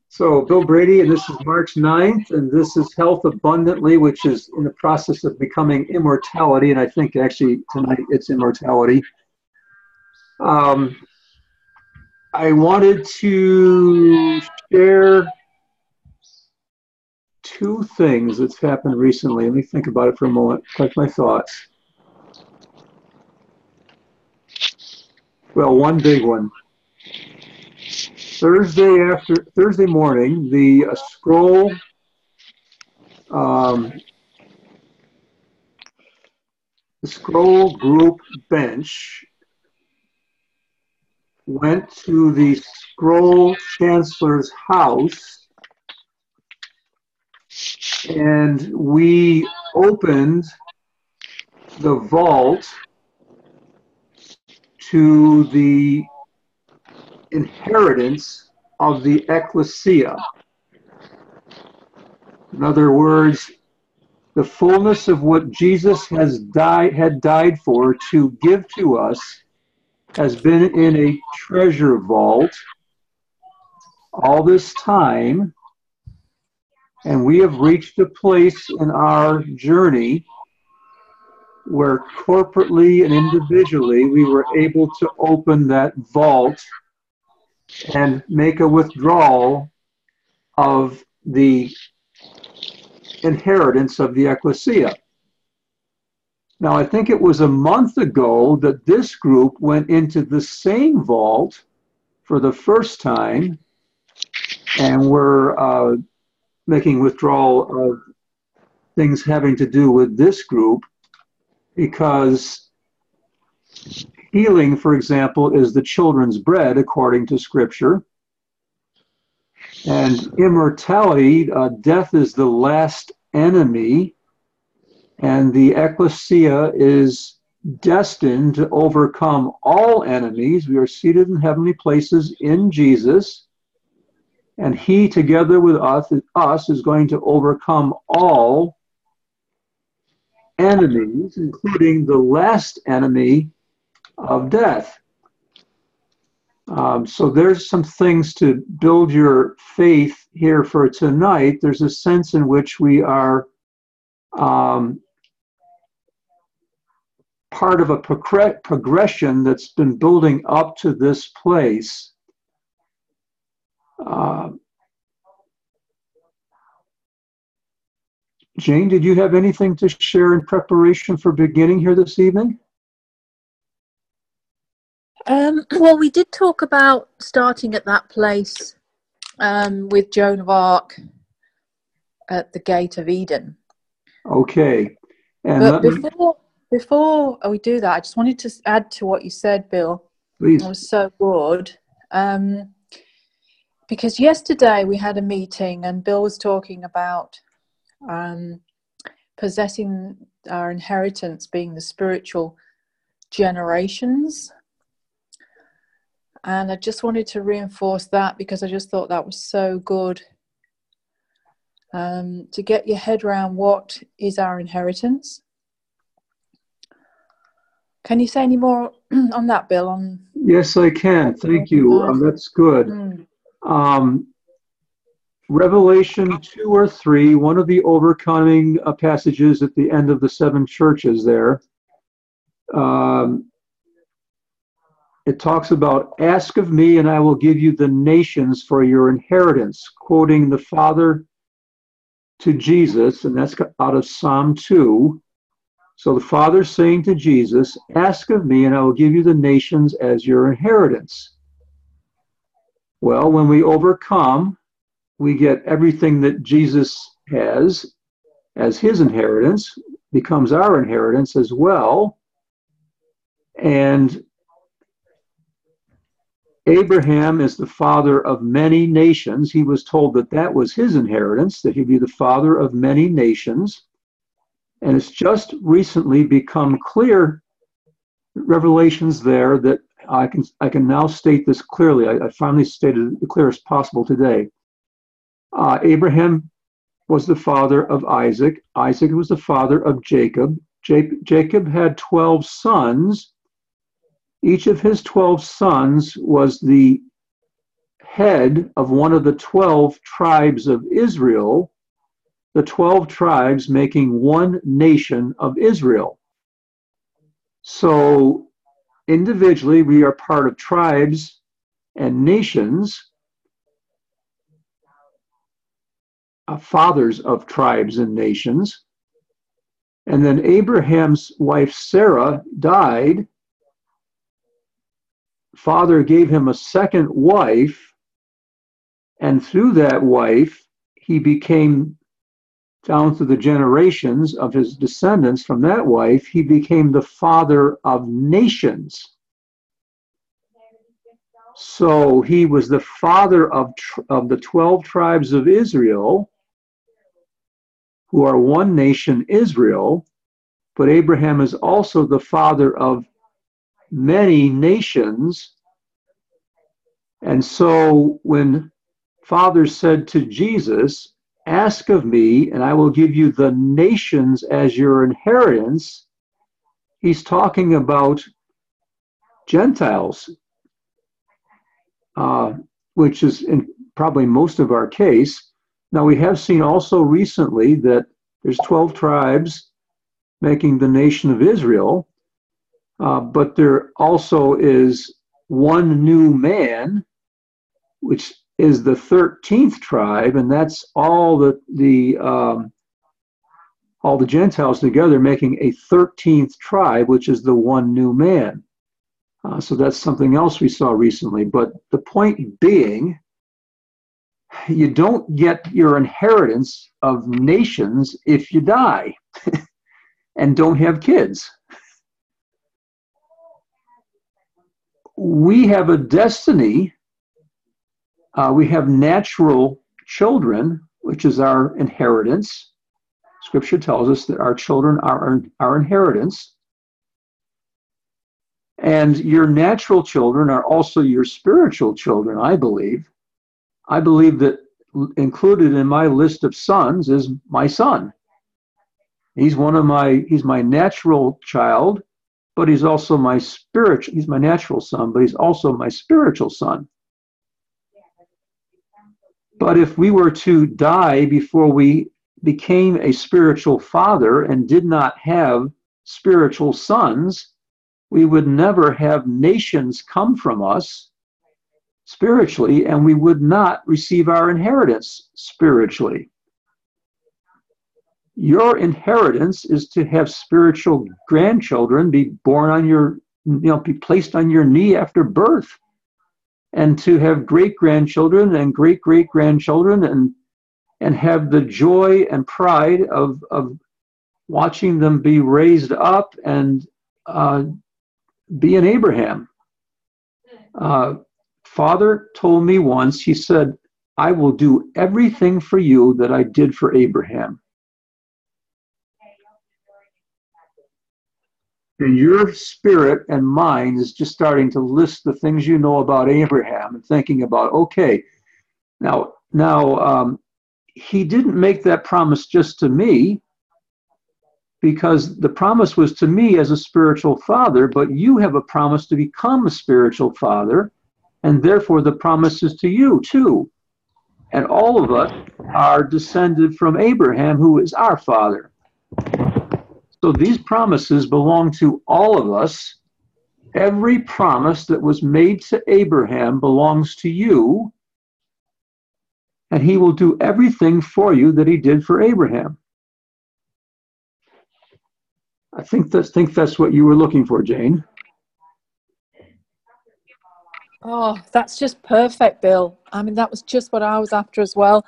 So, Bill Brady, and this is March 9th, and this is Health Abundantly, which is in the process of becoming Immortality, and I think actually tonight it's Immortality. I wanted to share two things that's happened recently. Let me think about it for a moment, collect my thoughts. Well, one big one. Thursday morning, the scroll group bench went to the scroll chancellor's house, and we opened the vault to the inheritance of the ecclesia. In other words, the fullness of what Jesus had died for to give to us has been in a treasure vault all this time, and we have reached a place in our journey where corporately and individually we were able to open that vault and make a withdrawal of the inheritance of the ecclesia. Now, I think it was a month ago that this group went into the same vault for the first time, and we're making withdrawal of things having to do with this group, because healing, for example, is the children's bread according to Scripture. And immortality, death is the last enemy, and the ecclesia is destined to overcome all enemies. We are seated in heavenly places in Jesus, and he, together with us is going to overcome all enemies, including the last enemy of death. So there's some things to build your faith here for tonight. There's a sense in which we are part of a progression that's been building up to this place. Jane, did you have anything to share in preparation for beginning here this evening? Well, we did talk about starting at that place with Joan of Arc at the Gate of Eden. Okay. And but before we do that, I just wanted to add to what you said, Bill. Please. It was so good. Because yesterday we had a meeting and Bill was talking about possessing our inheritance being the spiritual generations. And I just wanted to reinforce that because I just thought that was so good. To get your head around what is our inheritance. Can you say any more on that, Bill? Yes, I can. Thank you. That's good. Revelation 2 or 3, one of the overcoming passages at the end of the 7 churches there, it talks about, ask of me and I will give you the nations for your inheritance, quoting the Father to Jesus, and that's out of Psalm 2. So the Father's saying to Jesus, ask of me and I will give you the nations as your inheritance. Well, when we overcome, we get everything that Jesus has as his inheritance, becomes our inheritance as well. And Abraham is the father of many nations. He was told that that was his inheritance, that he'd be the father of many nations. And it's just recently become clear, revelations there, that I can now state this clearly. I finally stated it the clearest possible today. Abraham was the father of Isaac. Isaac was the father of Jacob. Jacob had 12 sons. Each of his 12 sons was the head of one of the 12 tribes of Israel, the 12 tribes making one nation of Israel. So individually, we are part of tribes and nations, fathers of tribes and nations. And then Abraham's wife Sarah died. Father gave him a second wife, and through that wife, he became, down through the generations of his descendants from that wife, he became the father of nations. So he was the father of the 12 tribes of Israel, who are one nation, Israel, but Abraham is also the father of many nations. And so when Father said to Jesus, "Ask of me, and I will give you the nations as your inheritance," he's talking about Gentiles, which is in probably most of our case. Now, we have seen also recently that there's 12 tribes making the nation of Israel, but there also is one new man, which is the 13th tribe, and that's all the Gentiles together making a 13th tribe, which is the one new man. So that's something else we saw recently. But the point being, you don't get your inheritance of nations if you die and don't have kids. We have a destiny. We have natural children, which is our inheritance. Scripture tells us that our children are our inheritance. And your natural children are also your spiritual children, I believe. I believe that included in my list of sons is my son. He's my natural child, but he's also he's my natural son, but he's also my spiritual son. But if we were to die before we became a spiritual father and did not have spiritual sons, we would never have nations come from us spiritually, and we would not receive our inheritance spiritually. Your inheritance is to have spiritual grandchildren be born on your, be placed on your knee after birth, and to have great-grandchildren and great-great-grandchildren, and have the joy and pride of watching them be raised up and be an Abraham. Father told me once, he said, "I will do everything for you that I did for Abraham." And your spirit and mind is just starting to list the things you know about Abraham and thinking about, okay, now he didn't make that promise just to me, because the promise was to me as a spiritual father, but you have a promise to become a spiritual father, and therefore the promise is to you too. And all of us are descended from Abraham, who is our father. So these promises belong to all of us. Every promise that was made to Abraham belongs to you, and he will do everything for you that he did for Abraham. I think that's what you were looking for, Jane. Oh, that's just perfect, Bill. I mean, that was just what I was after as well.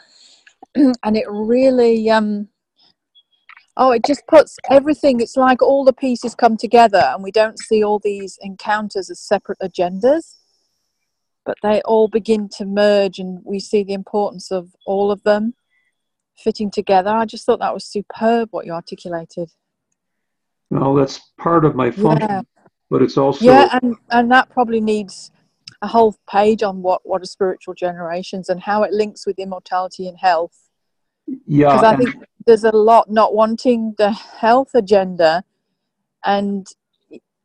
And it really, it just puts everything, it's like all the pieces come together and we don't see all these encounters as separate agendas, but they all begin to merge and we see the importance of all of them fitting together. I just thought that was superb what you articulated. Well, that's part of my function, but it's also... Yeah, and that probably needs a whole page on what are spiritual generations and how it links with immortality and health. Yeah. Because I think there's a lot not wanting the health agenda, and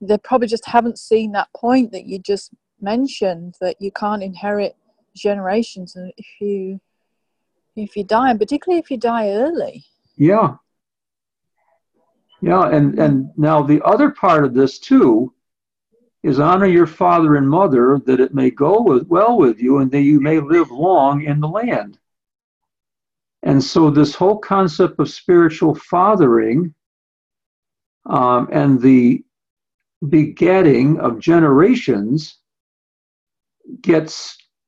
they probably just haven't seen that point that you just mentioned, that you can't inherit generations if you die, and particularly if you die early. Yeah. Yeah, and now the other part of this too is honor your father and mother, that it may go well with you and that you may live long in the land. And so this whole concept of spiritual fathering and the begetting of generations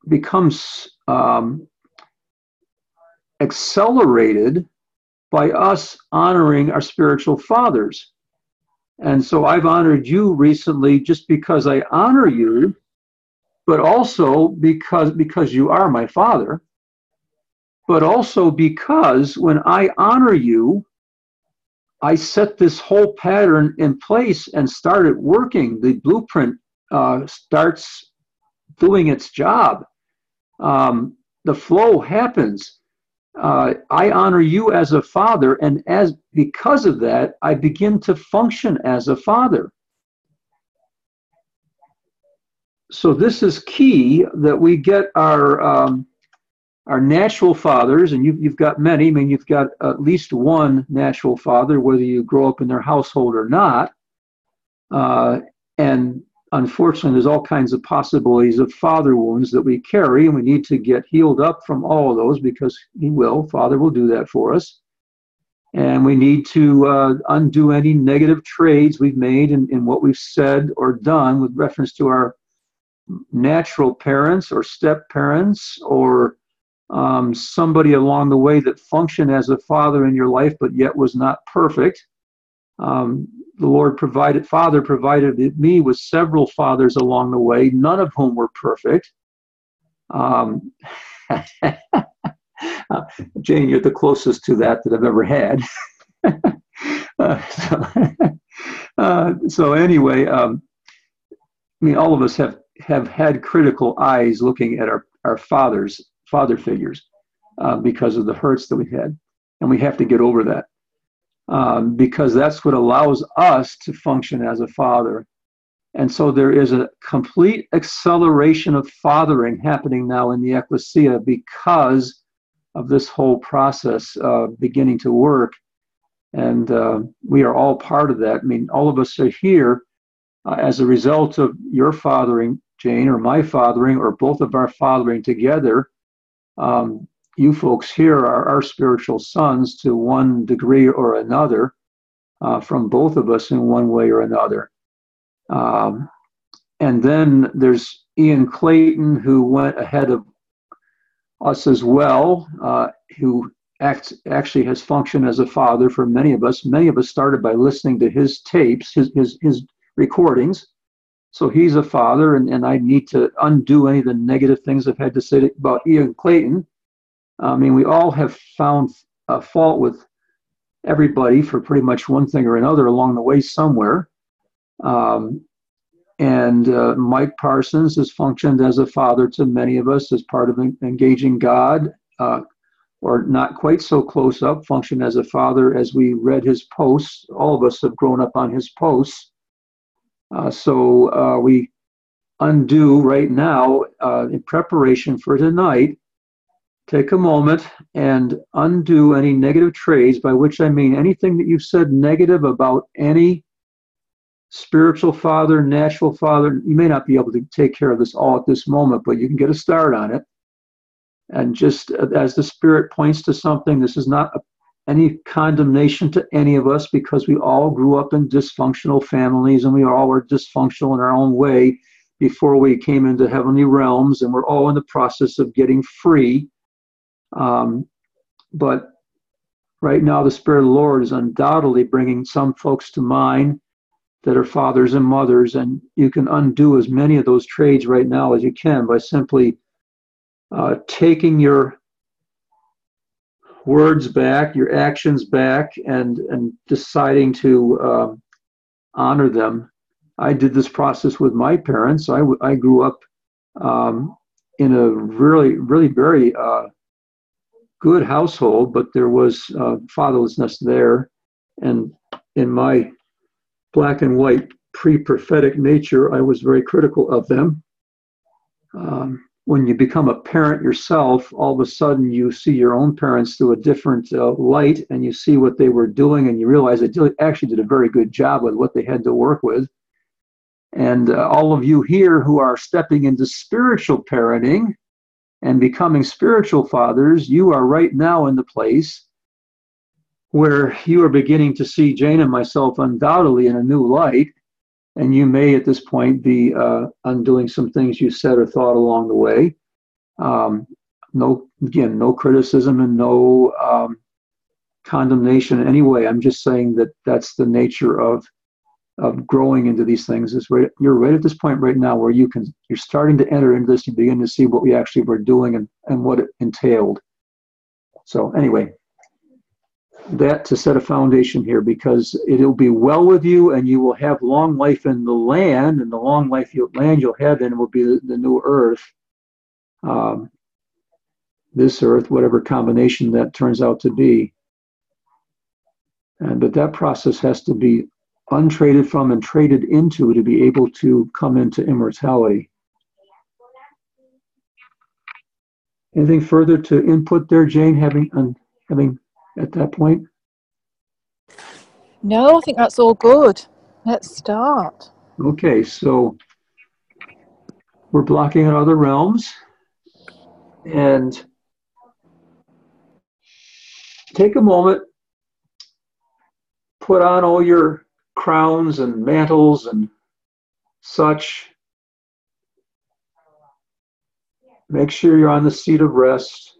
becomes accelerated by us honoring our spiritual fathers. And so I've honored you recently just because I honor you, but also because you are my father, but also because when I honor you, I set this whole pattern in place and started working. The blueprint starts doing its job. The flow happens. I honor you as a father, and because of that, I begin to function as a father. So this is key, that we get our natural fathers, and you've got many. I mean, you've got at least one natural father, whether you grow up in their household or not. And unfortunately, there's all kinds of possibilities of father wounds that we carry, and we need to get healed up from all of those, because Father will do that for us. And we need to undo any negative trades we've made in what we've said or done with reference to our natural parents or step parents, or somebody along the way that functioned as a father in your life but yet was not perfect. The Father provided me with several fathers along the way, none of whom were perfect. Jane, you're the closest to that I've ever had. So anyway, I mean, all of us have had critical eyes looking at our father figures because of the hurts that we had. And we have to get over that. Because that's what allows us to function as a father. And so there is a complete acceleration of fathering happening now in the ecclesia because of this whole process beginning to work. And we are all part of that. I mean, all of us are here as a result of your fathering, Jane, or my fathering, or both of our fathering together. You folks here are our spiritual sons to one degree or another, from both of us in one way or another. And then there's Ian Clayton, who went ahead of us as well, who actually has functioned as a father for many of us. Many of us started by listening to his tapes, his recordings. So he's a father, and I need to undo any of the negative things I've had to say about Ian Clayton. I mean, we all have found a fault with everybody for pretty much one thing or another along the way somewhere. And Mike Parsons has functioned as a father to many of us as part of engaging God, or not quite so close up, functioned as a father as we read his posts. All of us have grown up on his posts. So we undo right now, in preparation for tonight, take a moment and undo any negative trades, by which I mean anything that you've said negative about any spiritual father, natural father. You may not be able to take care of this all at this moment, but you can get a start on it. And just as the Spirit points to something, this is not any condemnation to any of us, because we all grew up in dysfunctional families, and we all were dysfunctional in our own way before we came into heavenly realms, and we're all in the process of getting free. But right now, the Spirit of the Lord is undoubtedly bringing some folks to mind that are fathers and mothers, and you can undo as many of those trades right now as you can by simply taking your words back, your actions back, and deciding to honor them. I did this process with my parents. I grew up in a really very good household, but there was fatherlessness there. And in my black and white pre-prophetic nature, I was very critical of them. when you become a parent yourself, all of a sudden you see your own parents through a different light, and you see what they were doing, and you realize they actually did a very good job with what they had to work with. And all of you here who are stepping into spiritual parenting and becoming spiritual fathers, you are right now in the place where you are beginning to see Jane and myself undoubtedly in a new light. And you may at this point be undoing some things you said or thought along the way. No criticism and no condemnation in any way. I'm just saying that that's the nature of growing into these things. You're right at this point right now where you're starting to enter into this. You begin to see what we actually were doing and what it entailed. So anyway, that to set a foundation here, because it'll be well with you, and you will have long life in the land, and the long life land you'll have in will be the new earth, this earth, whatever combination that turns out to be. But that process has to be untraded from and traded into to be able to come into immortality. Anything further to input there, Jane, having at that point? No, I think that's all good. Let's start. Okay, so we're blocking out other realms, and take a moment, put on all your crowns and mantles and such. Make sure you're on the seat of rest.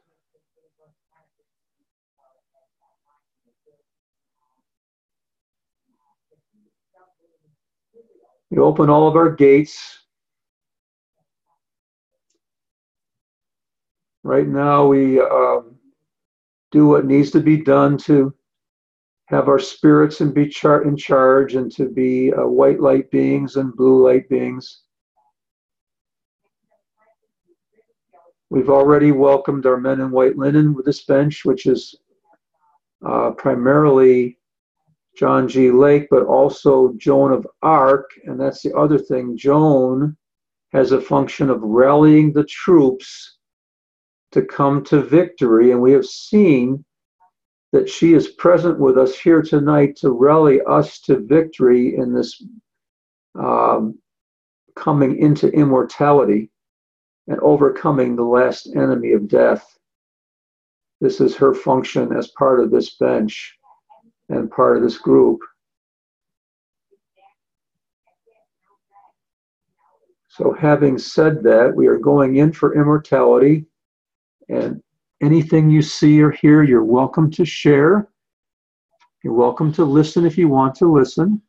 We open all of our gates. Right now we do what needs to be done to have our spirits and be in charge, and to be white light beings and blue light beings. We've already welcomed our men in white linen with this bench, which is primarily John G. Lake, but also Joan of Arc. And that's the other thing. Joan has a function of rallying the troops to come to victory. And we have seen that she is present with us here tonight to rally us to victory in this coming into immortality and overcoming the last enemy of death. This is her function as part of this bench and part of this group. So having said that, we are going in for immortality, and anything you see or hear, you're welcome to share. You're welcome to listen if you want to listen.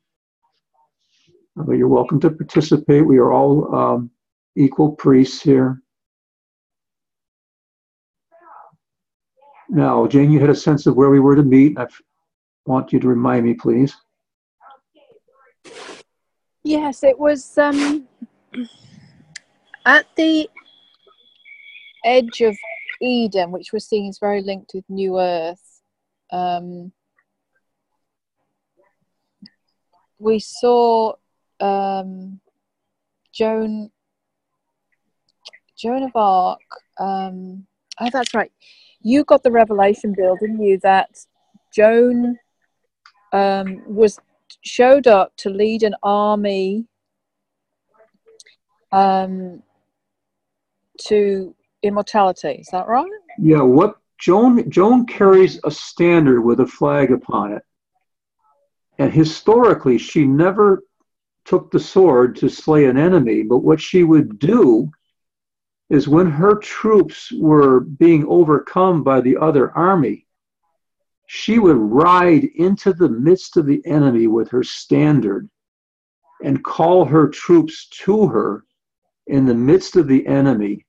You're welcome to participate. We are all equal priests here. Now, Jane, you had a sense of where we were to meet. I want you to remind me, please. Yes, it was at the edge of Eden, which we're seeing is very linked with New Earth. We saw Joan of Arc. Oh, that's right. You got the revelation, Bill, didn't you? That Joan showed up to lead an army to immortality. Is that right? Yeah. What Joan carries a standard with a flag upon it, and historically she never took the sword to slay an enemy. But what she would do is, when her troops were being overcome by the other army, she would ride into the midst of the enemy with her standard and call her troops to her in the midst of the enemy.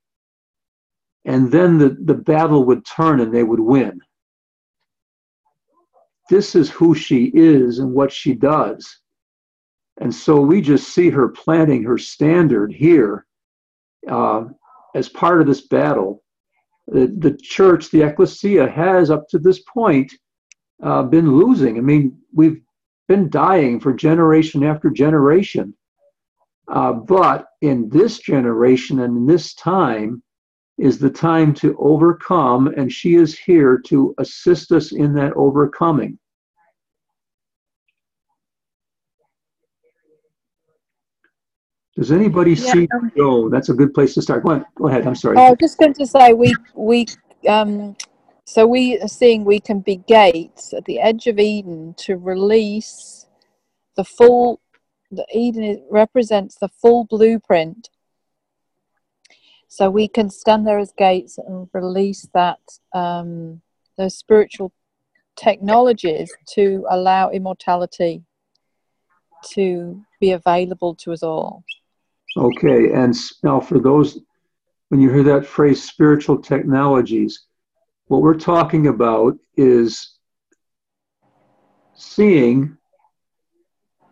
And then the battle would turn and they would win. This is who she is and what she does. And so we just see her planting her standard here as part of this battle. The church, the ecclesia, has up to this point been losing. I mean, we've been dying for generation after generation. But in this generation and in this time, is the time to overcome, and she is here to assist us in that overcoming. Does anybody see Joe? That's a good place to start. Go ahead. I'm sorry. I was just going to say so we are seeing we can be gates at the edge of Eden to release the full. The Eden represents the full blueprint. So we can stand there as gates and release that those spiritual technologies to allow immortality to be available to us all. Okay, and now for those, when you hear that phrase, spiritual technologies, what we're talking about is seeing,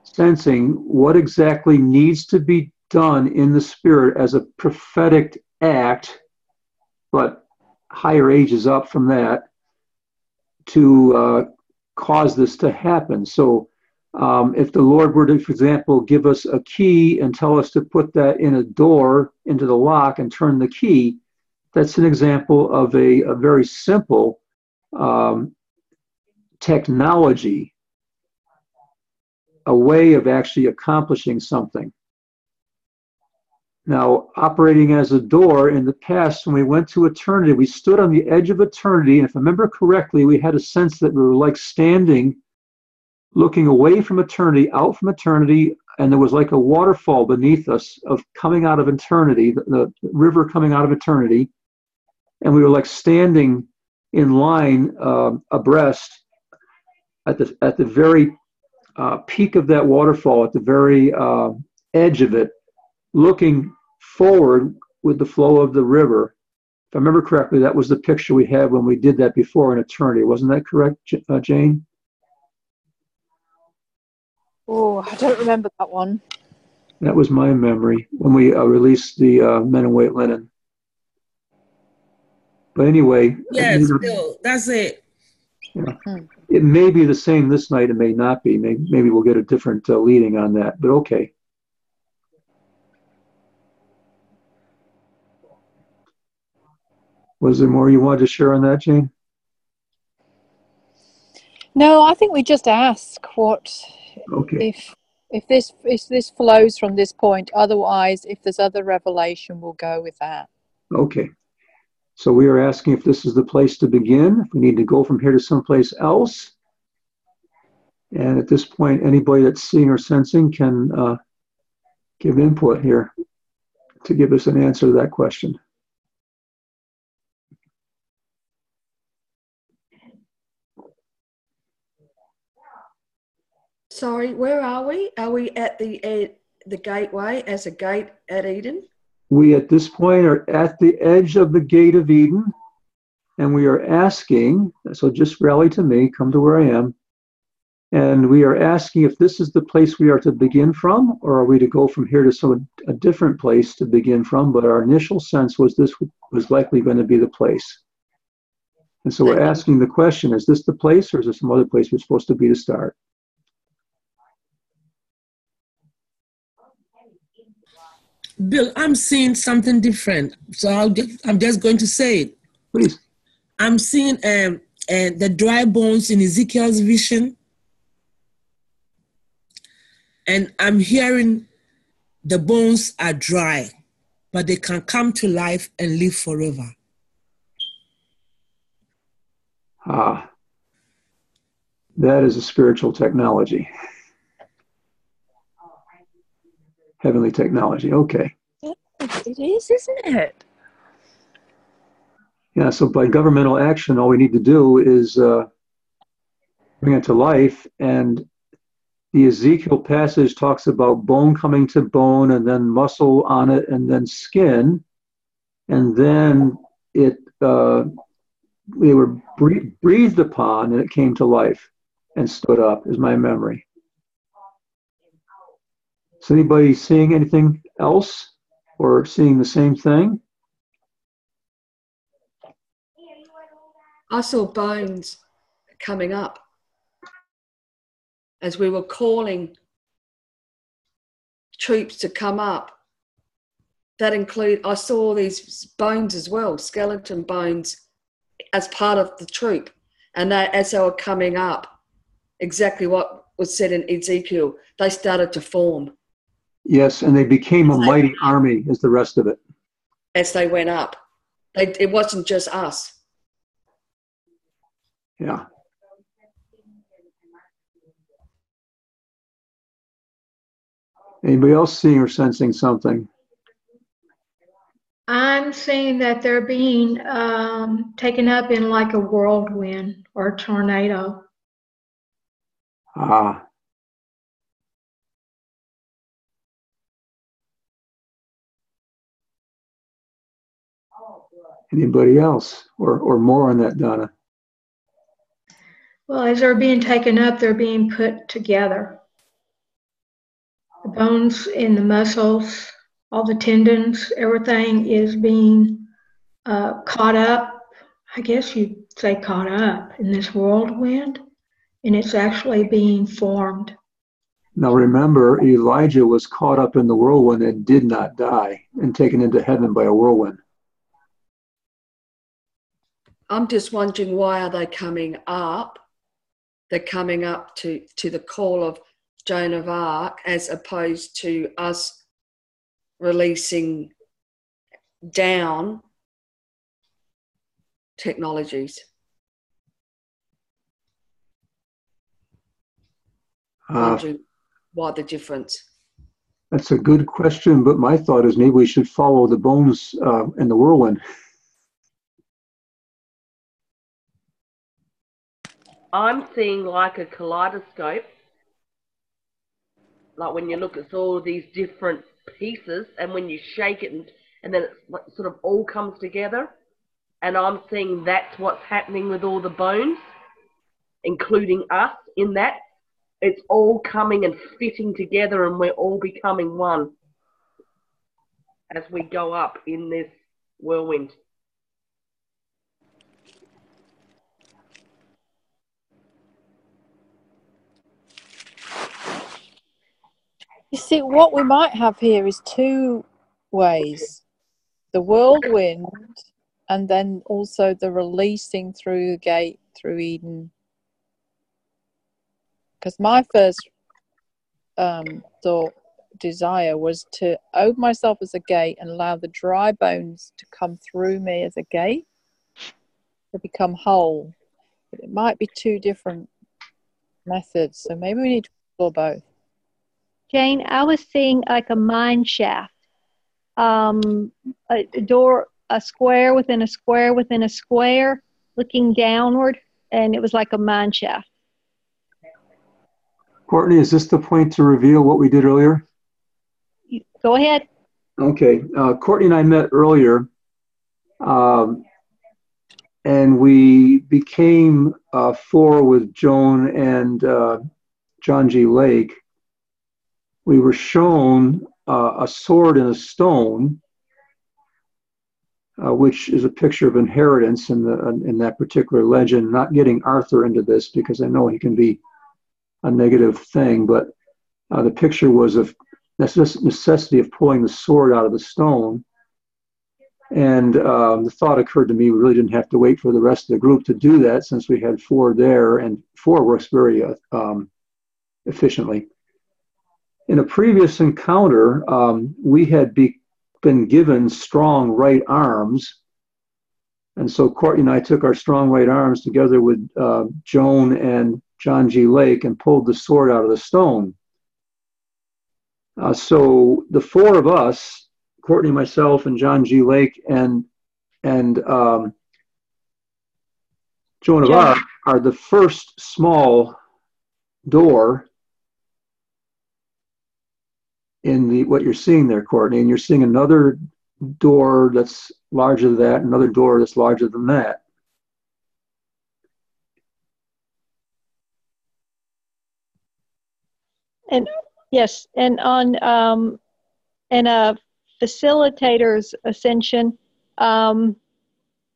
sensing what exactly needs to be done in the spirit as a prophetic act, but higher ages up from that, to cause this to happen. So if the Lord were to, for example, give us a key and tell us to put that in a door into the lock and turn the key, that's an example of a very simple technology, a way of actually accomplishing something. Now, operating as a door, in the past, when we went to eternity, we stood on the edge of eternity, and if I remember correctly, we had a sense that we were like standing, looking away from eternity, out from eternity, and there was like a waterfall beneath us of coming out of eternity, the river coming out of eternity, and we were like standing in line abreast at the very peak of that waterfall, at the very edge of it, looking forward with the flow of the river. If I remember correctly, that was the picture we had when we did that before in eternity. Wasn't that correct, Jane? Oh, I don't remember that one. That was my memory when we released the Men in White Linen. But anyway, yes, Bill, that's it. Yeah. It may be the same this night. It may not be. Maybe we'll get a different leading on that. But okay. Was there more you wanted to share on that, Jane? No, I think we just ask what if this flows from this point. Otherwise, if there's other revelation, we'll go with that. Okay. So we are asking if this is the place to begin, if we need to go from here to someplace else. And at this point, anybody that's seeing or sensing can give input here to give us an answer to that question. Sorry, where are we? Are we at the gateway as a gate at Eden? We at this point are at the edge of the gate of Eden, and we are asking, so just rally to me, come to where I am, and we are asking if this is the place we are to begin from, or are we to go from here to a different place to begin from, but our initial sense was this was likely going to be the place. And so we're asking the question, is this the place, or is there some other place we're supposed to be to start? Bill, I'm seeing something different, so I'm just going to say it. Please. I'm seeing the dry bones in Ezekiel's vision, and I'm hearing the bones are dry, but they can come to life and live forever. Ah, that is a spiritual technology. Heavenly technology, okay. It is, isn't it? Yeah, so by governmental action, all we need to do is bring it to life. And the Ezekiel passage talks about bone coming to bone, and then muscle on it, and then skin. And then they were breathed upon, and it came to life and stood up, is my memory. Is anybody seeing anything else or seeing the same thing? I saw bones coming up as we were calling troops to come up. that include, I saw these bones as well, skeleton bones, as part of the troop. And they, as they were coming up, exactly what was said in Ezekiel, they started to form. Yes, and they became a mighty army as the rest of it. As they went up. It wasn't just us. Yeah. Anybody else seeing or sensing something? I'm seeing that they're being taken up in like a whirlwind or a tornado. Ah. Anybody else? Or more on that, Donna? Well, as they're being taken up, they're being put together. The bones in the muscles, all the tendons, everything is being caught up. I guess you'd say caught up in this whirlwind, and it's actually being formed. Now remember, Elijah was caught up in the whirlwind and did not die and taken into heaven by a whirlwind. I'm just wondering, why are they coming up? They're coming up to the call of Joan of Arc, as opposed to us releasing down technologies. Wondering why the difference. That's a good question, but my thought is maybe we should follow the bones in the whirlwind. I'm seeing like a kaleidoscope, like when you look at all these different pieces, and when you shake it and then it sort of all comes together, and I'm seeing that's what's happening with all the bones, including us in that. It's all coming and fitting together, and we're all becoming one as we go up in this whirlwind. You see, what we might have here is two ways. The whirlwind, and then also the releasing through the gate, through Eden. Because my first desire was to open myself as a gate and allow the dry bones to come through me as a gate to become whole. But it might be two different methods, so maybe we need to explore both. Jane, I was seeing like a mine shaft, a door, a square within a square within a square, looking downward, and it was like a mine shaft. Courtney, is this the point to reveal what we did earlier? Go ahead. Okay. Courtney and I met earlier, and we became four with Joan and John G. Lake. We were shown a sword and a stone, which is a picture of inheritance in that particular legend. Not getting Arthur into this because I know he can be a negative thing, but the picture was of necessity of pulling the sword out of the stone. And the thought occurred to me, we really didn't have to wait for the rest of the group to do that, since we had four there, and four works very efficiently. In a previous encounter, we had been given strong right arms. And so Courtney and I took our strong right arms together with Joan and John G. Lake and pulled the sword out of the stone. So the four of us, Courtney, myself, and John G. Lake, and Joan of Arc, are the first small door in what you're seeing there, Courtney, and you're seeing another door that's larger than that, another door that's larger than that. And yes, and on in a facilitator's ascension,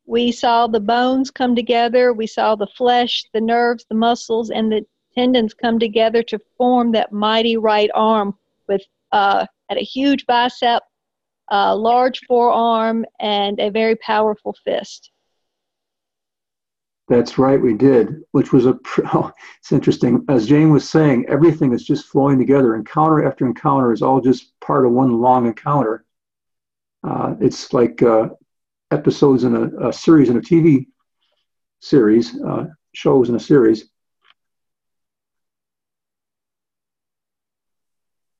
we saw the bones come together, we saw the flesh, the nerves, the muscles, and the tendons come together to form that mighty right arm with at a huge bicep, a large forearm, and a very powerful fist. That's right, we did, which was oh, it's interesting. As Jane was saying, everything is just flowing together. Encounter after encounter is all just part of one long encounter. It's like episodes in a series, in a TV series, shows in a series.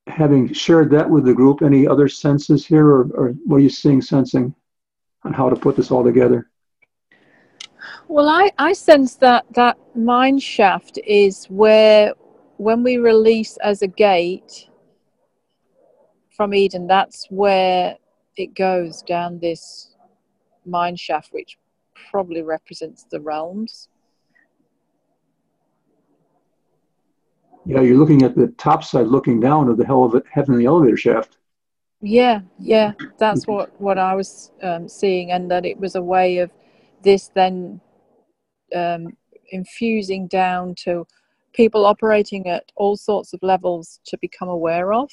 Having shared that with the group, any other senses here, or what are you seeing, sensing on how to put this all together? Well, I sense that that mine shaft is where, when we release as a gate from Eden, that's where it goes down this mine shaft, which probably represents the realms. Yeah, you're looking at the top side, looking down of the heavenly elevator shaft. Yeah, that's what I was seeing, and that it was a way of this then infusing down to people operating at all sorts of levels to become aware of.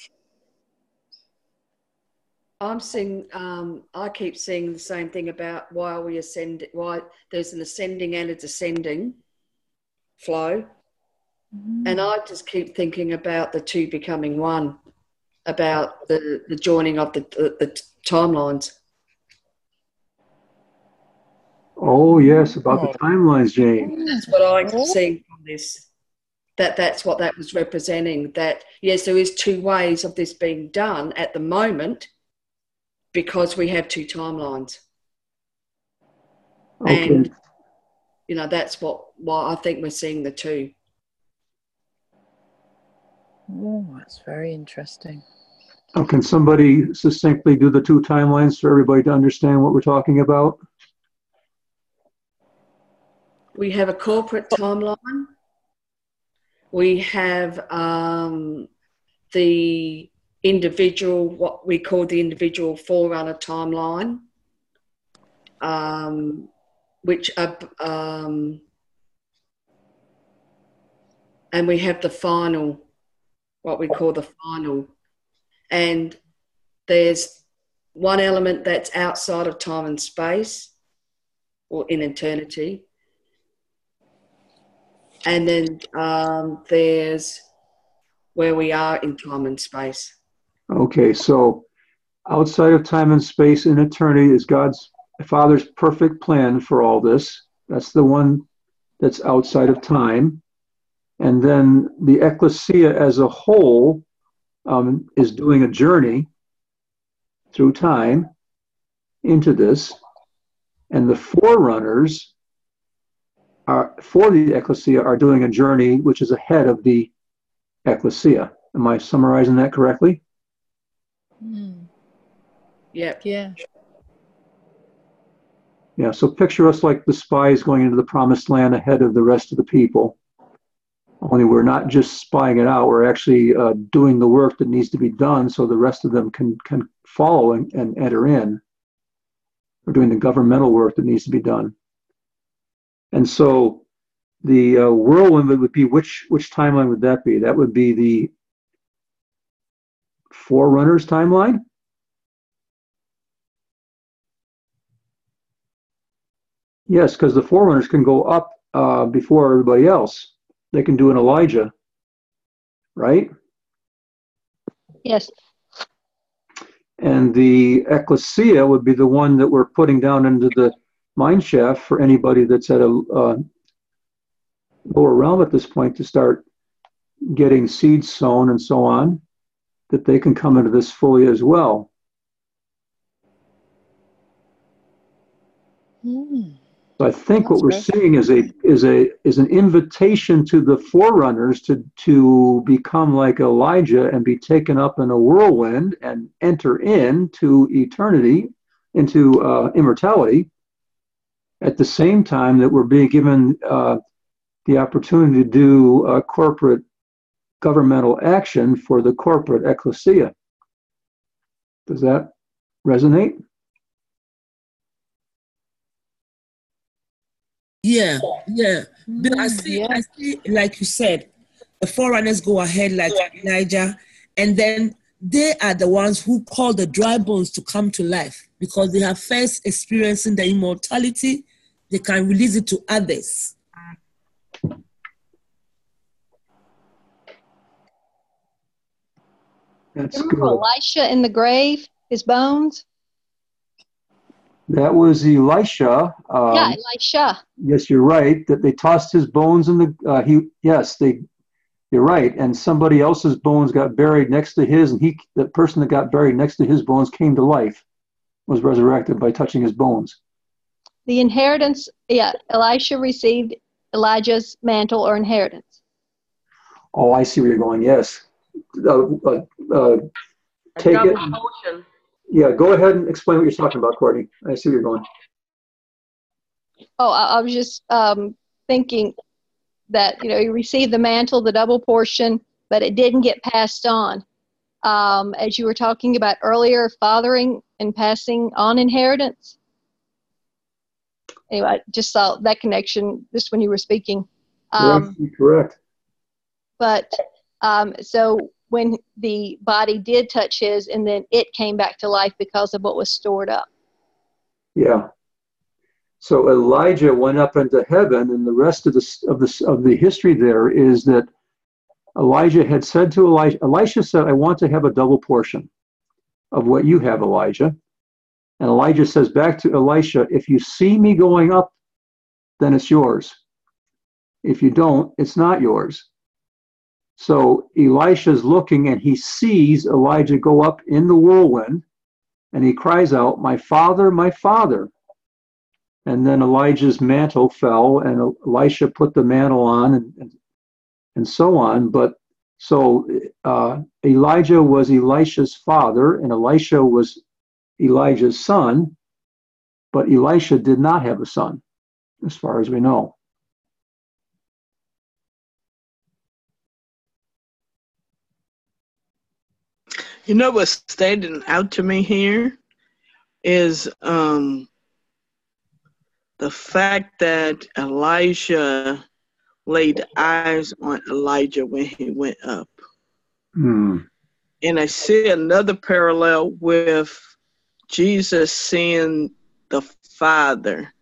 I'm seeing, I keep seeing the same thing about why there's an ascending and a descending flow. And I just keep thinking about the two becoming one, about the joining of the timelines. Oh, yes, about the timelines, Jane. That's what I'm seeing from this. That's what that was representing. That, yes, there is two ways of this being done at the moment because we have two timelines. Okay. And, that's why I think we're seeing the two. Oh, that's very interesting. Oh, can somebody succinctly do the two timelines for everybody to understand what we're talking about? We have a corporate timeline. We have the individual, what we call the individual forerunner timeline, which and we have the final, what we call the final. And there's one element that's outside of time and space, or in eternity. And then there's where we are in time and space. Okay, so outside of time and space in eternity is God's Father's perfect plan for all this. That's the one that's outside of time. And then the ecclesia as a whole is doing a journey through time into this. And the forerunners for the ecclesia are doing a journey which is ahead of the ecclesia. Am I summarizing that correctly? Yep. Yeah. Yeah, so picture us like the spies going into the promised land ahead of the rest of the people. Only we're not just spying it out, we're actually doing the work that needs to be done so the rest of them can follow and enter in. We're doing the governmental work that needs to be done. And so the whirlwind would be, which timeline would that be? That would be the Forerunners timeline? Yes, because the Forerunners can go up before everybody else. They can do an Elijah, right? Yes. And the ecclesia would be the one that we're putting down into the mine shaft for anybody that's at a lower realm at this point to start getting seeds sown and so on, that they can come into this fully as well. So I think what we're seeing is an invitation to the forerunners to become like Elijah and be taken up in a whirlwind and enter into eternity, into immortality, at the same time that we're being given the opportunity to do corporate governmental action for the corporate ecclesia. Does that resonate? Yeah. But I see, like you said, the forerunners go ahead like Elijah, and then they are the ones who call the dry bones to come to life because they have first experiencing the immortality. They can release it to others. That's Remember good. Elisha in the grave, his bones? That was Elisha. Yeah, Elisha. Yes, you're right. That they tossed his bones in the. You're right. And somebody else's bones got buried next to his, and the person that got buried next to his bones came to life, was resurrected by touching his bones. The inheritance, Elisha received Elijah's mantle or inheritance. Oh, I see where you're going. Yes. Take double it. portion. Yeah, go ahead and explain what you're talking about, Courtney. I see where you're going. Oh, I was just thinking that, you received the mantle, the double portion, but it didn't get passed on. As you were talking about earlier, fathering and passing on inheritance. Anyway, I just saw that connection just when you were speaking. Correct. But so when the body did touch his, and then it came back to life because of what was stored up. Yeah. So Elijah went up into heaven, and the rest of the history there is that Elijah had said to Elisha said, "I want to have a double portion of what you have, Elijah." And Elijah says back to Elisha, "If you see me going up, then it's yours. If you don't, it's not yours." So Elisha's looking, and he sees Elijah go up in the whirlwind, and he cries out, "My father, my father." And then Elijah's mantle fell, and Elisha put the mantle on, and so on. But so Elijah was Elisha's father, and Elisha was Elijah's son, but Elisha did not have a son, as far as we know. You know what's standing out to me here is the fact that Elijah laid eyes on Elijah when he went up. And I see another parallel with Jesus seeing the Father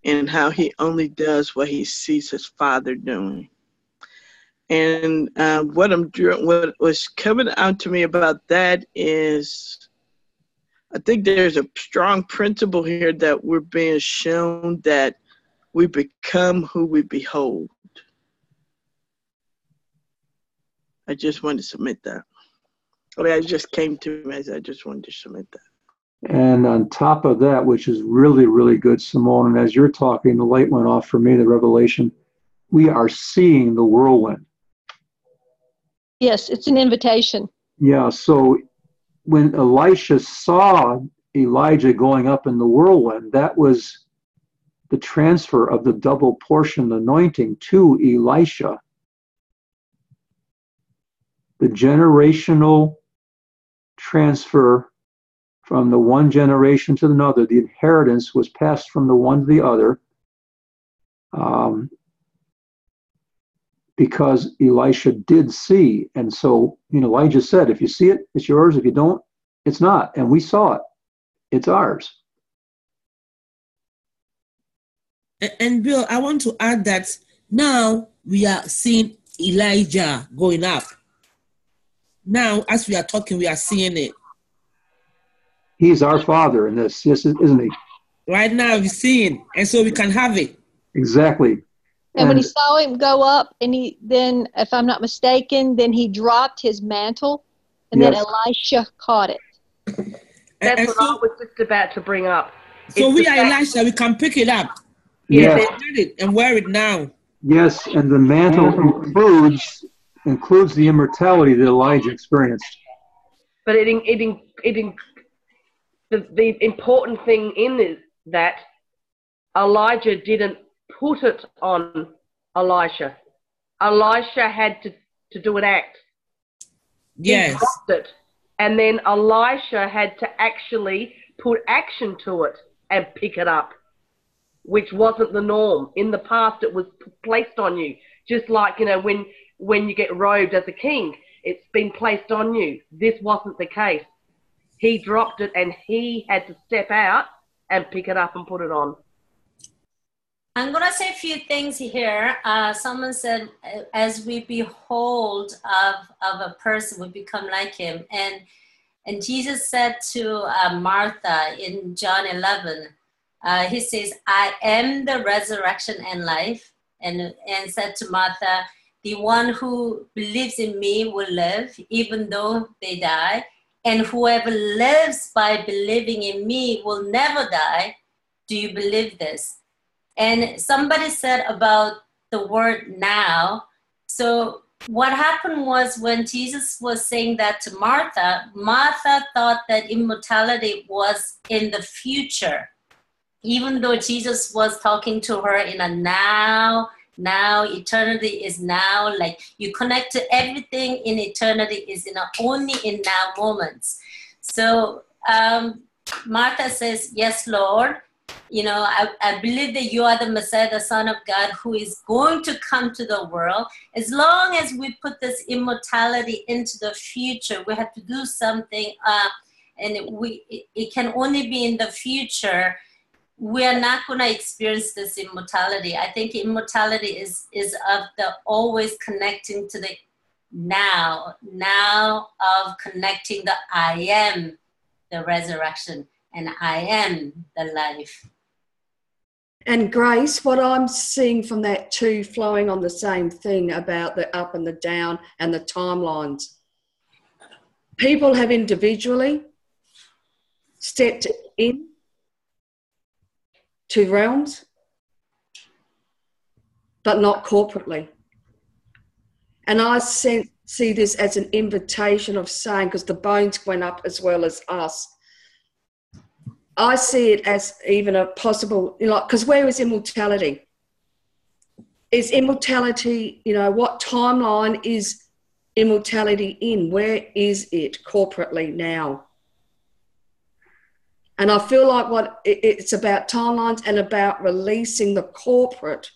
and how he only does what he sees his Father doing. And what was coming out to me about that is, I think there's a strong principle here that we're being shown that we become who we behold. I just wanted to submit that. It just came to me as I just wanted to submit that. And on top of that, which is really, really good, Simone, and as you're talking, the light went off for me, the revelation, we are seeing the whirlwind. Yes, it's an invitation. Yeah, so when Elisha saw Elijah going up in the whirlwind, that was the transfer of the double portion anointing to Elisha. The generational transfer from the one generation to another, the inheritance was passed from the one to the other, because Elisha did see. And so, Elijah said, if you see it, it's yours. If you don't, it's not. And we saw it. It's ours. And Bill, I want to add that now we are seeing Elijah going up. Now, as we are talking, we are seeing it. He's our father in this, yes, isn't he? Right now, we're seeing, and so we can have it. Exactly. And when he saw him go up, and then, if I'm not mistaken, then he dropped his mantle, and then Elisha caught it. That's what I was just about to bring up. So we are Elisha, we can pick it up. Yes. And wear it now. Yes, and the mantle includes the immortality that Elijah experienced. But the important thing is that Elijah didn't put it on Elisha. Elisha had to do an act. Yes. He dropped it. And then Elisha had to actually put action to it and pick it up, which wasn't the norm. In the past, it was placed on you. Just like, when you get robed as a king, it's been placed on you. This wasn't the case. He dropped it and he had to step out and pick it up and put it on. I'm going to say a few things here. Someone said, as we behold of a person, we become like him. And Jesus said to Martha in John 11, he says, I am the resurrection and life. And said to Martha, the one who believes in me will live, even though they die. And whoever lives by believing in me will never die. Do you believe this? And somebody said about the word now. So what happened was when Jesus was saying that to Martha, Martha thought that immortality was in the future, even though Jesus was talking to her in a now, eternity is now, like you connect to everything in eternity is in only in now moments. So Martha says, yes, Lord. I believe that you are the Messiah, the Son of God, who is going to come to the world. As long as we put this immortality into the future, we have to do something, and it can only be in the future. We are not going to experience this immortality. I think immortality is of the always connecting to the now of connecting the I am, the resurrection, and I am the life. And Grace, what I'm seeing from that too, flowing on the same thing about the up and the down and the timelines. People have individually stepped in to realms, but not corporately. And I see this as an invitation of saying, because the bones went up as well as us, I see it as even a possible, because where is immortality? Is immortality, what timeline is immortality in? Where is it corporately now? And I feel like it's about timelines and about releasing the corporate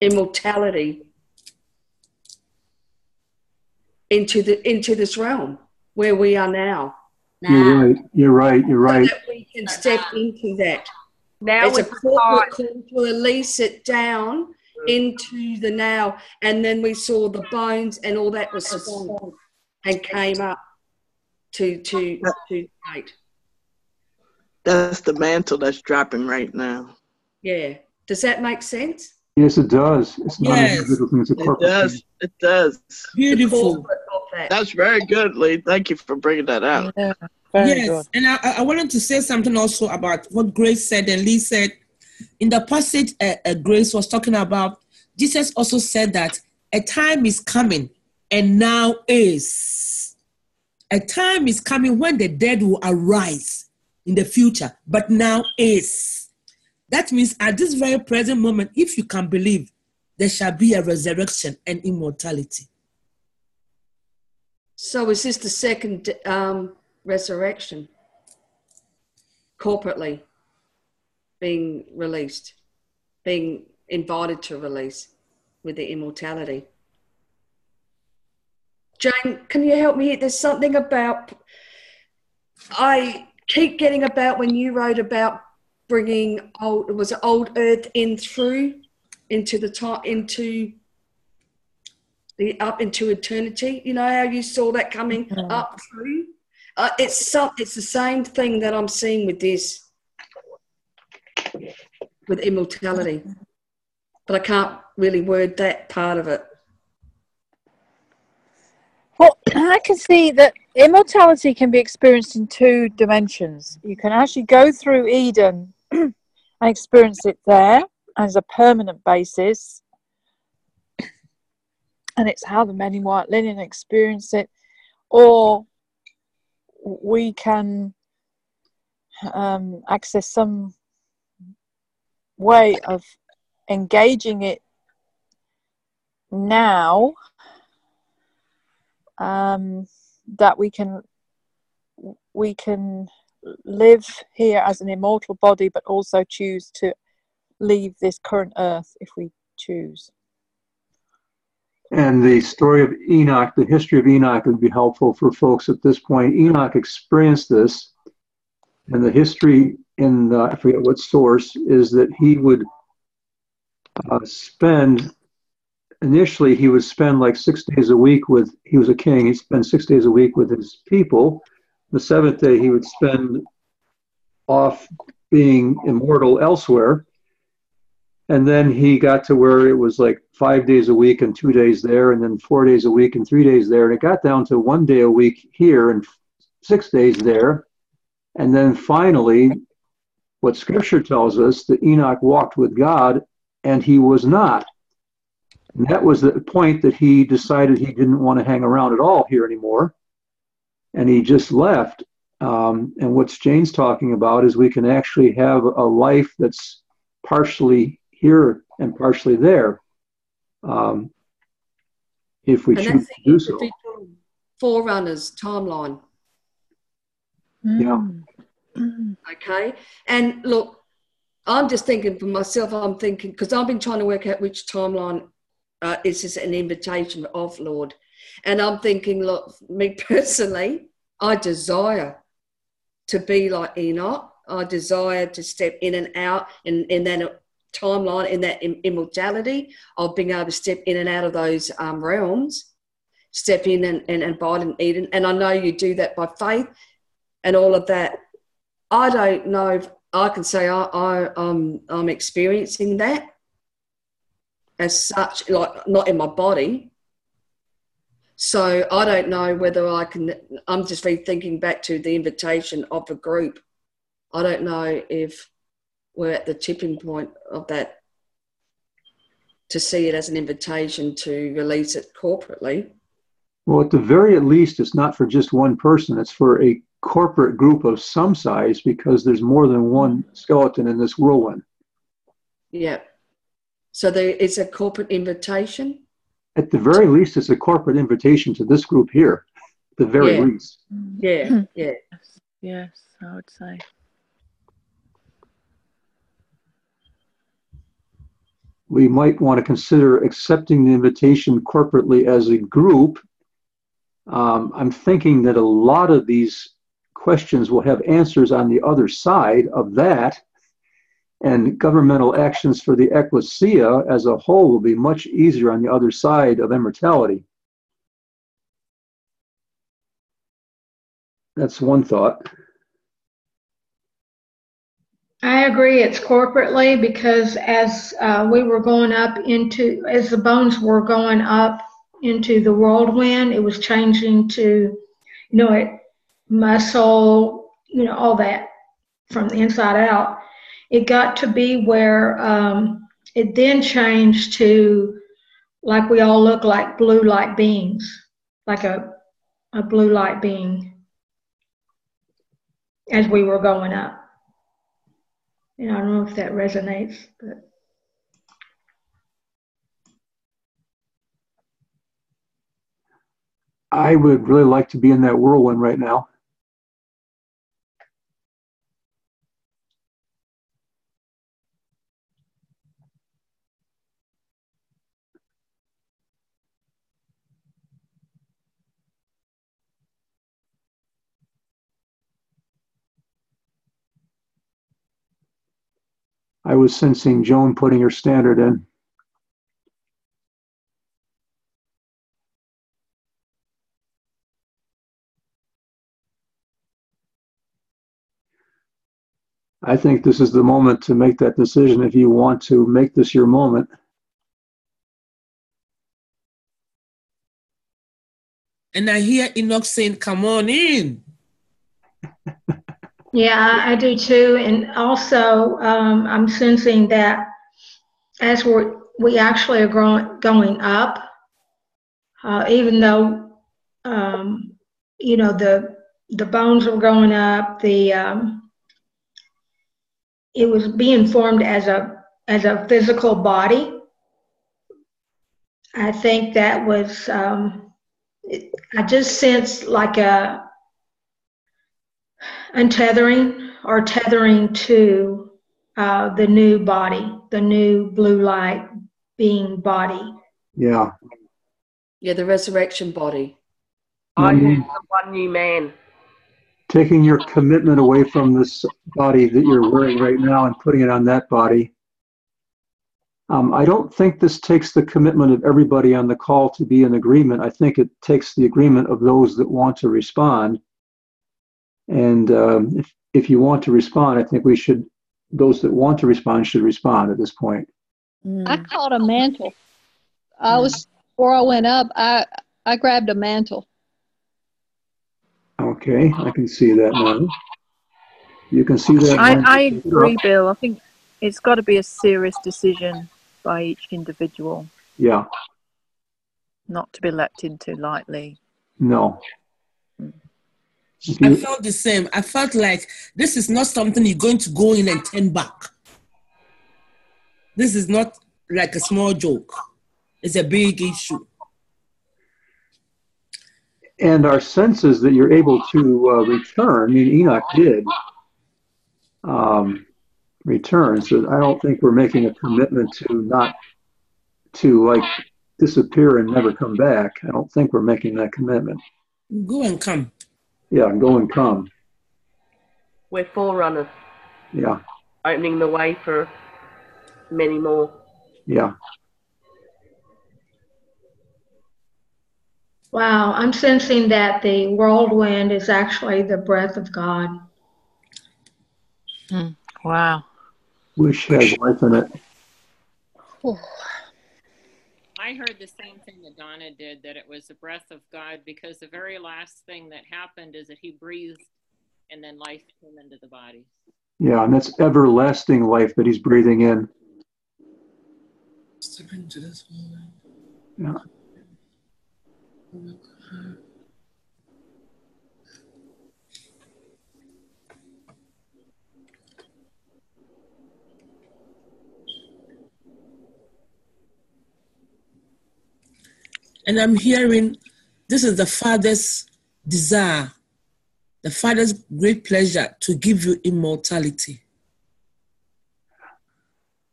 immortality into this realm where we are now. You're right. So that we can step into that. Now it's a corporate call to release it down into the now. And then we saw the bones and all that was spawned and came up to 8. That's the mantle that's dropping right now. Yeah. Does that make sense? Yes, it does. It's not an individual thing, it's a corporate thing. It does. Beautiful. That's very good, Lee. Thank you for bringing that out. Yeah, very Yes, good. and I wanted to say something also about what Grace said and Lee said. In the passage Grace was talking about, Jesus also said that a time is coming and now is. A time is coming when the dead will arise in the future, but now is. That means at this very present moment, if you can believe, there shall be a resurrection and immortality. So is this the second resurrection corporately being released, being invited to release with the immortality? Jane, can you help me? There's something about, I keep getting about when you wrote about bringing old earth in through into the time, into the up into eternity. You know how you saw that coming up through? It's the same thing that I'm seeing with this, with immortality, but I can't really word that part of it. Well, I can see that immortality can be experienced in 2 dimensions. You can actually go through Eden and experience it there as a permanent basis. And it's how the men in white linen experience it. Or we can access some way of engaging it now, that we can live here as an immortal body, but also choose to leave this current earth if we choose. And the story of Enoch, the history of Enoch would be helpful for folks at this point. Enoch experienced this, and the history in, I forget what source, is that he would initially he would spend like 6 days a week with, he was a king, he'd spend 6 days a week with his people. The seventh day he would spend off being immortal elsewhere. And then he got to where it was like 5 days a week and 2 days there, and then 4 days a week and 3 days there. And it got down to 1 day a week here and 6 days there. And then finally, what scripture tells us, that Enoch walked with God and he was not. And that was the point that he decided he didn't want to hang around at all here anymore. And he just left. And what Jane's talking about is we can actually have a life that's partially here and partially there, if we choose to do so. Forerunners timeline. Yeah. Okay. And look, I'm just thinking for myself, I'm thinking, because I've been trying to work out which timeline is this an invitation of, Lord. And I'm thinking, look, me personally, I desire to be like Enoch. I desire to step in and out in that timeline, in that immortality of being able to step in and out of those realms, step in and abide in Eden. And I know you do that by faith and all of that. I don't know if I can say I'm experiencing that as such, like not in my body. So I don't know whether I can, I'm just thinking back to the invitation of the group. I don't know if we're at the tipping point of that, to see it as an invitation to release it corporately. Well, at the very least, it's not for just one person. It's for a corporate group of some size, because there's more than one skeleton in this whirlwind. Yeah. So it's a corporate invitation? At the very least, it's a corporate invitation to this group here. At the very least. Yeah, yeah. Yes, I would say. We might want to consider accepting the invitation corporately as a group. I'm thinking that a lot of these questions will have answers on the other side of that, and governmental actions for the ecclesia as a whole will be much easier on the other side of immortality. That's one thought. I agree, it's corporately, because as we were going up into, as the bones were going up into the whirlwind, it was changing to, muscle, all that from the inside out. It got to be where it then changed to, like, we all look like blue light beings, like a blue light being as we were going up. I don't know if that resonates, but. I would really like to be in that whirlwind right now. I was sensing Joan putting her standard in. I think this is the moment to make that decision if you want to make this your moment. And I hear Enoch saying, come on in. Yeah, I do too. And also, I'm sensing that as we actually are going up, even though, the bones were going up, it was being formed as a physical body. I think that was, I just sensed like a untethering or tethering to the new body, the new blue light being body. Yeah. Yeah, the resurrection body. I Mhm. heard the one new man. Taking your commitment away from this body that you're wearing right now and putting it on that body. I don't think this takes the commitment of everybody on the call to be in agreement. I think it takes the agreement of those that want to respond. And if you want to respond, I think those that want to respond should respond at this point. I caught a mantle. Before I went up, I grabbed a mantle. Okay, I can see that now. You can see that. I agree, Bill. I think it's got to be a serious decision by each individual, Yeah, not to be leapt into lightly. no. I felt the same. I felt like this is not something you're going to go in and turn back. This is not like a small joke. It's a big issue. And our sense is that you're able to return. I mean, Enoch did return. So I don't think we're making a commitment to like disappear and never come back. I don't think we're making that commitment. Go and come. Yeah, go and come. We're forerunners. Yeah, Opening the way for many more. yeah. Wow, I'm sensing that the whirlwind is actually the breath of God. Wow. Wish has life in it. I heard the same thing that Donna did, that it was the breath of God, because the very last thing that happened is that he breathed and then life came into the body. Yeah, and that's everlasting life that he's breathing in. Step into this moment. Yeah. And I'm hearing this is the Father's desire, the Father's great pleasure to give you immortality.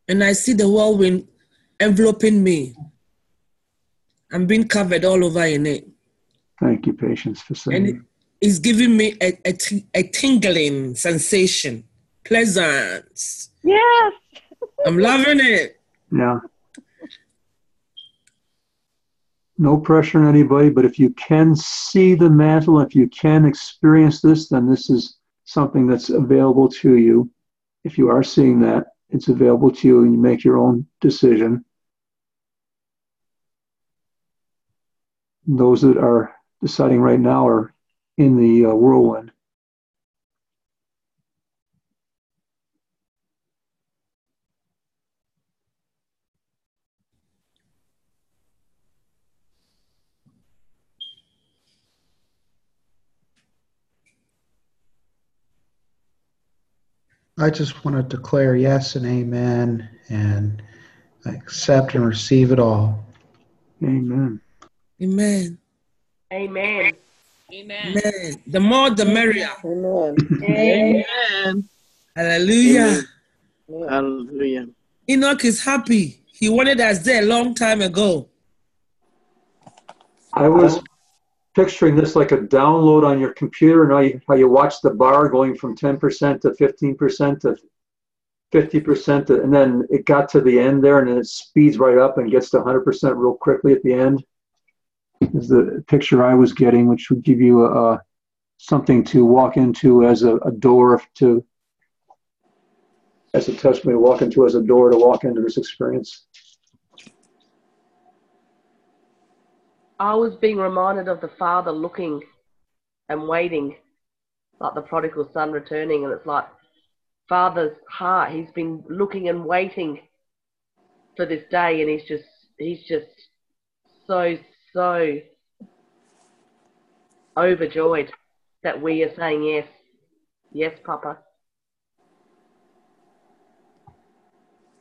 And I see the whirlwind enveloping me. I'm being covered all over in it. Thank you, Patience, for saying that. And it's giving me a tingling sensation, pleasant. Yes. I'm loving it. Yeah. No pressure on anybody, but if you can see the mantle, if you can experience this, then this is something that's available to you. If you are seeing that, it's available to you and you make your own decision. Those that are deciding right now are in the whirlwind. I just want to declare yes and amen and accept and receive it all. Amen. Amen. Amen. Amen. Amen. The more, the merrier. Amen. Amen. Hallelujah. Amen. Hallelujah. Enoch is happy. He wanted us there a long time ago. I was picturing this like a download on your computer, and how you watch the bar going from 10% to 15% to 50%, and then it got to the end there, and then it speeds right up and gets to 100% real quickly at the end. Is the picture I was getting, which would give you something to walk into as a door to, as a testimony to walk into, as a door to walk into this experience. I was being reminded of the Father looking and waiting, like the prodigal son returning, and it's like Father's heart. He's been looking and waiting for this day, and he's just so overjoyed that we are saying yes. Yes, Papa.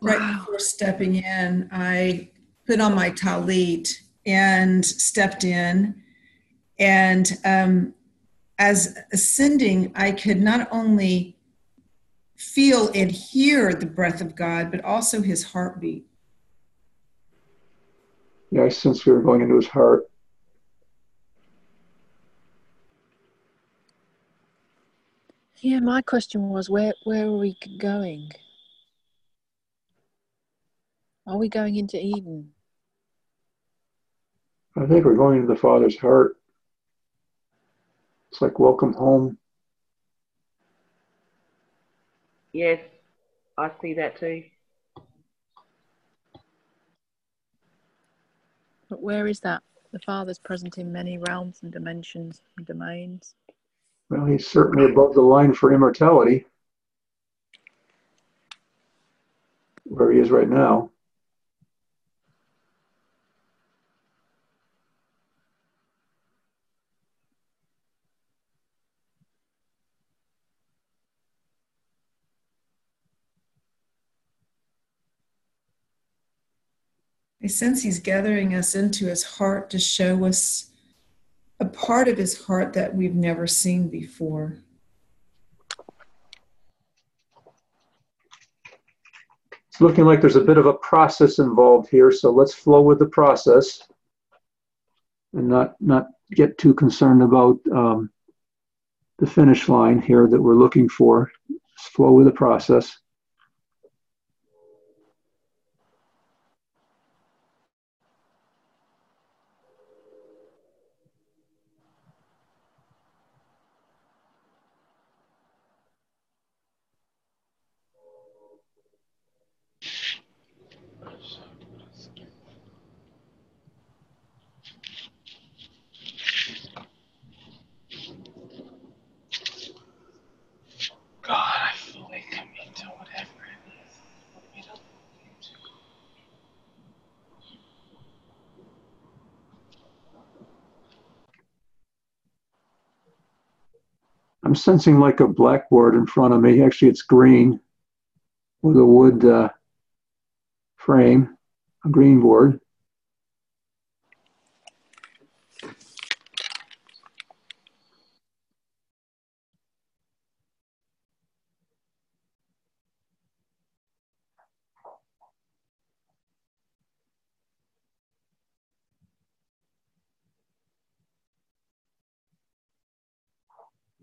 Right before stepping in, I put on my talit and stepped in. And as ascending, I could not only feel and hear the breath of God, but also his heartbeat. Yeah, I sense we were going into his heart. Yeah, my question was, where are we going? Are we going into Eden? I think we're going to the Father's heart. It's like welcome home. Yes, I see that too. But where is that? The Father's present in many realms and dimensions and domains. Well, he's certainly above the line for immortality, where he is right now. I sense he's gathering us into his heart to show us a part of his heart that we've never seen before. It's looking like there's a bit of a process involved here, so let's flow with the process and not get too concerned about the finish line here that we're looking for. Just flow with the process. God, I fully commit to whatever it is. I'm sensing like a blackboard in front of me. Actually, it's green with a wood frame, a green board.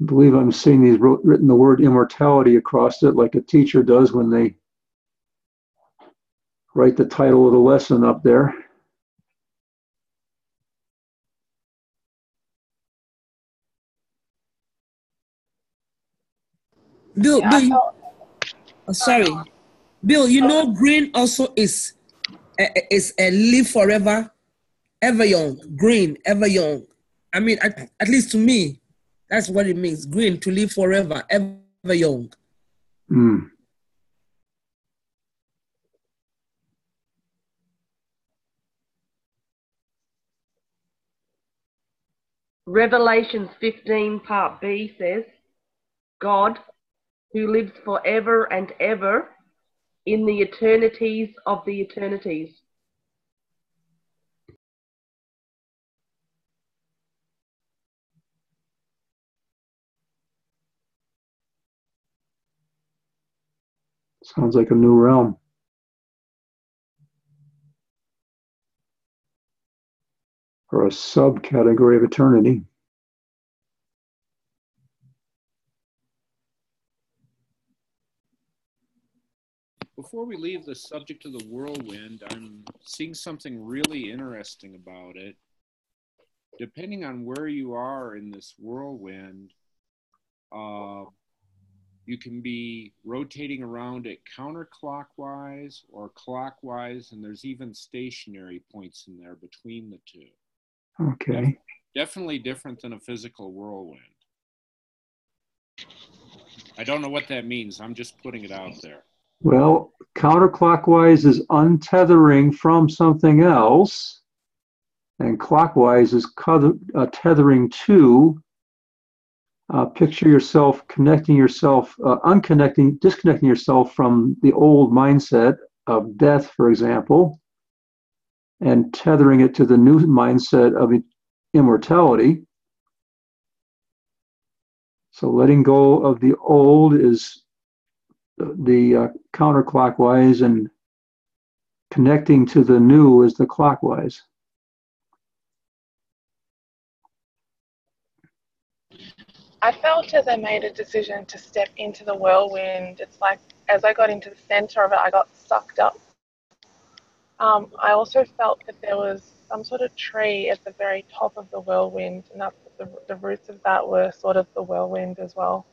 I believe I'm seeing these written the word immortality across it like a teacher does when they write the title of the lesson up there. Bill, sorry. Bill, you know green also is a live forever, ever young. Green, ever young. I mean, at least to me, that's what it means. Green, to live forever, ever young. Mm. Revelations 15 part B says, God, who lives forever and ever in the eternities of the eternities. Sounds like a new realm. Or a subcategory of eternity. Before we leave the subject of the whirlwind, I'm seeing something really interesting about it. Depending on where you are in this whirlwind, you can be rotating around it counterclockwise or clockwise, and there's even stationary points in there between the two. Okay. Definitely different than a physical whirlwind. I don't know what that means. I'm just putting it out there. Well, counterclockwise is untethering from something else, and clockwise is tethering to. Picture yourself disconnecting yourself from the old mindset of death, for example, and tethering it to the new mindset of immortality. So letting go of the old is the counterclockwise, and connecting to the new is the clockwise. I felt as I made a decision to step into the whirlwind, it's like as I got into the center of it, I got sucked up. I also felt that there was some sort of tree at the very top of the whirlwind, and that the roots of that were sort of the whirlwind as well.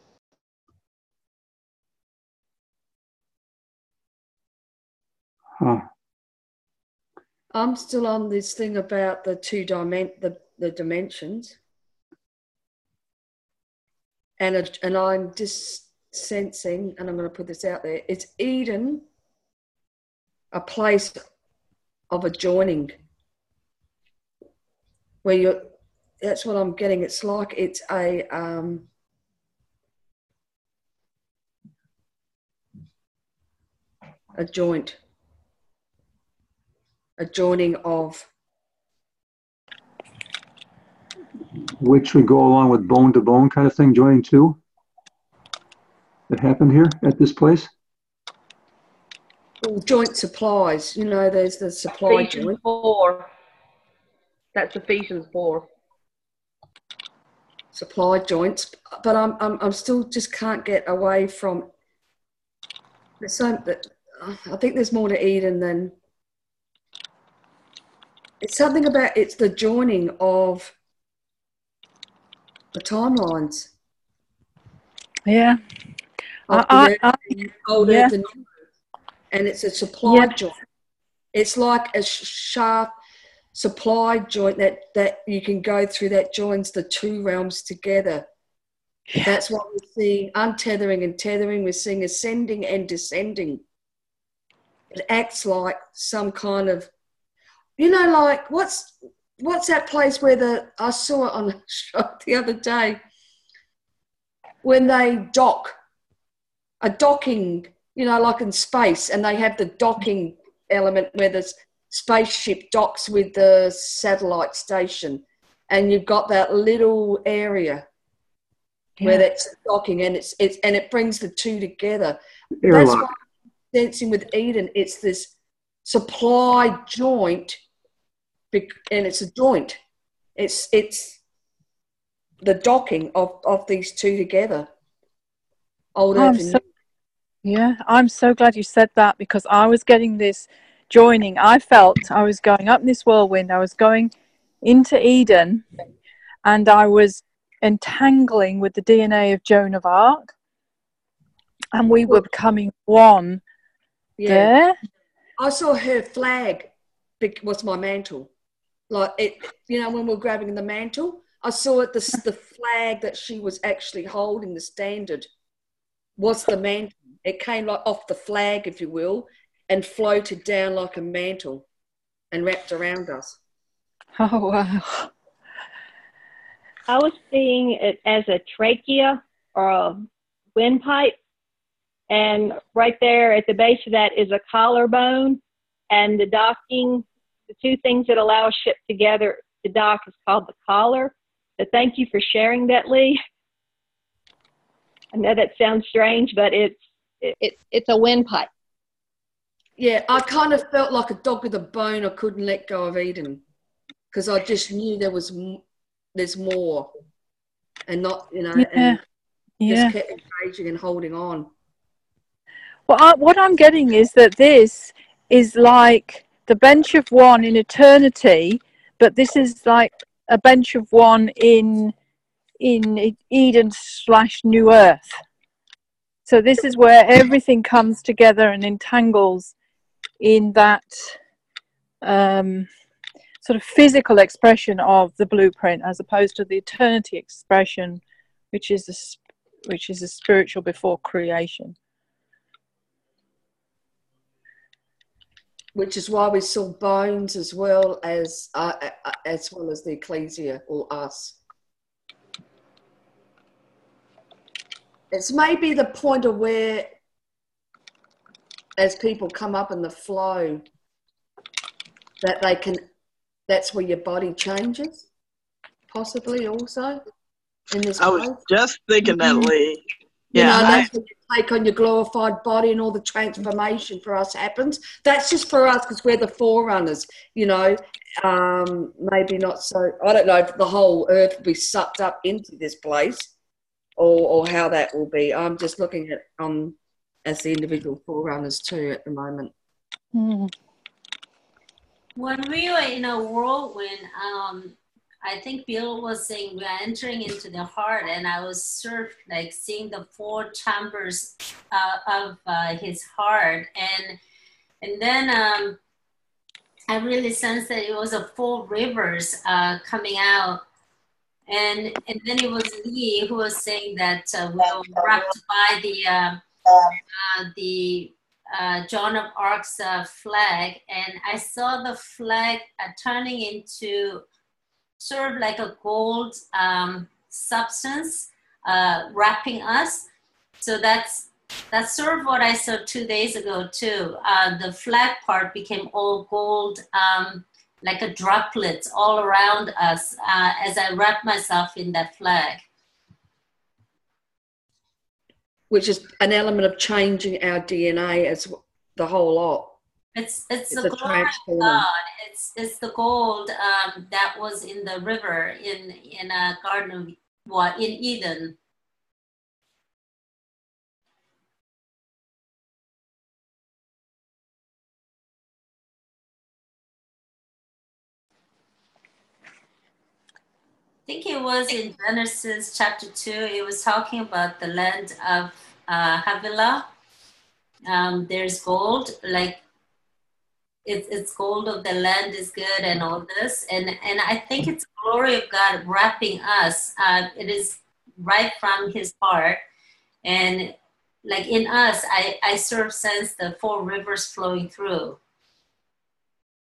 Huh. I'm still on this thing about the the dimensions, and I'm just sensing, and I'm going to put this out there. It's Eden, a place of a joining, where you're. That's what I'm getting. It's like it's a joint, a joining of. Which would go along with bone to bone kind of thing, joining two? That happened here at this place? Well, joint supplies. You know, there's the supply Ephesians joint. 4. That's Ephesians 4. Supply joints, but I'm still just can't get away from. There's so that I think there's more to Eden than. It's something about it's the joining of the timelines. Yeah. Of old yeah. Earth and New Earth. And it's a supply Yeah. joint. It's like a shaft supply joint that you can go through that joins the two realms together. Yeah. That's what we're seeing, untethering and tethering. We're seeing ascending and descending. It acts like some kind of, like what's that place where I saw it on the show the other day when they dock, a docking, like in space, and they have the docking element where the spaceship docks with the satellite station, and you've got that little area where that's docking, and it brings the two together. Airlock. That's what I'm sensing with Eden. It's this supply joint, and it's a joint. It's the docking of these two together. Old Earth and New. Yeah, I'm so glad you said that, because I was getting this joining. I felt I was going up this whirlwind. I was going into Eden, and I was entangling with the DNA of Joan of Arc, and we were becoming one there. I saw her flag was my mantle. Like it, when we were grabbing the mantle, I saw it, the flag that she was actually holding, the standard, was the mantle. It came like off the flag, if you will, and floated down like a mantle and wrapped around us. Oh, wow. I was seeing it as a trachea or a windpipe. And right there at the base of that is a collarbone. And the docking, the two things that allow a ship together to dock is called the collar. So thank you for sharing that, Lee. I know that sounds strange, but it's a windpipe. Yeah, I kind of felt like a dog with a bone. I couldn't let go of Eden because I just knew there's more, and not and just kept engaging and holding on. Well, what I'm getting is that this is like the bench of one in eternity, but this is like a bench of one in Eden/New Earth. So this is where everything comes together and entangles in that sort of physical expression of the blueprint, as opposed to the eternity expression, which is a spiritual before creation. Which is why we saw bones as well as the ecclesia or us. It's maybe the point of where, as people come up in the flow, that's where your body changes, possibly also in this I place. was just thinking that, Lee. That's when you take on your glorified body and all the transformation for us happens. That's just for us because we're the forerunners, maybe not so. I don't know if the whole earth will be sucked up into this place, or how that will be. I'm just looking at as the individual forerunners too at the moment. When we were in a whirlwind, I think Bill was saying we are entering into the heart, and I was sort of like seeing the 4 chambers of his heart, and then I really sensed that it was a 4 rivers coming out, and then it was Lee who was saying that we were wrapped by the Joan of Arc's flag, and I saw the flag turning into sort of like a gold substance wrapping us. So that's sort of what I saw 2 days ago too. The flag part became all gold, like a droplets all around us as I wrapped myself in that flag. Which is an element of changing our DNA as the whole lot. It's the glory of God. It's the gold that was in the river in a garden of in Eden. I think it was in Genesis chapter 2. It was talking about the land of Havilah. There's gold, like it's gold of the land is good and all this. And I think it's the glory of God wrapping us. It is right from his heart. And like in us, I sort of sense the 4 rivers flowing through.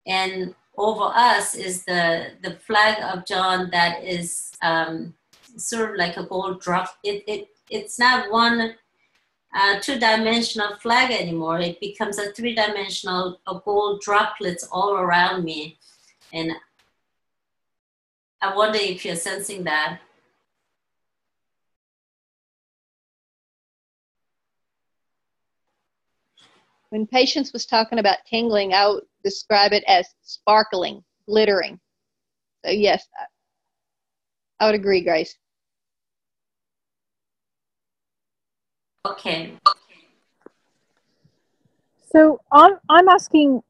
And over us is the flag of John that is sort of like a gold drop. It's not one 2-dimensional flag anymore. It becomes a 3-dimensional gold droplets all around me. And I wonder if you're sensing that. When Patience was talking about tingling, I would describe it as sparkling, glittering. So yes, I would agree, Grace. Okay. So I'm asking,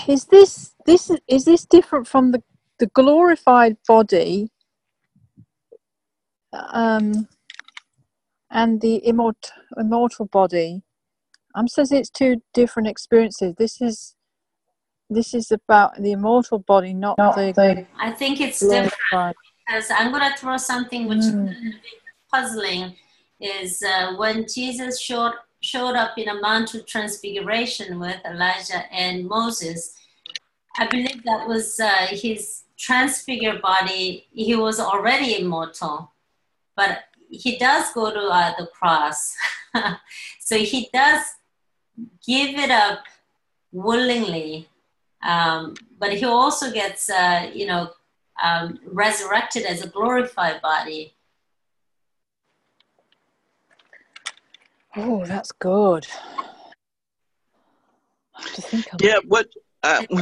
is this different from the glorified body and the immortal body? I'm saying it's 2 different experiences. This is about the immortal body, not the. I think it's different because I'm going to throw something which is a little bit puzzling. Is when Jesus showed up in a Mount of Transfiguration with Elijah and Moses. I believe that was his transfigured body. He was already immortal, but he does go to the cross. So he does give it up willingly, but he also gets, resurrected as a glorified body. Oh, that's good. Yeah, what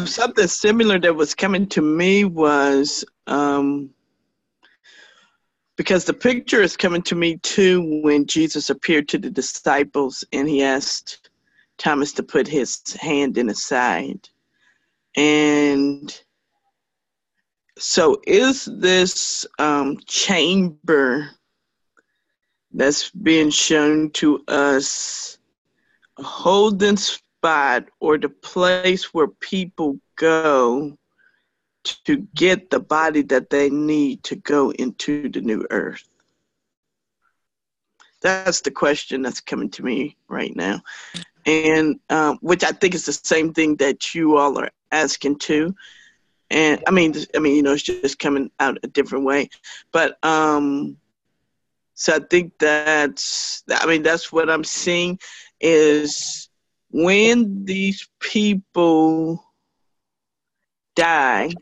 something similar that was coming to me was because the picture is coming to me too when Jesus appeared to the disciples and he asked Thomas to put his hand in his side. And so is this chamber that's being shown to us a holding spot or the place where people go to get the body that they need to go into the new earth? That's the question that's coming to me right now. And which I think is the same thing that you all are asking too. And I mean, it's just coming out a different way. But so I think that's what I'm seeing is when these people die,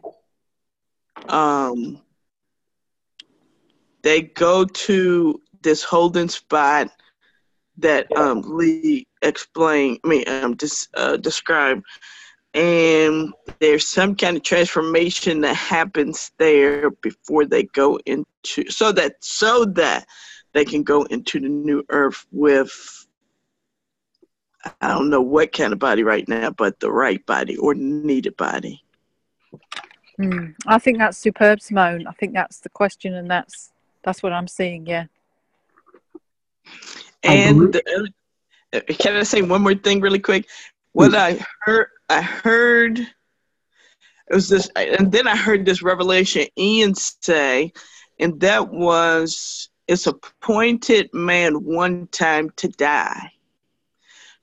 they go to this holding spot that Lee described, and there's some kind of transformation that happens there before they go into into, so that they can go into the new earth with, I don't know what kind of body right now, but the right body or needed body. I think that's superb, Simone. I think that's the question, and that's what I'm seeing. Yeah. And can I say one more thing really quick? What I heard it was this, and then I heard this revelation Ian say, and that was, it's appointed man one time to die.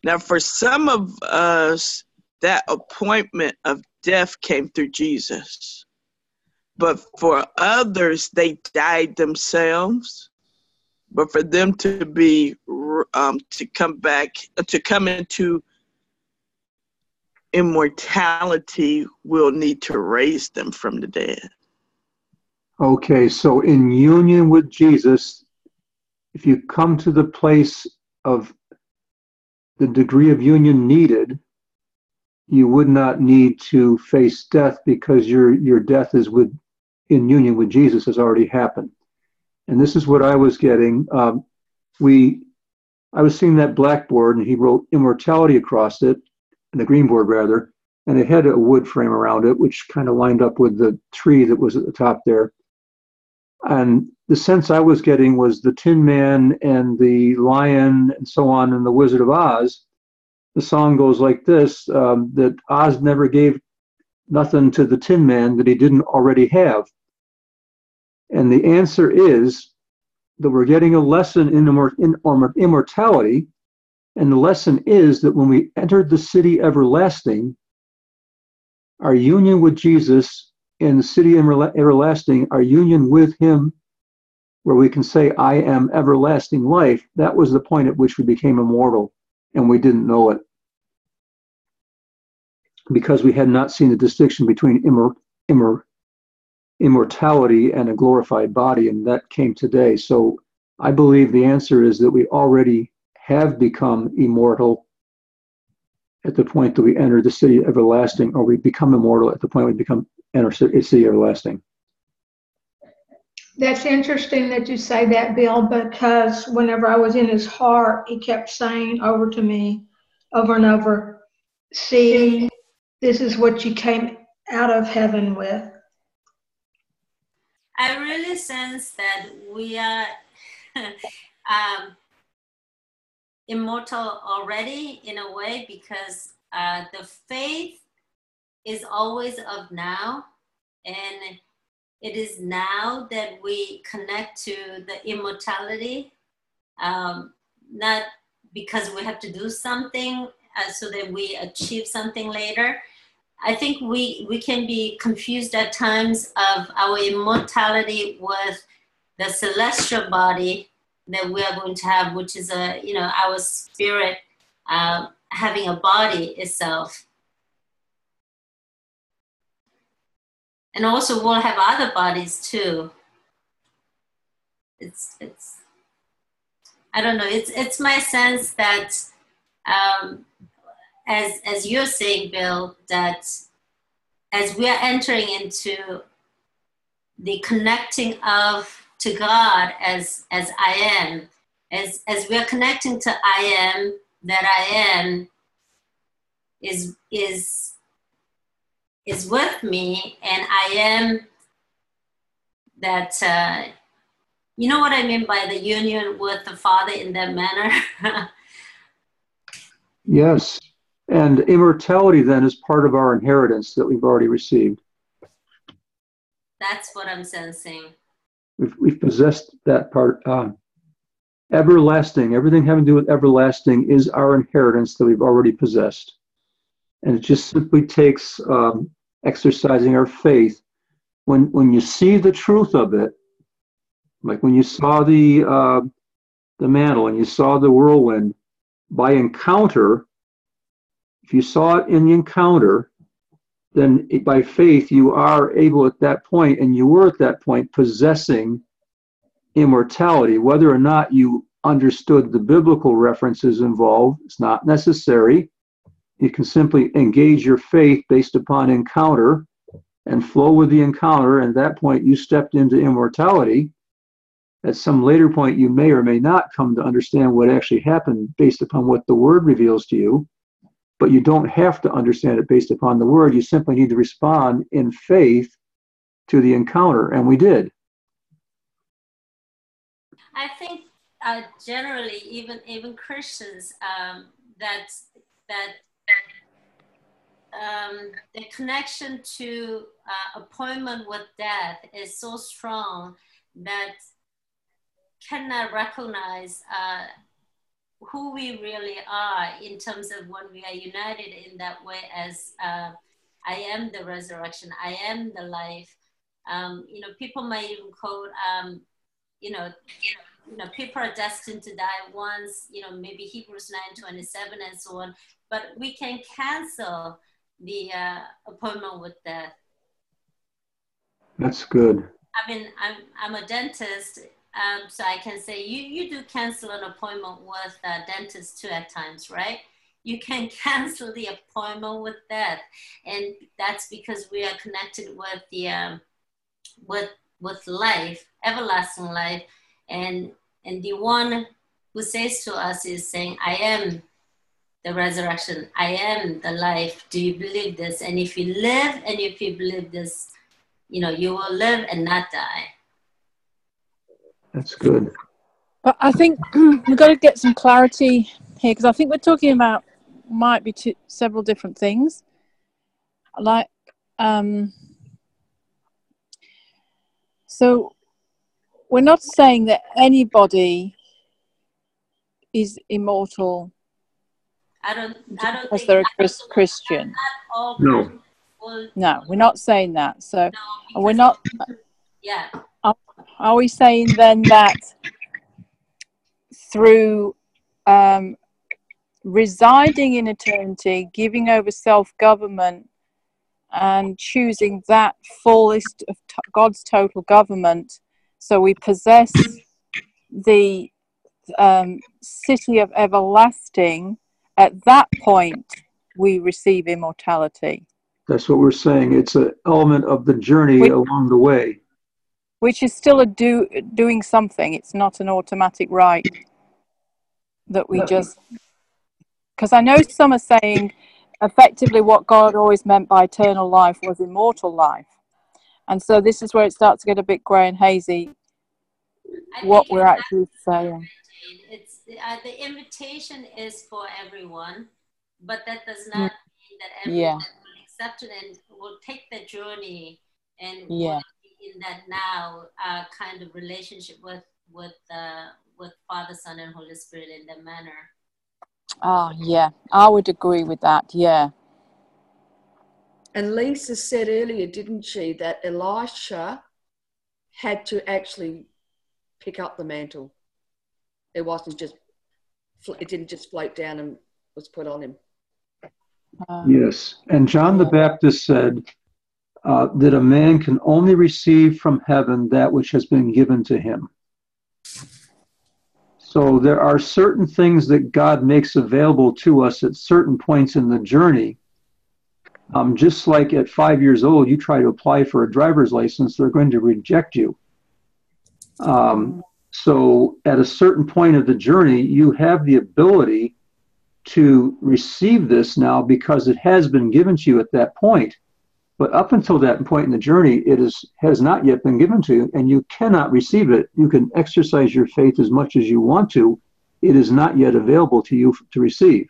Now, for some of us, that appointment of death came through Jesus. But for others, they died themselves. But for them to be, to come into immortality, we'll need to raise them from the dead. Okay, so in union with Jesus, if you come to the place of the degree of union needed, you would not need to face death because your death is in union with Jesus has already happened. And this is what I was getting. I was seeing that blackboard, and he wrote immortality across it, the green board rather, and it had a wood frame around it, which kind of lined up with the tree that was at the top there. And the sense I was getting was the Tin Man and the lion and so on in the Wizard of Oz. The song goes like this, that Oz never gave nothing to the Tin Man that he didn't already have. And the answer is that we're getting a lesson in immortality. And the lesson is that when we entered the city everlasting, our union with Jesus in the city everlasting, our union with him, where we can say, I am everlasting life, that was the point at which we became immortal, and we didn't know it. Because we had not seen the distinction between immortality and a glorified body, and that came today. So I believe the answer is that we already have become immortal at the point that we enter the city everlasting, or we become immortal at the point we enter city everlasting. That's interesting that you say that, Bill, because whenever I was in his heart, he kept saying over to me over and over, see, this is what you came out of heaven with. I really sense that we are immortal already in a way, because the faith is always of now, and it is now that we connect to the immortality, not because we have to do something so that we achieve something later. I think we can be confused at times of our immortality with the celestial body that we are going to have, which is our spirit having a body itself. And also we'll have other bodies too. It's I don't know, it's my sense that as you're saying, Bill, that as we are entering into the connecting to God as I am, as we are connecting to I am, that I am is with me, and I am that, you know what I mean by the union with the Father in that manner? Yes. And immortality then is part of our inheritance that we've already received. That's what I'm sensing. We've possessed that part. Everlasting, everything having to do with everlasting is our inheritance that we've already possessed. And it just simply takes exercising our faith. When you see the truth of it, like when you saw the mantle and you saw the whirlwind, by encounter, if you saw it in the encounter, then by faith you are able at that point, and you were at that point possessing immortality. Whether or not you understood the biblical references involved, it's not necessary. You can simply engage your faith based upon encounter and flow with the encounter, and at that point you stepped into immortality, at some later point, you may or may not come to understand what actually happened based upon what the Word reveals to you, but you don't have to understand it based upon the Word. You simply need to respond in faith to the encounter, and we did. I think generally, even Christians, that the connection to appointment with death is so strong that cannot recognize who we really are in terms of when we are united in that way as I am the resurrection, I am the life. People might even quote, people are destined to die once, maybe Hebrews 9:27 and so on, but we can cancel the appointment with death. That's good. I mean, I'm a dentist, so I can say you do cancel an appointment with a dentist too at times, right? You can cancel the appointment with death, and that's because we are connected with the with life, everlasting life, and the one who says to us is saying, "I am the resurrection, I am the life. Do you believe this? And if you live and if you believe this, you will live and not die." That's good. But I think we've got to get some clarity here, because I think we're talking about might be several different things. Like, so we're not saying that anybody is immortal. I don't because think they're a Christian. Not all No. Christians will, No, we're not saying that. So no, we're not. yeah. Are we saying then that through residing in eternity, giving over self-government, and choosing that fullest of God's total government, so we possess the city of everlasting, at that point we receive immortality? That's what we're saying. It's an element of the journey along the way. Which is still doing something. It's not an automatic right that we just... Because I know some are saying effectively what God always meant by eternal life was immortal life. And so this is where it starts to get a bit grey and hazy, what we're actually saying. It's the invitation is for everyone, but that does not mean that everyone will accept it and will take the journey and will be in that now kind of relationship with Father, Son, and Holy Spirit in that manner. Oh, yeah, I would agree with that, yeah. And Lisa said earlier, didn't she, that Elisha had to actually pick up the mantle. It didn't just float down and was put on him. Yes. And John the Baptist said that a man can only receive from heaven that which has been given to him. So there are certain things that God makes available to us at certain points in the journey. Just like at 5 years old, you try to apply for a driver's license, they're going to reject you. So at a certain point of the journey, you have the ability to receive this now because it has been given to you at that point. But up until that point in the journey, it has not yet been given to you, and you cannot receive it. You can exercise your faith as much as you want to. It is not yet available to you to receive.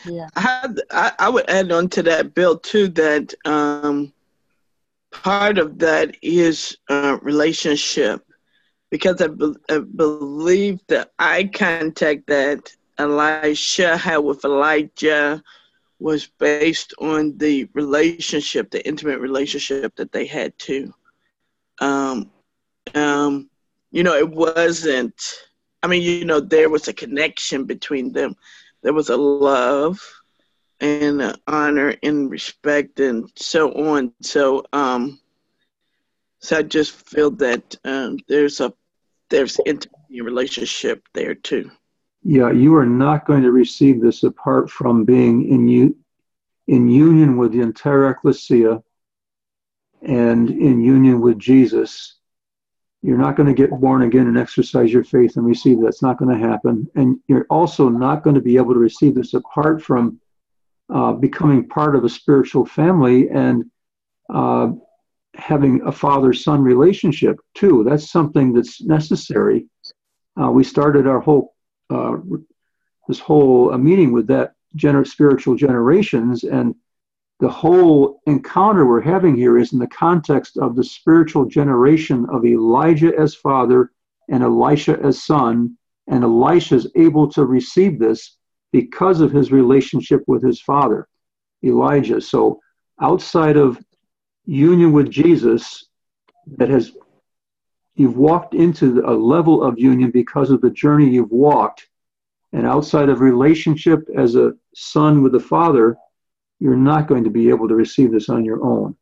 Yeah. I would add on to that, Bill, too, that part of that is relationship, because I believe the eye contact that Elisha had with Elijah was based on the relationship, the intimate relationship that they had too. It wasn't, there was a connection between them. There was a love and an honor and respect and so on. So I just feel that there's intimacy and relationship there too. Yeah, you are not going to receive this apart from being in union with the entire ecclesia and in union with Jesus. You're not going to get born again and exercise your faith and receive that. That's not going to happen. And you're also not going to be able to receive this apart from becoming part of a spiritual family and having a father-son relationship too. That's something that's necessary. We started our whole this whole meeting with that spiritual generations, and the whole encounter we're having here is in the context of the spiritual generation of Elijah as father and Elisha as son, and Elisha is able to receive this because of his relationship with his father, Elijah. So outside of union with Jesus, you've walked into a level of union because of the journey you've walked, and outside of relationship as a son with the father, you're not going to be able to receive this on your own,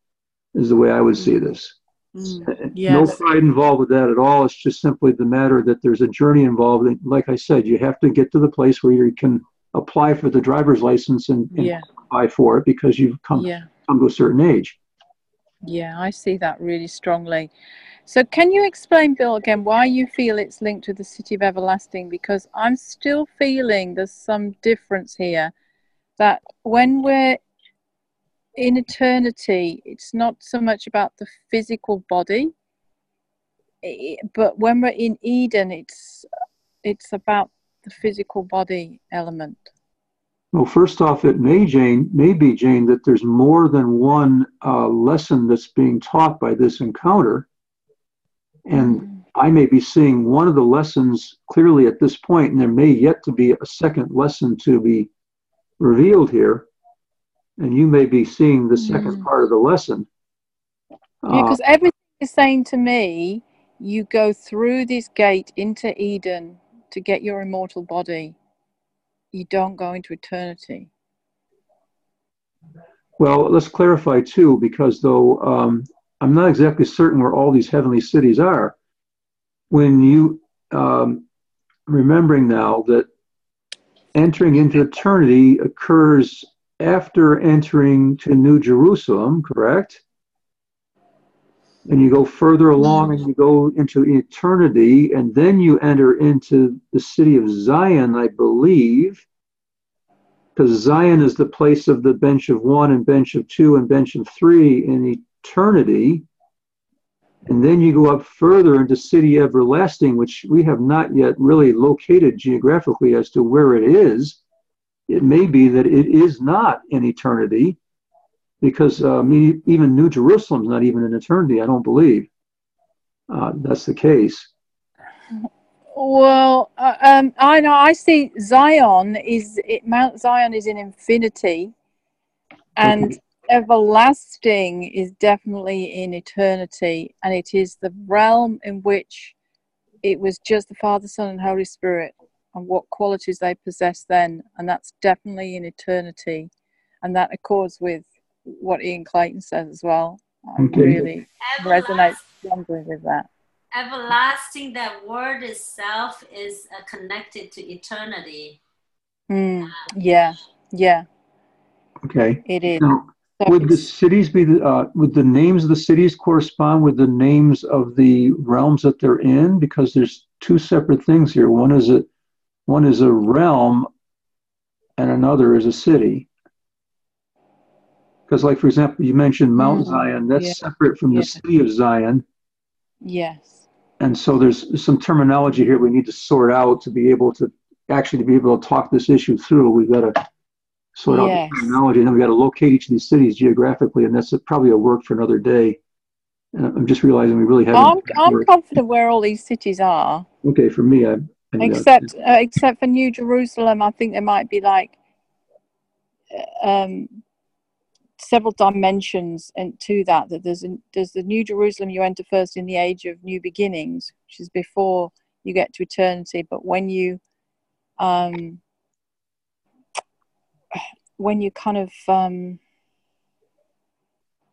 is the way I would see this. Yes. No pride involved with that at all. It's just simply the matter that there's a journey involved. And like I said, you have to get to the place where you can apply for the driver's license and apply for it because you've come to a certain age. Yeah, I see that really strongly. So can you explain, Bill, again, why you feel it's linked to the city of everlasting? Because I'm still feeling there's some difference here, that when we're in eternity, it's not so much about the physical body, but when we're in Eden, it's about the physical body element. Well, first off, it may be, Jane, that there's more than one lesson that's being taught by this encounter. And I may be seeing one of the lessons clearly at this point, and there may yet to be a second lesson to be revealed here. And you may be seeing the second part of the lesson. Yeah, because everything is saying to me, you go through this gate into Eden to get your immortal body. You don't go into eternity. Well, let's clarify too, because though I'm not exactly certain where all these heavenly cities are, when you, remembering now that entering into eternity occurs after entering to New Jerusalem, correct? And you go further along and you go into eternity, and then you enter into the city of Zion, I believe, because Zion is the place of the bench of one and bench of two and bench of three in eternity. And then you go up further into city everlasting, which we have not yet really located geographically as to where it is. It may be that it is not in eternity, because even New Jerusalem's not even in eternity, I don't believe. That's the case. Well, I know. I see Mount Zion is in infinity, and everlasting is definitely in eternity, and it is the realm in which it was just the Father, Son, and Holy Spirit, and what qualities they possess then, and that's definitely in eternity, and that accords with what Ian Clayton says as well. I really resonate strongly with that. Everlasting, that word itself is connected to eternity. Yeah. Okay. It is. Now, would the cities be would the names of the cities correspond with the names of the realms that they're in? Because there's two separate things here. One is a realm, and another is a city. Because, like, for example, you mentioned Mount Zion. That's separate from the city of Zion. Yes. And so there's some terminology here we need to sort out to be able to talk this issue through. We've got to sort out the terminology, and then we've got to locate each of these cities geographically, and that's probably a work for another day. I'm just realizing we really haven't. I'm confident where all these cities are. Okay, for me, except for New Jerusalem, I think there might be like several dimensions to that. That there's the New Jerusalem you enter first in the age of new beginnings, which is before you get to eternity. But when you kind of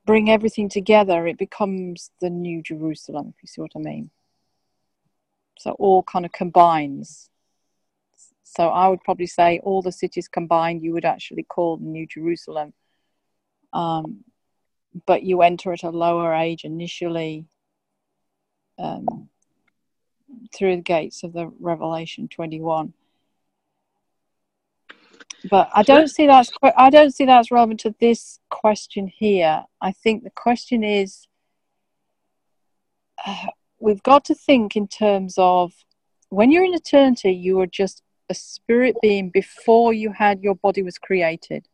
bring everything together, it becomes the New Jerusalem, if you see what I mean. So all kind of combines. So I would probably say all the cities combined you would actually call the New Jerusalem. But you enter at a lower age initially. through the gates of the Revelation 21. But I don't see that's relevant to this question here. I think the question is, we've got to think in terms of when you're in eternity, you are just a spirit being before you had your body was created.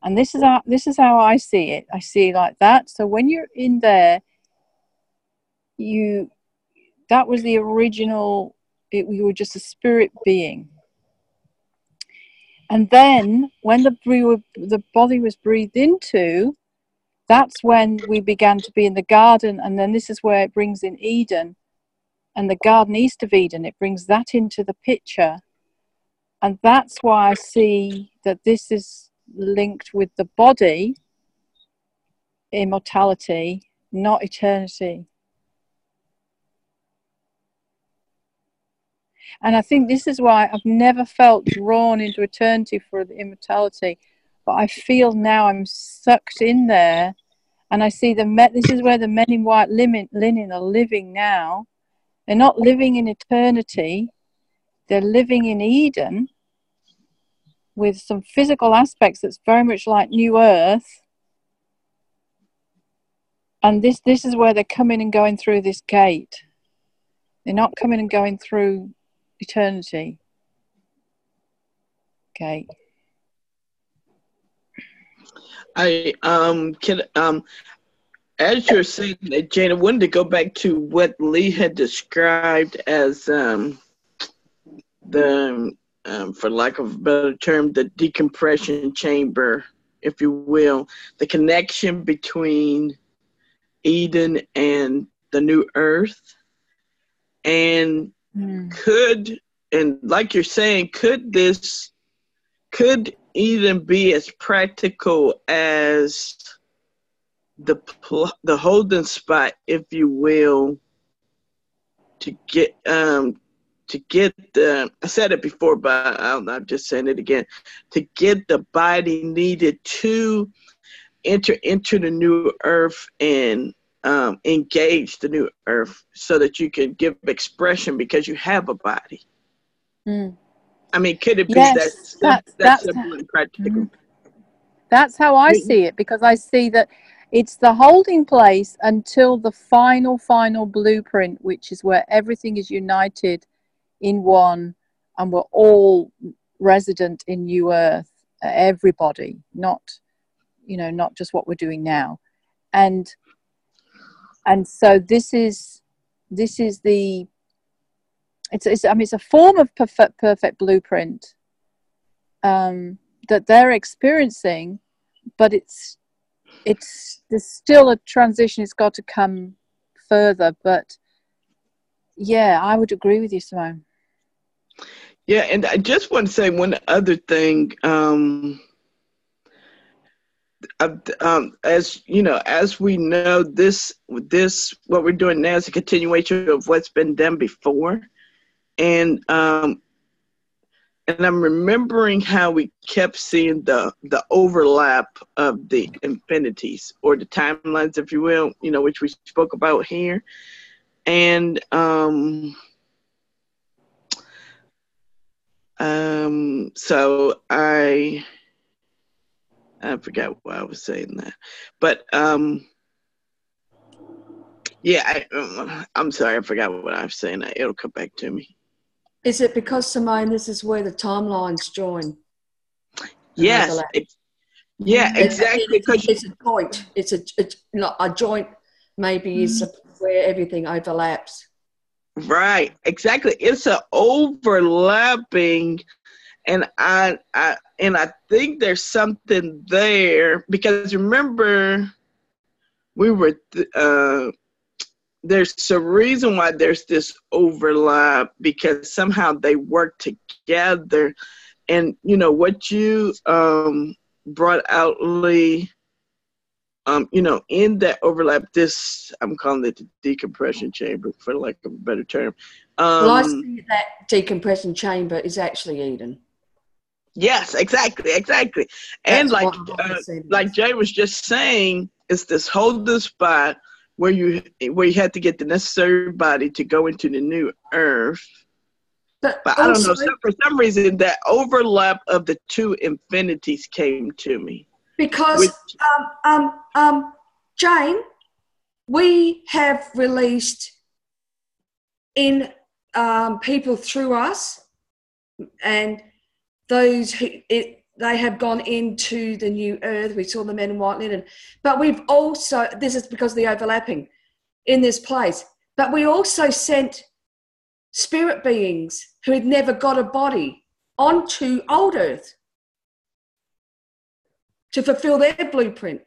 And this is how I see it. I see it like that. So when you're in there, that was the original. You were just a spirit being. And then when the body was breathed into, that's when we began to be in the garden. And then this is where it brings in Eden and the garden east of Eden. It brings that into the picture. And that's why I see that this is linked with the body, immortality, not eternity. And I think this is why I've never felt drawn into eternity for the immortality, but I feel now I'm sucked in there, and I see this is where the men in white linen are living now. They're not living in eternity, they're living in Eden with some physical aspects that's very much like New Earth. And this is where they're coming and going through this gate. They're not coming and going through eternity. Okay. I can as you're saying that, Jane, I wanted to go back to what Lee had described as the for lack of a better term, the decompression chamber, if you will, the connection between Eden and the new earth. And and like you're saying, could Eden be as practical as the holding spot, if you will, to get the, I said it before, but I'm just saying it again, to get the body needed to enter into the new earth and engage the new earth so that you can give expression because you have a body. I mean, could it be that's simple and practical? That's how I see it, because I see that it's the holding place until the final blueprint, which is where everything is united in one, and we're all resident in new earth, everybody, not just what we're doing now. And so this is the, it's a form of perfect blueprint that they're experiencing, but there's still a transition. It's got to come further. But yeah, I would agree with you, Simone. Yeah, and I just want to say one other thing. As you know, as we know, this what we're doing now is a continuation of what's been done before, and I'm remembering how we kept seeing the overlap of the infinities or the timelines, if you will, which we spoke about here, and so I forgot why I was saying that, but yeah, I'm sorry, I forgot what I was saying. It'll come back to me. Is it because, Simone, this is where the timelines join? Yes. Exactly. It's a joint. It's a joint. Maybe is where everything overlaps. Right. Exactly. It's an overlapping, and I think there's something there, because remember we were there's a reason why there's this overlap, because somehow they work together. And what you brought out, Lee, in that overlap, this, I'm calling it the decompression chamber, for lack of a better term. Well, I see that decompression chamber is actually Eden. Yes, exactly. And like Jay was just saying, it's this holding spot where you had to get the necessary body to go into the new earth. But I don't know, for some reason, that overlap of the two infinities came to me. Because, Jane, we have released in people through us, and those who they have gone into the new earth. We saw the men in white linen. But we've also, this is because of the overlapping in this place, but we also sent spirit beings who had never got a body onto old earth to fulfill their blueprint.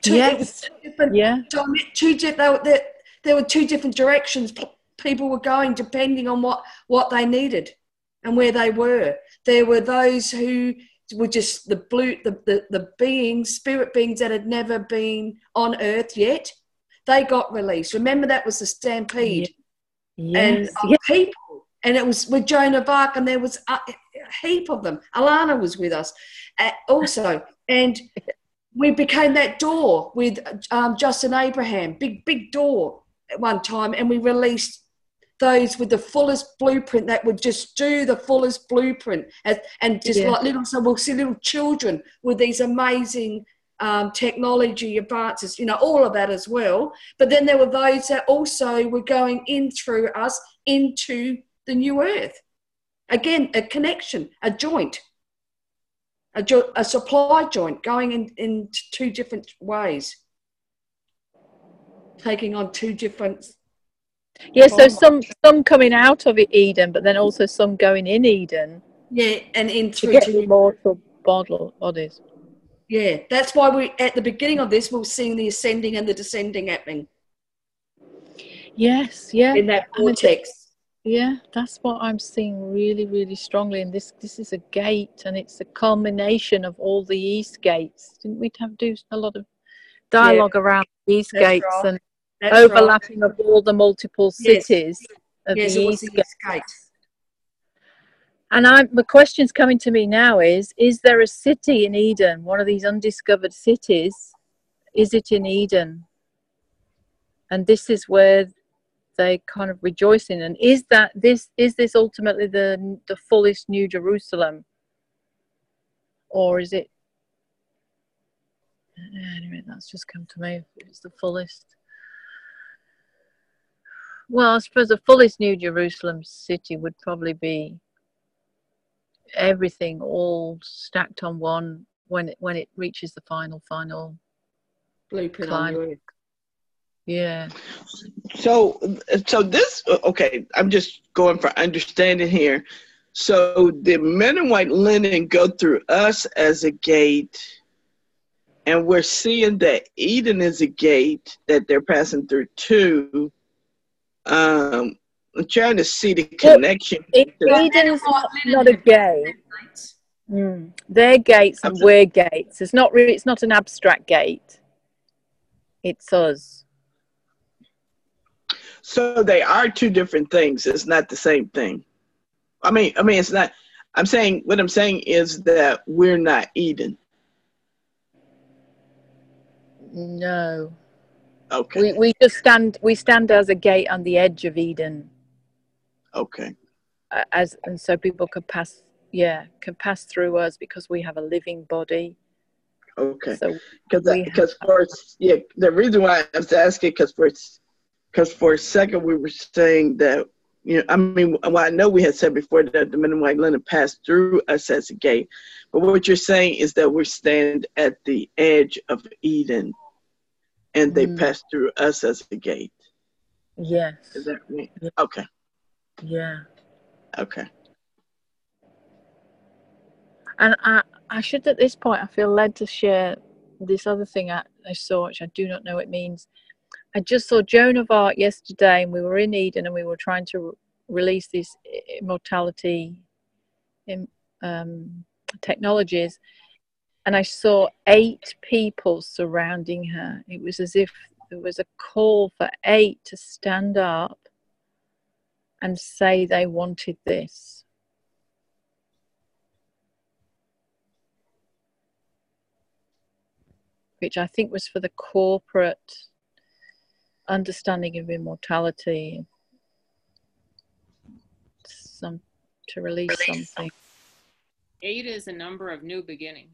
Yes. Yeah. There were two different directions people were going depending on what they needed and where they were. There were those who were just the beings, spirit beings that had never been on earth yet. They got released. Remember, that was the stampede. Yes. And people. And it was with Joan of Arc, and there was a heap of them. Alana was with us also. And we became that door with Justin Abraham, big door at one time, and we released those with the fullest blueprint that would just do the fullest blueprint, and just like little, so we'll see little children with these amazing technology advances, all of that as well. But then there were those that also were going in through us into the new earth. Again, a connection, a joint. A supply joint going in two different ways, taking on two different. Yeah, so some coming out of Eden, but then also some going in Eden. Yeah, and in through to get immortal bodies. Yeah, that's why we at the beginning of this we're seeing the ascending and the descending happening. Yes, yeah. In that vortex. Yeah, that's what I'm seeing really, really strongly. And this is a gate, and it's a culmination of all the East gates. Didn't we do a lot of dialogue around East gates and overlapping of all the multiple cities of the East gates? And the question's coming to me now is there a city in Eden, one of these undiscovered cities? Is it in Eden? And this is where they kind of rejoice in. And is this ultimately the fullest New Jerusalem? Or is it, anyway, that's just come to me, it's the fullest. Well, I suppose the fullest New Jerusalem city would probably be everything all stacked on one when it reaches the final blueprint on you. Yeah. So this, okay, I'm just going for understanding here. So the men in white linen go through us as a gate, and we're seeing that Eden is a gate that they're passing through too. I'm trying to see the connection. Eden's not a gate. They're gates and we're gates. It's not an abstract gate. It's us. So they are two different things. It's not the same thing. I mean, it's not. What I'm saying is that we're not Eden. No. Okay. We just stand as a gate on the edge of Eden. Okay. And so people can pass through us because we have a living body. Okay. So the reason why I was asking because for a second we were saying that, I know we had said before that the men in white linen passed through us as a gate, but what you're saying is that we stand at the edge of Eden and they pass through us as a gate. Yes. Is that right? Okay. Yeah. Okay. And I should, at this point, I feel led to share this other thing I saw, which I do not know what it means. I just saw Joan of Arc yesterday, and we were in Eden, and we were trying to release these immortality technologies, and I saw 8 people surrounding her. It was as if there was a call for 8 to stand up and say they wanted this. which I think was for the corporate understanding of immortality, to release something. 8 is a number of new beginning.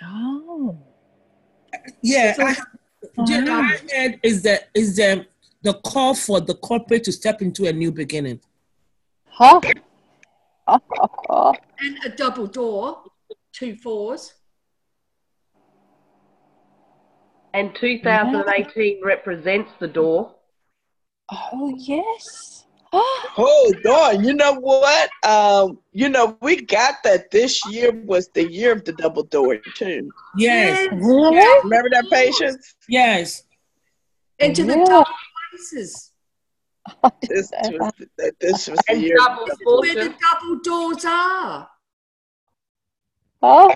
Oh. Yeah, I heard is the call for the corporate to step into a new beginning. Huh? And a double door, 2 4s. And 2018 represents the door. Oh, yes. Hold on. You know what? We got that this year was the year of the double door too. Yes. Really? Remember that, Patience? Yes. Into the double places. This was the And year. double This is where the fortune. double doors are. Oh.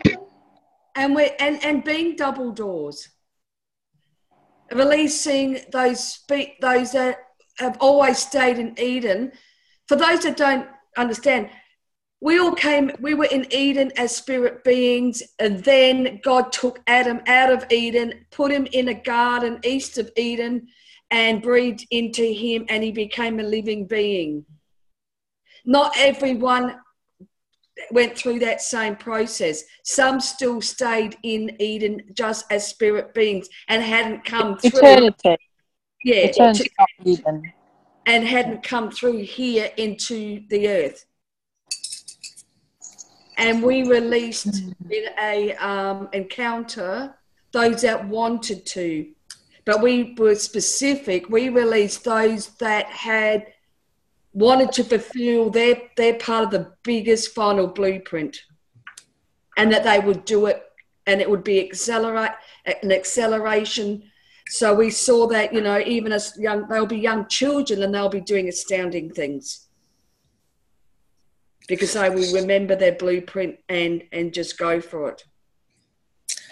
And being double doors. Releasing those that have always stayed in Eden. For those that don't understand, we were in Eden as spirit beings, and then God took Adam out of Eden, put him in a garden east of Eden, and breathed into him, and he became a living being. Not everyone went through that same process. Some still stayed in Eden just as spirit beings and hadn't come through. Eternity. Yeah. Eternity of Eden. And hadn't come through here into the earth. And we released in a encounter those that wanted to. But we were specific. We released those that had wanted to fulfill their part of the biggest final blueprint, and that they would do it, and it would be an acceleration. So we saw that, even as they'll be young children, and they'll be doing astounding things because they will remember their blueprint and just go for it.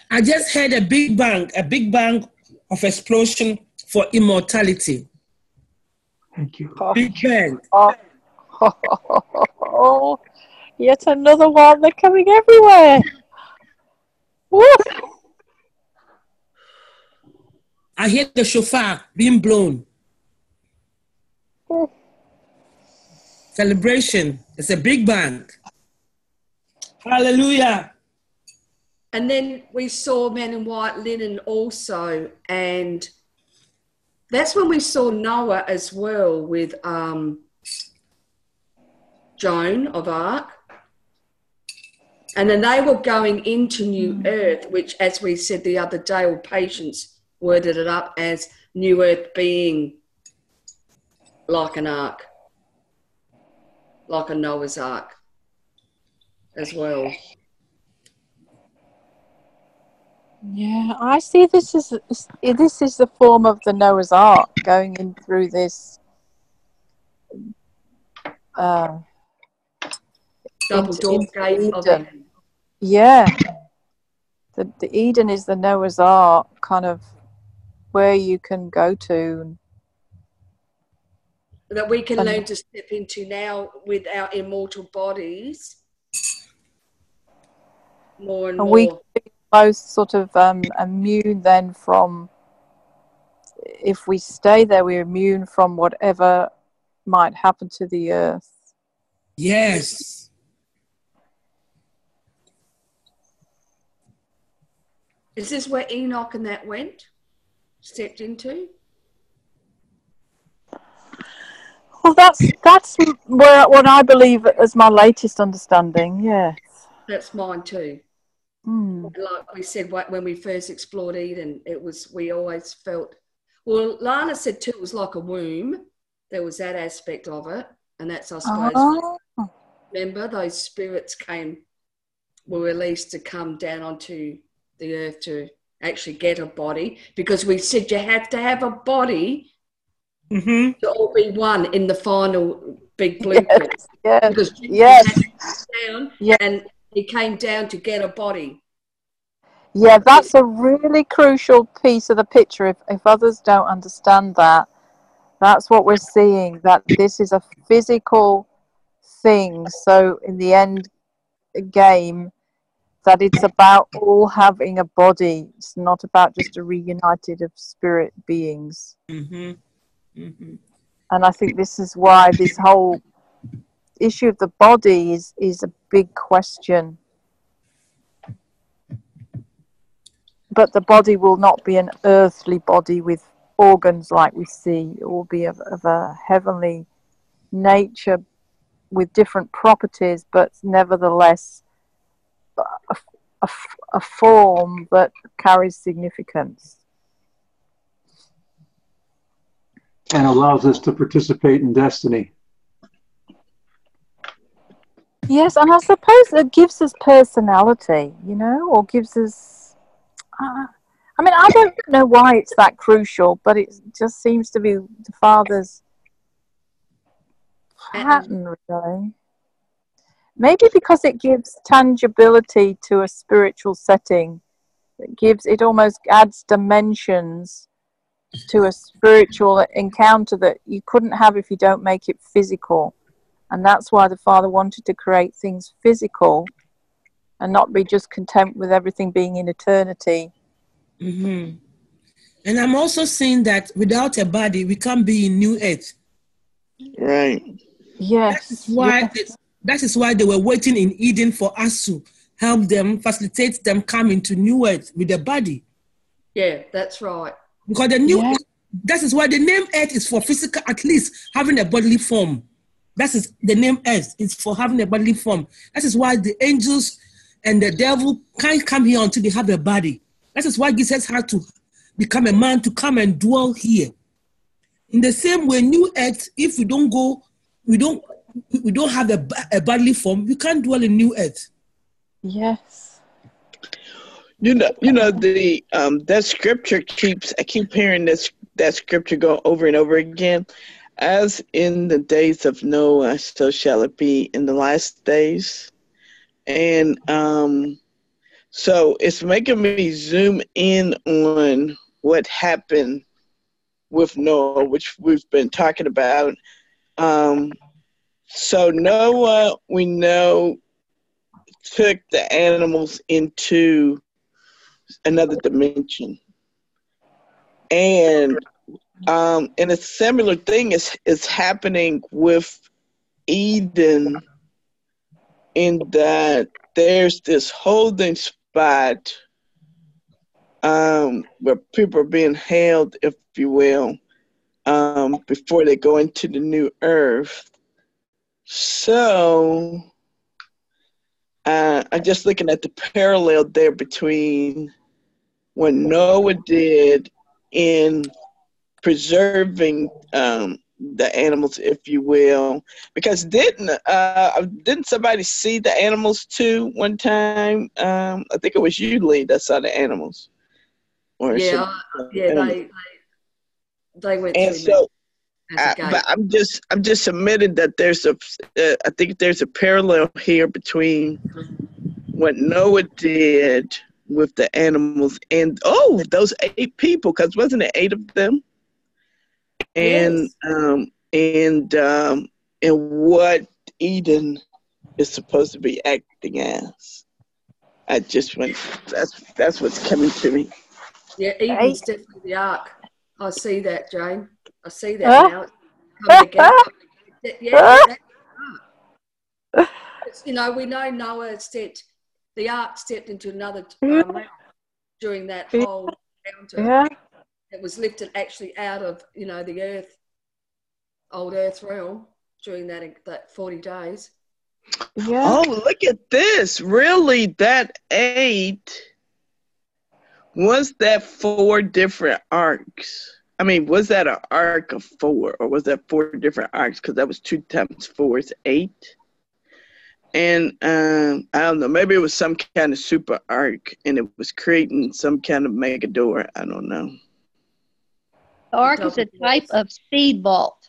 I just had a big bang of explosion for immortality. Thank you. Big bang. Oh, yet another one. They're coming everywhere. Woo. I hear the shofar being blown. Celebration. It's a big bang. Hallelujah. And then we saw men in white linen also, and that's when we saw Noah as well with Joan of Arc. And then they were going into New Earth, which, as we said the other day, or Patience worded it up as New Earth being like an ark, like a Noah's Ark as well. Yeah, I see this is the form of the Noah's Ark going in through this Double door gate of Eden. Eden. Yeah. The Eden is the Noah's Ark, kind of where you can go to. That we can learn to step into now with our immortal bodies more and more. We can be both sort of immune then from, if we stay there, we're immune from whatever might happen to the earth. Yes. Is this where Enoch and that stepped into? Well, that's what I believe as my latest understanding. Yes. That's mine too. Like we said, when we first explored Eden, we always felt. Well, Lana said too, it was like a womb. There was that aspect of it, and that's, I suppose. Remember, those spirits were released to come down onto the earth to actually get a body, because we said you have to have a body to all be one in the final big blueprint. Yes. Because Jesus had to come down, and he came down to get a body. Yeah, that's a really crucial piece of the picture. If others don't understand that, that's what we're seeing, that this is a physical thing. So in the end game, that it's about all having a body. It's not about just a reunited of spirit beings. Mm-hmm. Mm-hmm. And I think this is why this whole issue of the body is a big question. But the body will not be an earthly body with organs like we see. It will be of a heavenly nature with different properties, but nevertheless a form that carries significance. And allows us to participate in destiny. Yes, and I suppose it gives us personality, you know, or gives us... I mean, I don't know why it's that crucial, but it just seems to be the Father's pattern, really. Maybe because it gives tangibility to a spiritual setting. It almost adds dimensions to a spiritual encounter that you couldn't have if you don't make it physical. And that's why the Father wanted to create things physical and not be just content with everything being in eternity. Mm-hmm. And I'm also saying that without a body, we can't be in New Earth. Right. Yes. That is why they were waiting in Eden for us to help them, facilitate them coming to New Earth with the body. Yeah, that's right. Because that is why the name Earth is for physical, at least having a bodily form. That is the name Earth. It's for having a bodily form. That is why the angels and the devil can't come here until they have a body. That is why Jesus had to become a man to come and dwell here. In the same way, New Earth, if we don't go, we don't have a bodily form, we can't dwell in New Earth. Yes. You know the that scripture I keep hearing that scripture go over and over again. As in the days of Noah, so shall it be in the last days. And so it's making me zoom in on what happened with Noah, which we've been talking about. So Noah, we know, took the animals into another dimension. And a similar thing is happening with Eden, in that there's this holding spot where people are being held, if you will, before they go into the new earth. So I'm just looking at the parallel there between what Noah did in preserving the animals, if you will, because didn't somebody see the animals too one time? I think it was you, Lee, that saw the animals. Or they went and through so, that. but I'm just submitting that there's I think there's a parallel here between what Noah did with the animals and those 8 people, because wasn't it 8 of them? And yes. And what Eden is supposed to be acting as. I just went. That's what's coming to me. Yeah, Eden's definitely the ark. I see that, Jane. I see that now. Come together. We know Noah the ark stepped into another during that whole encounter. Yeah. It was lifted actually out of the earth, old earth realm during that 40 days. Yeah. Oh, look at this! Really, that 8 was that 4 different arcs? I mean, was that an arc of 4, or was that 4 different arcs? Because that was 2 times 4 is 8. And I don't know, maybe it was some kind of super arc, and it was creating some kind of mega door. I don't know. The ark is a type of seed vault.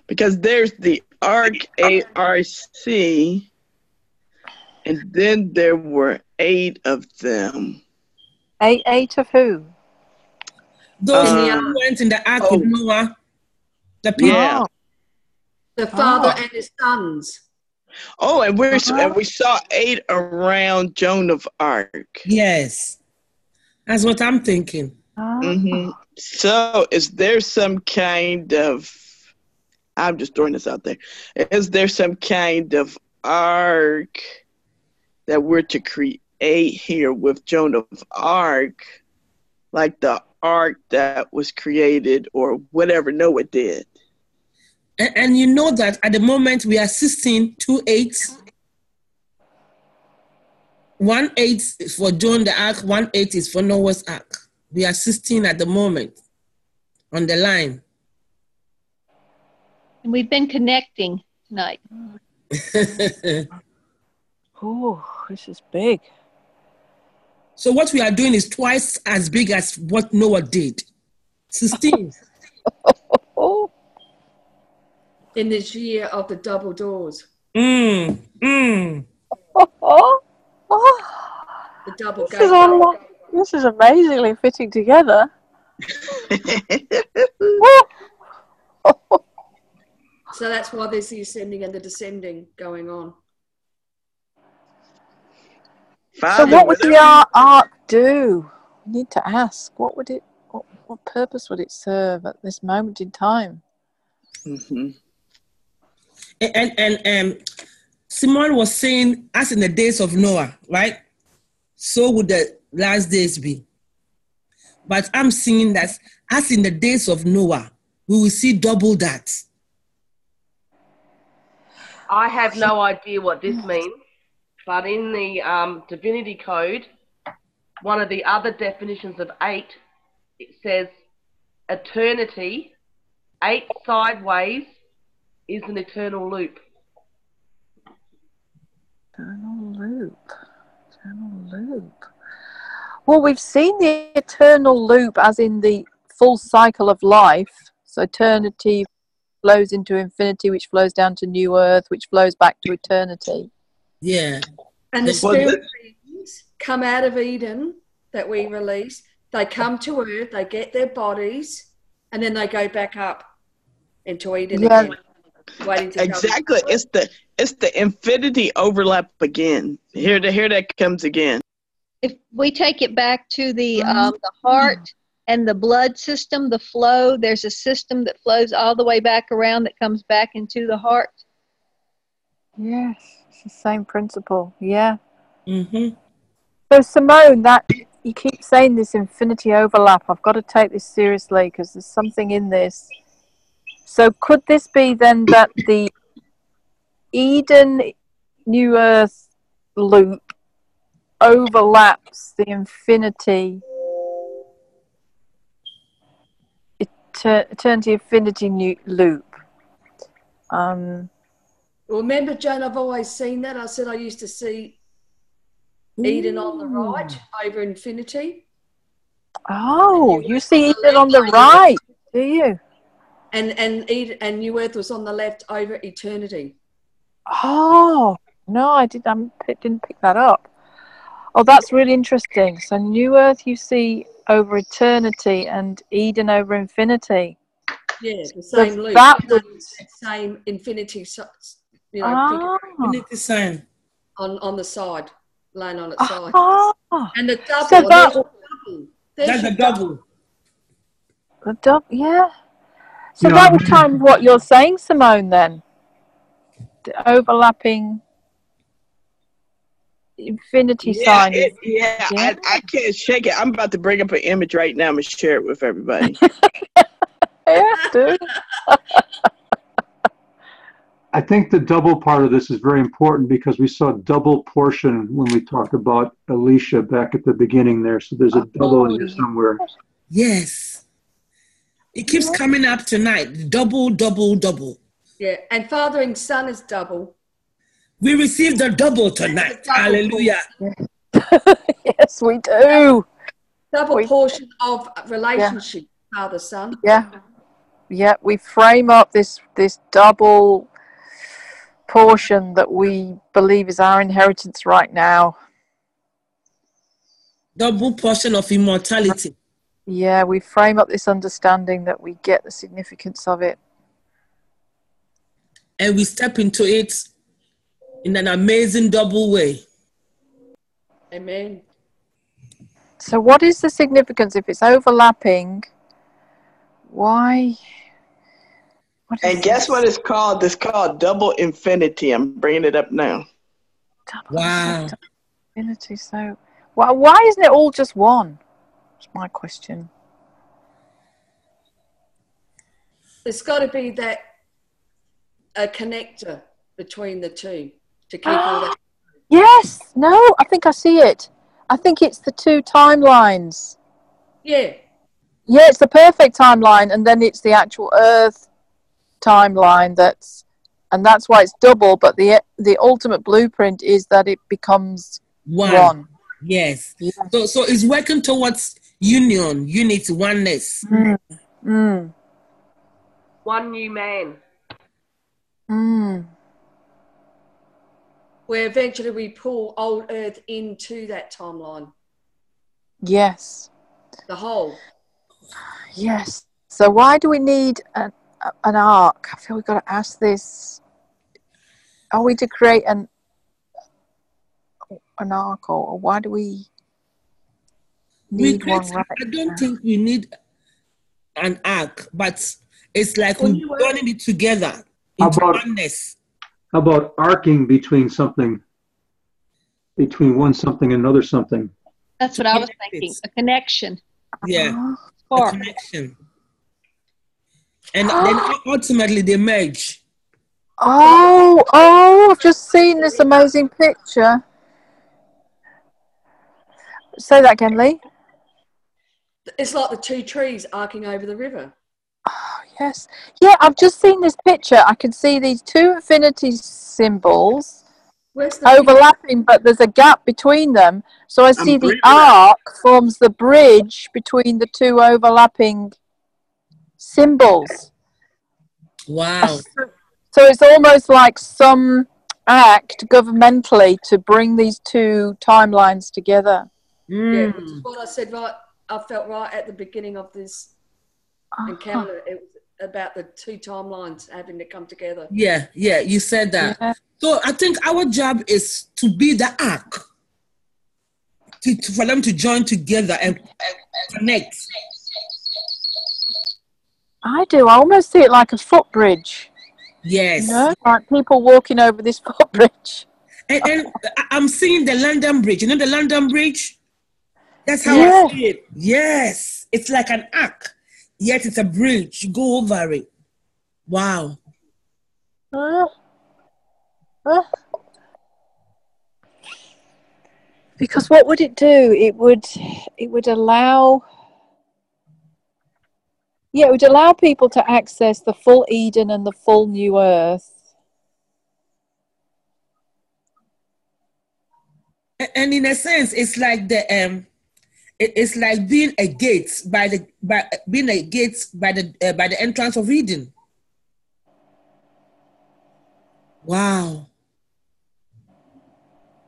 Because there's the arc, ARC, and then there were 8 of them. 8 of who? Those In the who went in the ark with Noah, the people. Yeah. The father and his sons. Oh, and we saw 8 around Joan of Arc. Yes, that's what I'm thinking. So, is there some kind of? I'm just throwing this out there. Is there some kind of ark that we're to create here with Joan of Arc, like the ark that was created or whatever Noah did? And you know that at the moment we are 16, 2 8. 1 8 is for Joan the Ark, 1 8 is for Noah's Ark. We are 16 at the moment on the line. And we've been connecting tonight. Oh, this is big. So what we are doing is twice as big as what Noah did. 16. In this year of the double doors. Oh, The double this is all, this is amazingly fitting together. So that's why there's the ascending and the descending going on. So what would the ark do? We need to ask. What would it? What purpose would it serve at this moment in time? And Simon was saying, as in the days of Noah, right? So would the last days be. But I'm seeing that as in the days of Noah, we will see double that. I have no idea what this means, but in the Divinity Code, one of the other definitions of 8, it says eternity, 8 sideways is an eternal loop. Eternal loop. Eternal loop. Well, we've seen the eternal loop as in the full cycle of life. So eternity flows into infinity, which flows down to new earth, which flows back to eternity. Yeah. And the spirit beings come out of Eden that we release. They come to earth, they get their bodies, and then they go back up into Eden again. Waiting to Exactly. It's the infinity overlap again. Here that comes again. If we take it back to the heart and the blood system, the flow, there's a system that flows all the way back around that comes back into the heart. Yes, it's the same principle. Yeah. So Simone, that you keep saying this infinity overlap. I've got to take this seriously because there's something in this. So could this be then that the Eden New Earth loop overlaps the infinity eternity infinity new loop? Well, remember, Joan, I've always seen that. I said I used to see Eden on the right over infinity. Oh, you see Eden on the right, do you? And Eden and New Earth was on the left over eternity. Oh no, I didn't pick that up. Oh, that's really interesting. So New Earth you see over eternity and Eden over infinity. Yeah, the same loop. That would... same infinity, infinity sign on the side, laying on its side. And the double. So that's the double. The double, yeah. So that would time what you're saying, Simone, then. The overlapping infinity sign. I can't shake it. I'm about to bring up an image right now and share it with everybody. Yeah, do. I think the double part of this is very important because we saw double portion when we talked about Alicia back at the beginning there. So there's a double in there somewhere. Yes. It keeps coming up tonight. Double, double, double. Yeah, and Father and Son is double. We received the double tonight. Hallelujah. Yes, we do. Double portion of relationship, Father, Son. Yeah. Yeah, we frame up this double portion that we believe is our inheritance right now. Double portion of immortality. Yeah, we frame up this understanding that we get the significance of it. And we step into it in an amazing double way. Amen. So what is the significance if it's overlapping? Why? And guess what it's called? It's called double infinity. I'm bringing it up now. Wow. Infinity. So, why isn't it all just one? That's my question. There's got to be that a connector between the two to keep all that. Yes. No, I think I see it. I think it's the two timelines. Yeah. Yeah, it's the perfect timeline, and then it's the actual Earth timeline and that's why it's double. But the ultimate blueprint is that it becomes one. Yes. So it's working towards union, unity, oneness. One new man. Where eventually we pull old Earth into that timeline. Yes. The whole. Yes. So why do we need an ark? I feel we've got to ask this. Are we to create an ark, or why do we need one right I don't think we need an ark, but it's like we're joining it together into oneness. How about arcing between something, between one something and another something? That's what I was thinking. A connection. Yeah. A connection. And then ultimately they merge. Oh, I've just seen this amazing picture. Say that again, Lee. It's like the two trees arcing over the river. Oh, yes. Yeah, I've just seen this picture. I can see these two infinity symbols overlapping, but there's a gap between them. So I see the arc forms the bridge between the two overlapping symbols. Wow. So it's almost like some act governmentally to bring these two timelines together. Yeah, which is what I said right. I felt right at the beginning of this encounter. It was about the two timelines having to come together. Yeah, you said that. Yeah. So I think our job is to be the arc, for them to join together and connect. I do. I almost see it like a footbridge. Yes. You know, like people walking over this footbridge. And I'm seeing the London Bridge. You know the London Bridge? That's how I see it. Yes. It's like an arc. Yet it's a bridge. You go over it. Wow. Because what would it do? It would allow people to access the full Eden and the full new earth. And in a sense, it's like it's like being a gate by the entrance of Eden. Wow.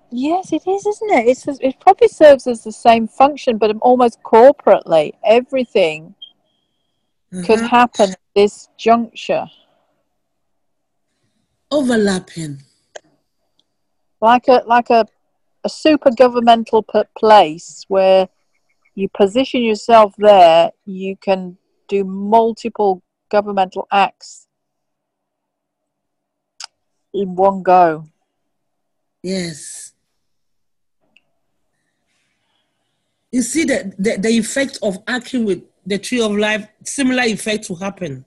Yes, it is, isn't it? It probably serves as the same function, but almost corporately. Everything could happen at this juncture. Overlapping. Like a super governmental place where you position yourself there, you can do multiple governmental acts in one go. Yes. You see the effect of acting with the tree of life, similar effects will happen.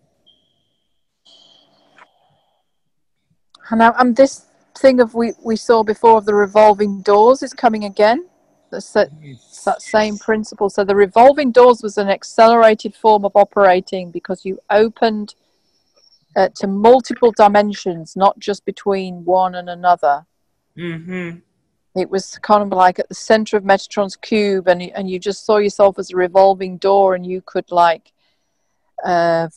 And this thing we saw before of the revolving doors is coming again. That's that same principle. So the revolving doors was an accelerated form of operating because you opened to multiple dimensions, not just between one and another. Mm-hmm. It was kind of like at the center of Metatron's cube, and you just saw yourself as a revolving door, and you could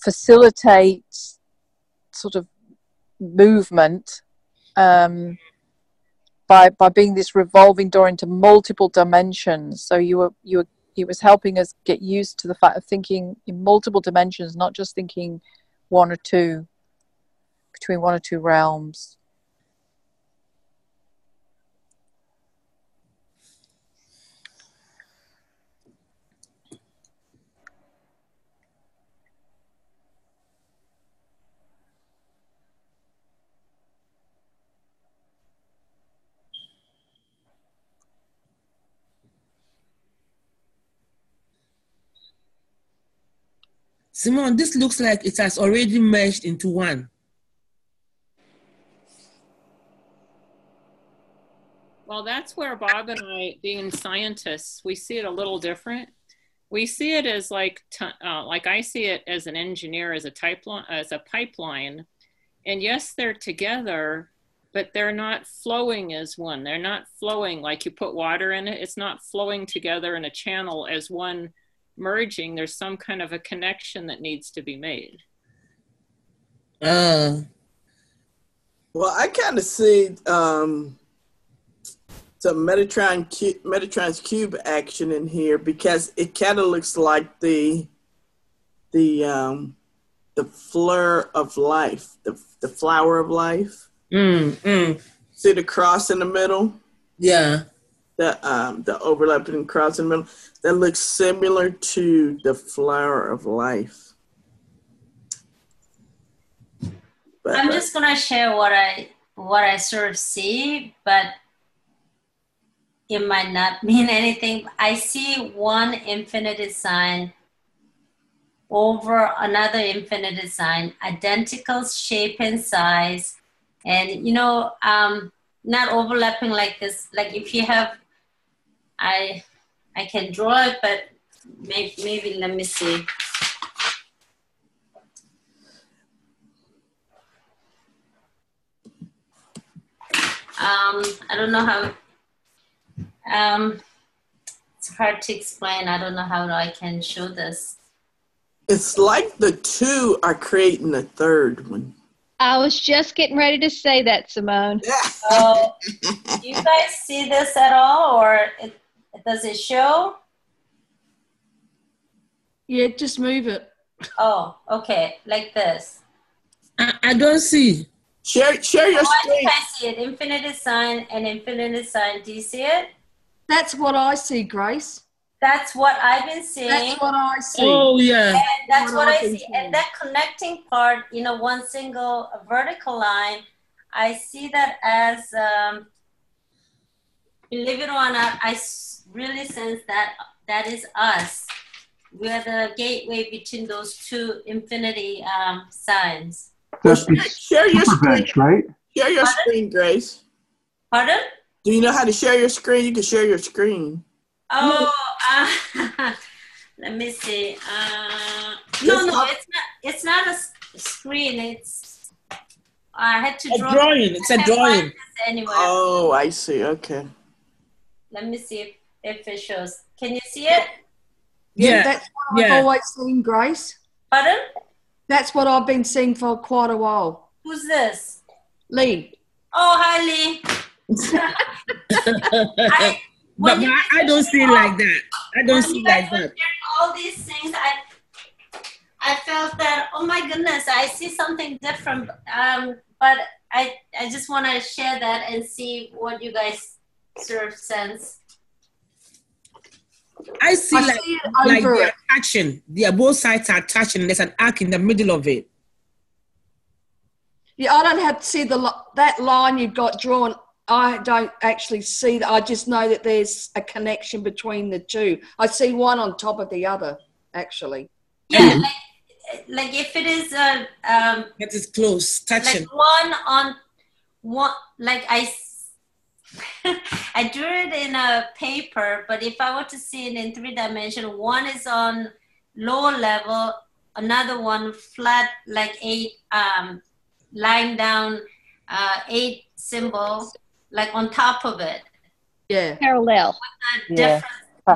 facilitate sort of movement by being this revolving door into multiple dimensions. So you were it was helping us get used to the fact of thinking in multiple dimensions, not just thinking one or two, between one or two realms. Simone, this looks like it has already merged into one. Well, that's where Bob and I, being scientists, we see it a little different. We see it as like I see it as an engineer, as a pipeline. And yes, they're together, but they're not flowing as one. They're not flowing like you put water in it. It's not flowing together in a channel as one merging. There's some kind of a connection that needs to be made. Well, I kind of see some Metatron's cube action in here, because it kind of looks like the fleur of life, the flower of life. See the cross in the middle? Yeah. The overlapping cross in the middle. That looks similar to the flower of life. But, I'm just gonna share what I sort of see, but it might not mean anything. I see one infinity sign over another infinity sign, identical shape and size, and not overlapping like this. Like if you have, I can draw it, but maybe let me see. I don't know how. It's hard to explain. I don't know how I can show this. it's like the two are creating a third one. I was just getting ready to say that, Simone. Oh, do you guys see this at all, or does it show? Yeah, just move it. Oh, okay, like this. I don't see. Share your screen. I see it. Infinity sign and infinity sign. Do you see it? That's what I see, Grace. That's what I've been seeing. That's what I see. Oh, yeah. And that's what I I've been see. And that connecting part, one single vertical line, I see that as, believe it or not, I really sense that is us. We are the gateway between those two infinity signs. Share your screen, right? Share your screen, Grace. Pardon? Do you know how to share your screen? You can share your screen. Oh, let me see. No, it's not a screen. It's I had to draw. A drawing. It's a drawing. Anyway. Oh, I see. Okay. Let me see if it shows. Can you see it? Yeah. That's what I've always seen, Grace. Pardon? That's what I've been seeing for quite a while. Who's this? Lee. Oh, hi, Lee. But I don't see it like that. I don't see it like that. All these things, I felt that, oh my goodness, I see something different. But I just want to share that and see what you guys sort of sense. I see like they're touching. Both sides are touching. There's an arc in the middle of it. Yeah, I don't have to see that line you've got drawn. I don't actually see that. I just know that there's a connection between the two. I see one on top of the other, actually. Yeah, like if it is that is close, touching. Like one on one, like I drew it in a paper, but if I were to see it in 3 dimensions, one is on lower level, another one flat, like 8, lying down, 8 symbols, like on top of it. Yeah. Parallel. With a different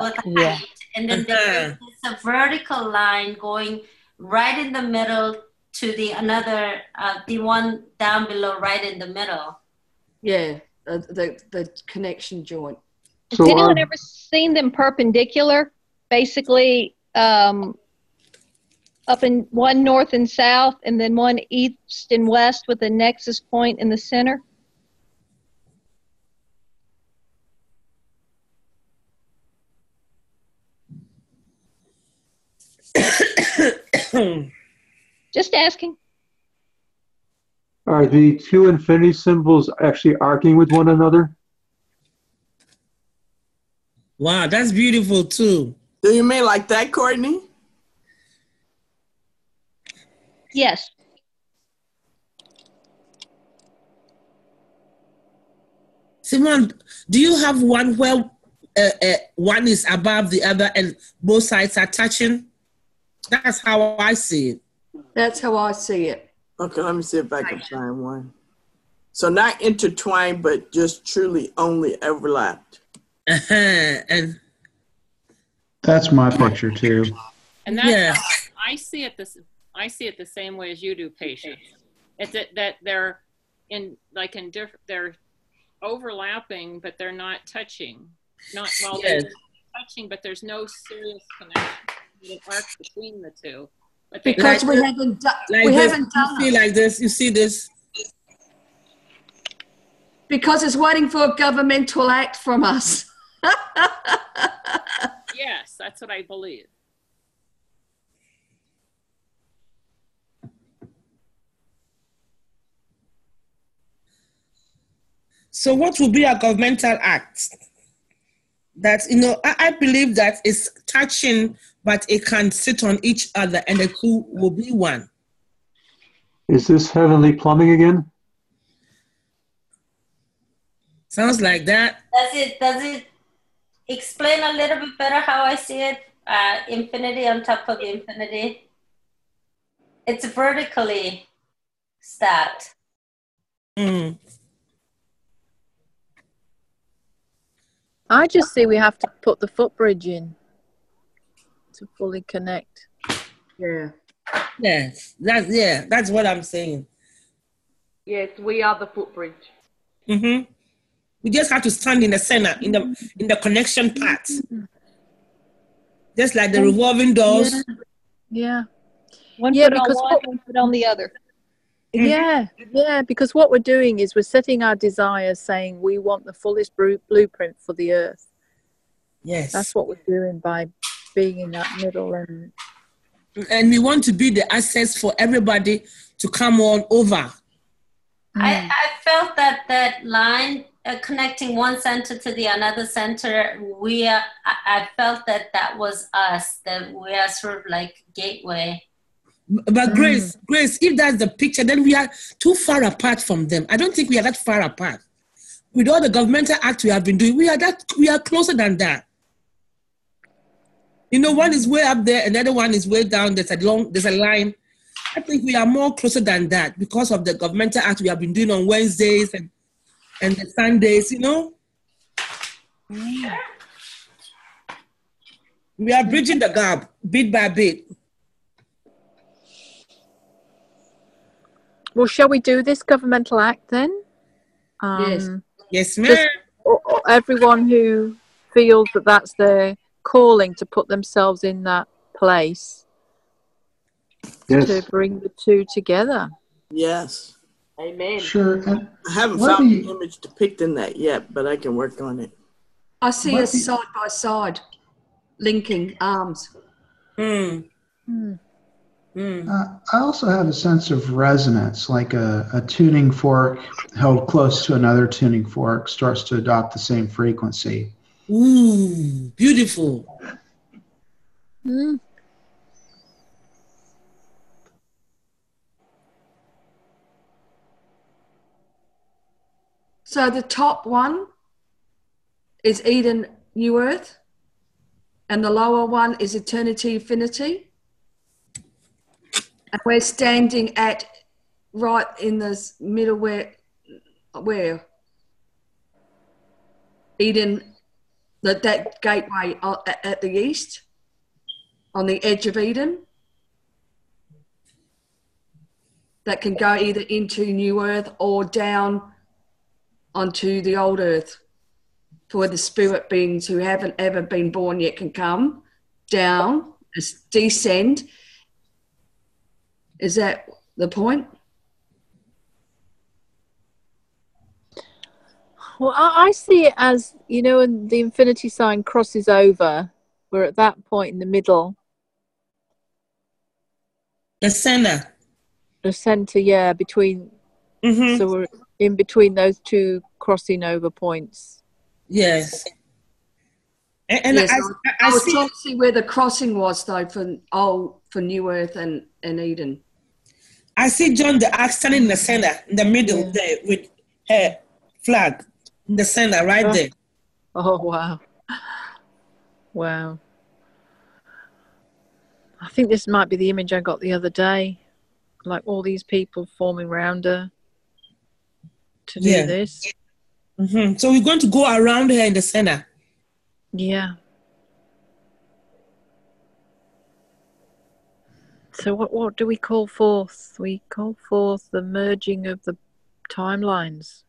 with height. And then there's a vertical line going right in the middle to the another, the one down below, right in the middle. Yeah, the connection joint. Has anyone ever seen them perpendicular? basically up in one north and south, and then one east and west with a nexus point in the center? Just asking. Are the two infinity symbols actually arguing with one another? Wow, that's beautiful too. Do you mean like that, Courtney? Yes. Simon, do you have one where one is above the other and both sides are touching? That's how I see it. That's how I see it. Okay, let me see if I can find one. So not intertwined, but just truly only overlapped. And That's my picture too. And that's how I see it. I see it the same way as you do, Patience. It's that they're they're overlapping, but they're not touching. They're touching, but there's no serious connection. The arc between the two. But because we haven't done you see like this. You see this? Because it's waiting for a governmental act from us. Yes, that's what I believe. So what will be a governmental act? That, I believe that it's touching, but it can sit on each other and the two will be one. Is this heavenly plumbing again? Sounds like that. Does it explain a little bit better how I see it? Infinity on top of infinity. It's vertically stacked. Mm. I just see we have to put the footbridge in to fully connect. Yeah. Yes, that's what I'm saying. Yes, we are the footbridge. Mm-hmm. We just have to stand in the center, in the connection part. Just like the revolving doors. Yeah. One foot on one foot on the other. Yeah, because what we're doing is we're setting our desires, saying we want the fullest blueprint for the earth. Yes. That's what we're doing by being in that middle. And we want to be the access for everybody to come on over. I felt that line connecting one center to the another center, I felt that was us, that we are sort of like gateway. But Grace, if that's the picture, then we are too far apart from them. I don't think we are that far apart. With all the governmental acts we have been doing, we are closer than that. One is way up there, and the other one is way down. There's a line. I think we are more closer than that because of the governmental act we have been doing on Wednesdays and the Sundays, We are bridging the gap bit by bit. Well, shall we do this governmental act then? Yes. Yes, ma'am. Everyone who feels that that's their calling to put themselves in that place. Yes. To bring the two together. Yes. Amen. Sure. I haven't found the image depicting that yet, but I can work on it. I see us side by side, linking arms. I also have a sense of resonance, like a tuning fork held close to another tuning fork starts to adopt the same frequency. Ooh, beautiful. So the top one is Eden, New Earth, and the lower one is Eternity, Infinity. And we're standing right in this middle where Eden, that gateway at the east, on the edge of Eden, that can go either into New Earth or down onto the old earth, for where the spirit beings who haven't ever been born yet can come down, descend. Is that the point? Well, I see it as, you know, when the infinity sign crosses over, we're at that point in the middle. The center. The center, yeah, between. So we're in between those two crossing over points. Yes. And yes, I was see, trying to see where the crossing was, though, for New Earth and Eden. I see John the Ark standing in the center, in the middle there, with her flag in the center, right there. Oh, wow. Wow. I think this might be the image I got the other day. Like all these people forming around her to do this. So we're going to go around her in the center. Yeah. So what do we call forth? We call forth the merging of the timelines.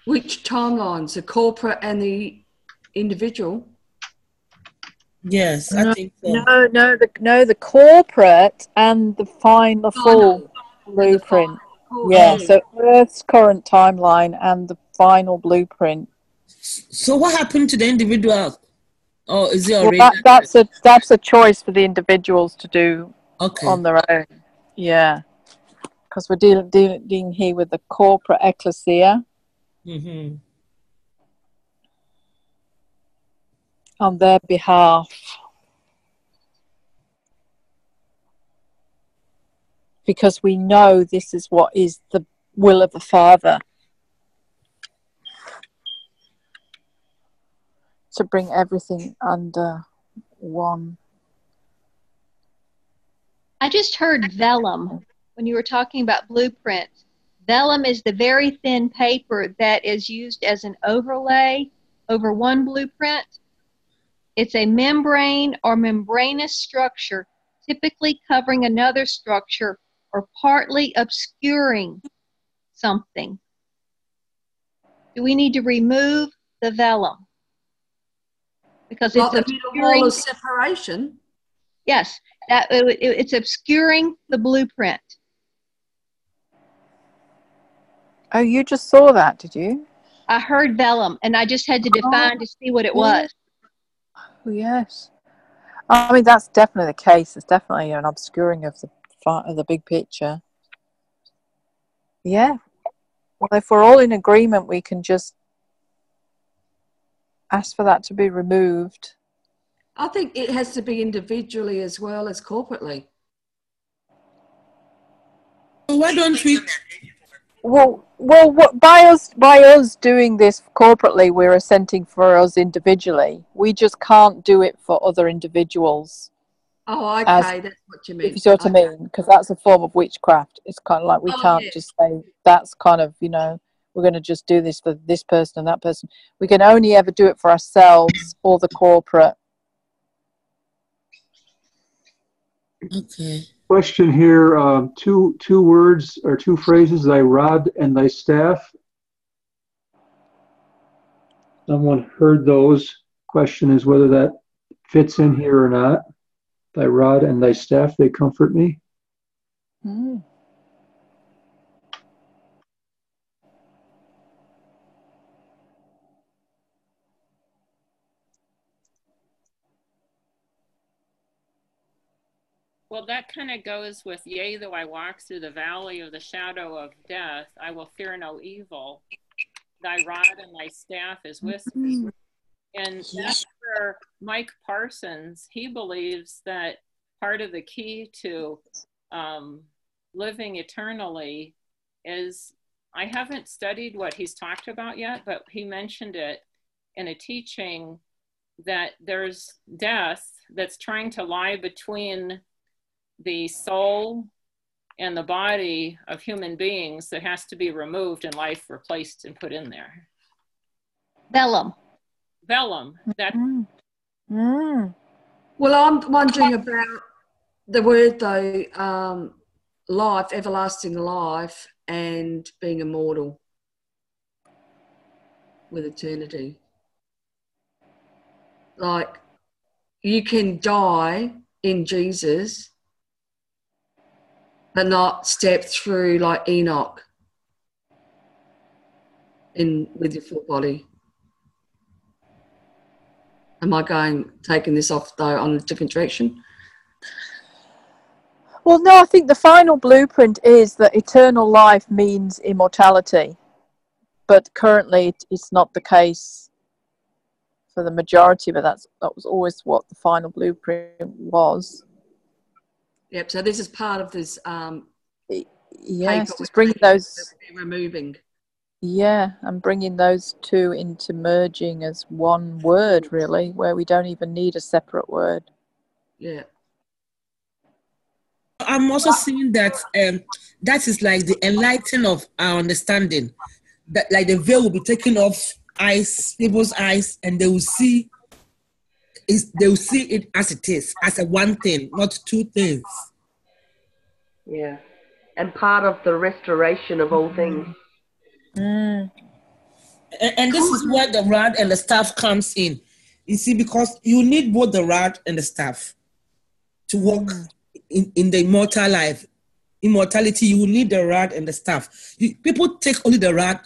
Which timelines? The corporate and the individual? Yes, I think so. No, the corporate and the full blueprint. Yeah, so Earth's current timeline and the final blueprint. So what happened to the individual? Oh, is it already? Well, that's a choice for the individuals to do on their own. Yeah, because we're dealing here with the corporate ecclesia. On their behalf. Because we know this is what is the will of the Father. To bring everything under one. I just heard vellum when you were talking about blueprints. Vellum is the very thin paper that is used as an overlay over one blueprint. It's a membrane or membranous structure, typically covering another structure or partly obscuring something. Do we need to remove the vellum? Because it's the middle wall of separation? Yes, it's obscuring the blueprint. Oh, you just saw that, did you? I heard vellum, and I just had to define to see what it was. Oh, yes. I mean, that's definitely the case. It's definitely an obscuring of the big picture. Yeah. Well, if we're all in agreement, we can just ask for that to be removed. I think it has to be individually as well as corporately. Why don't we? Well, by us doing this corporately, we're assenting for us individually. We just can't do it for other individuals. Oh, okay, that's what you mean. If you see what I mean, because that's a form of witchcraft. It's kind of like we can't just say that's kind of, you know, we're going to just do this for this person and that person. We can only ever do it for ourselves or the corporate. Okay. Question here, two words or two phrases, thy rod and thy staff. Someone heard those. Question is whether that fits in here or not. Thy rod and thy staff, they comfort me. Mm. Well, that kind of goes with, yea, though I walk through the valley of the shadow of death, I will fear no evil. Thy rod and thy staff is with me. And that's where Mike Parsons, he believes that part of the key to living eternally is, I haven't studied what he's talked about yet, but he mentioned it in a teaching that there's death that's trying to lie between the soul and the body of human beings that has to be removed and life replaced and put in there. Vellum. That. Well, I'm wondering about the word though, life, everlasting life, and being immortal with eternity. like you can die in Jesus, but not step through like Enoch with your full body. Am I taking this off though on a different direction? Well, no, I think the final blueprint is that eternal life means immortality, but currently it's not the case for the majority, but that was always what the final blueprint was. Yep. So this is part of this. Yes, just bringing those. We're removing. Yeah, and bringing those two into merging as one word, really, where we don't even need a separate word. Yeah. I'm also seeing that that is like the enlightening of our understanding. That like the veil will be taken off people's eyes, and they will see it as it is, as a one thing, not two things. Yeah. And part of the restoration of all things. Mm. And this is where the rod and the staff comes in. You see, because you need both the rod and the staff to walk in the immortality. You will need the rod and the staff. People take only the rod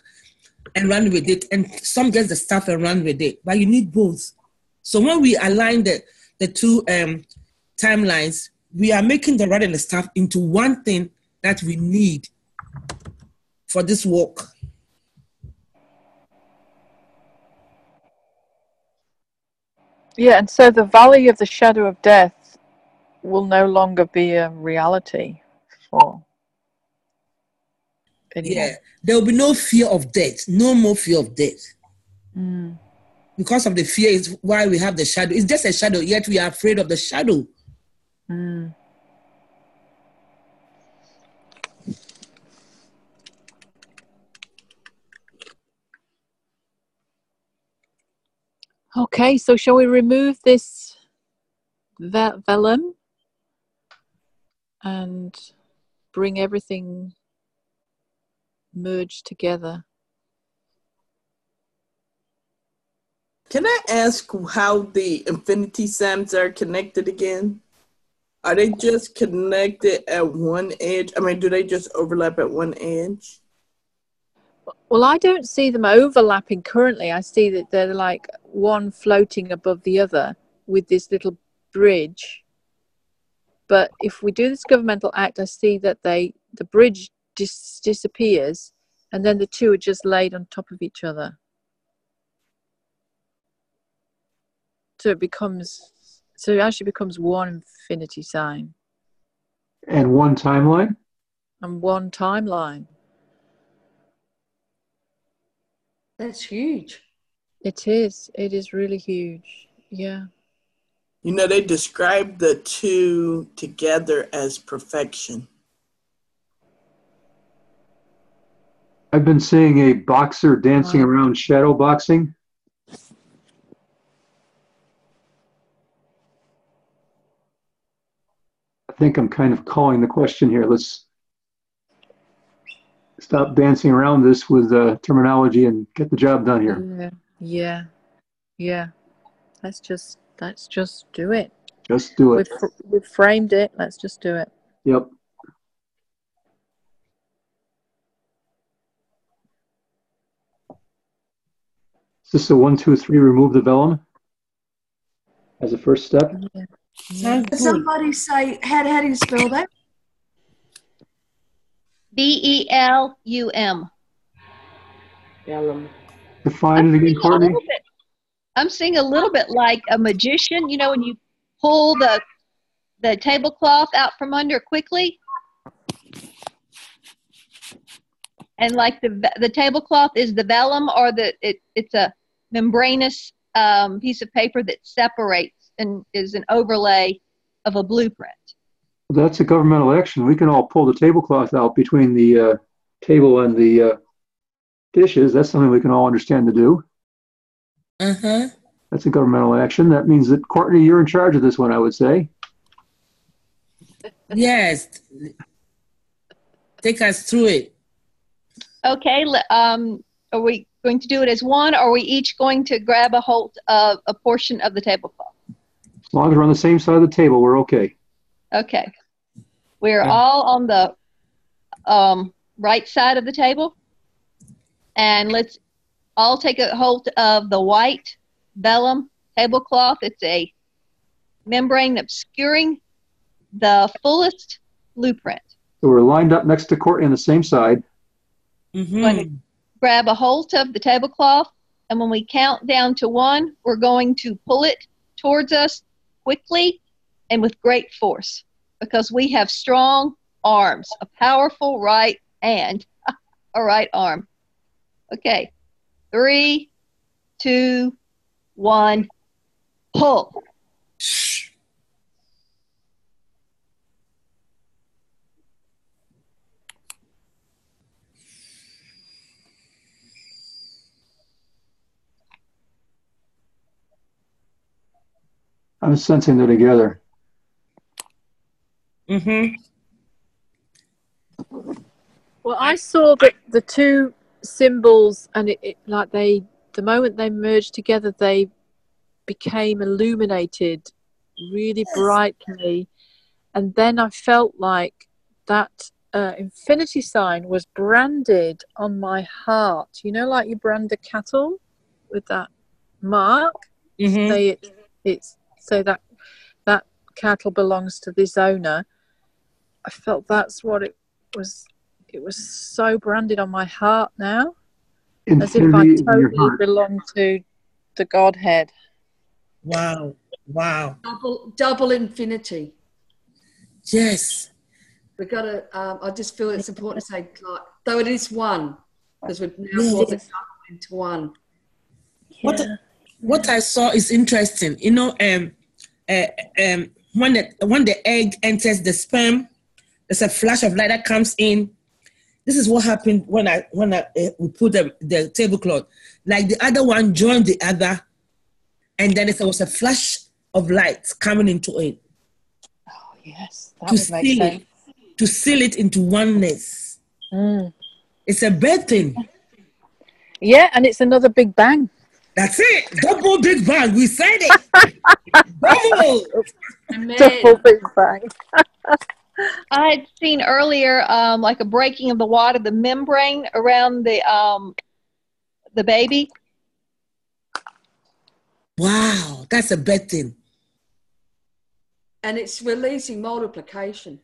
and run with it, and some get the staff and run with it, but you need both. So when we align the two timelines, we are making the rod and the staff into one thing that we need for this walk. Yeah, and so the valley of the shadow of death will no longer be a reality for anyone. Yeah, there will be no fear of death, no more fear of death. Mm. Because of the fear is why we have the shadow. It's just a shadow, yet we are afraid of the shadow. Mm. Okay, so shall we remove this vellum and bring everything merged together? Can I ask how the infinity signs are connected again? Are they just connected at one edge? I mean, do they just overlap at one edge? Well, I don't see them overlapping currently. I see that they're like one floating above the other with this little bridge. But if we do this governmental act, I see that the bridge disappears, and then the two are just laid on top of each other. So it actually becomes one infinity sign. And one timeline? And one timeline. That's huge. It is. It is really huge. Yeah. You know, they describe the two together as perfection. I've been seeing a boxer dancing around shadow boxing. I think I'm kind of calling the question here. Let's stop dancing around this with terminology and get the job done here. Yeah. Let's just do it. Just do it. We've framed it. Let's just do it. Yep. Is this a 1, 2, 3? Remove the vellum as a first step. Yeah. Somebody say how do you spell that? BELUM. Define it again, Courtney. I'm seeing a little bit like a magician. You know, when you pull the tablecloth out from under quickly, and like the tablecloth is the vellum, or it's a membranous piece of paper that separates and is an overlay of a blueprint. That's a governmental action. We can all pull the tablecloth out between the table and the dishes. That's something we can all understand to do. Uh-huh. That's a governmental action. That means that, Courtney, you're in charge of this one, I would say. Yes. Take us through it. Okay. Are we going to do it as one, or are we each going to grab a hold of a portion of the tablecloth? As long as we're on the same side of the table, we're okay. Okay. We're all on the right side of the table. And let's all take a hold of the white vellum tablecloth. It's a membrane obscuring the fullest blueprint. So we're lined up next to Courtney on the same side. Mm-hmm. Going to grab a hold of the tablecloth, and when we count down to 1, we're going to pull it towards us quickly and with great force, because we have strong arms, a powerful right hand, a right arm. Okay, 3, 2, 1, pull. I'm sensing they're together. Mm-hmm. Well, I saw that the two symbols, and the moment they merged together, they became illuminated really brightly. And then I felt like that infinity sign was branded on my heart. You know, like you brand a cattle with that mark. Mm-hmm. It's so that cattle belongs to this owner. I felt that's what it was. It was so branded on my heart now, as if I Infinity in your totally heart. belong to the Godhead. Wow. Wow. Double infinity. Yes. We've got to, I just feel it's important to say, like, though it is one, because we've now brought it double into one. Yeah. What I saw is interesting. You know, when the egg enters the sperm, there's a flash of light that comes in. This is what happened when we put the tablecloth. Like the other one joined the other, and then there was a flash of light coming into it. Oh yes, that would make sense. To seal it into oneness. Mm. It's a bad thing. Yeah, and it's another big bang. That's it. Double big bang. We said it. Double. Double big bang. I had seen earlier, like a breaking of the water, the membrane around the baby. Wow, that's a bad thing. And it's releasing multiplication.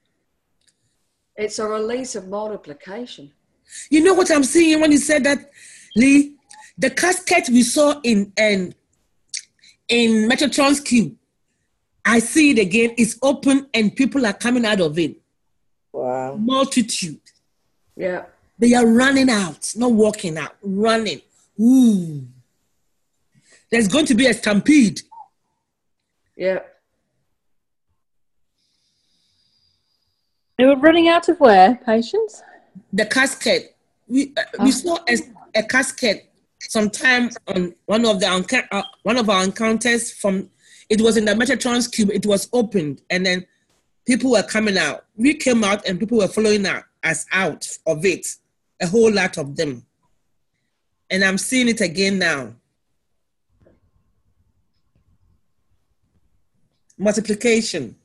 It's a release of multiplication. You know what I'm seeing when you said that, Lee? The casket we saw in Metatron's cube, I see it again. It's open and people are coming out of it. Wow. Multitude. Yeah. They are running out, not walking out, running. Ooh. There's going to be a stampede. Yeah. They were running out of where, Patience? The casket. We saw a casket sometime on one of our encounters from. It was in the Metatron's cube. It was opened, and then people were coming out. We came out, and people were following us out of it. A whole lot of them. And I'm seeing it again now. Multiplication.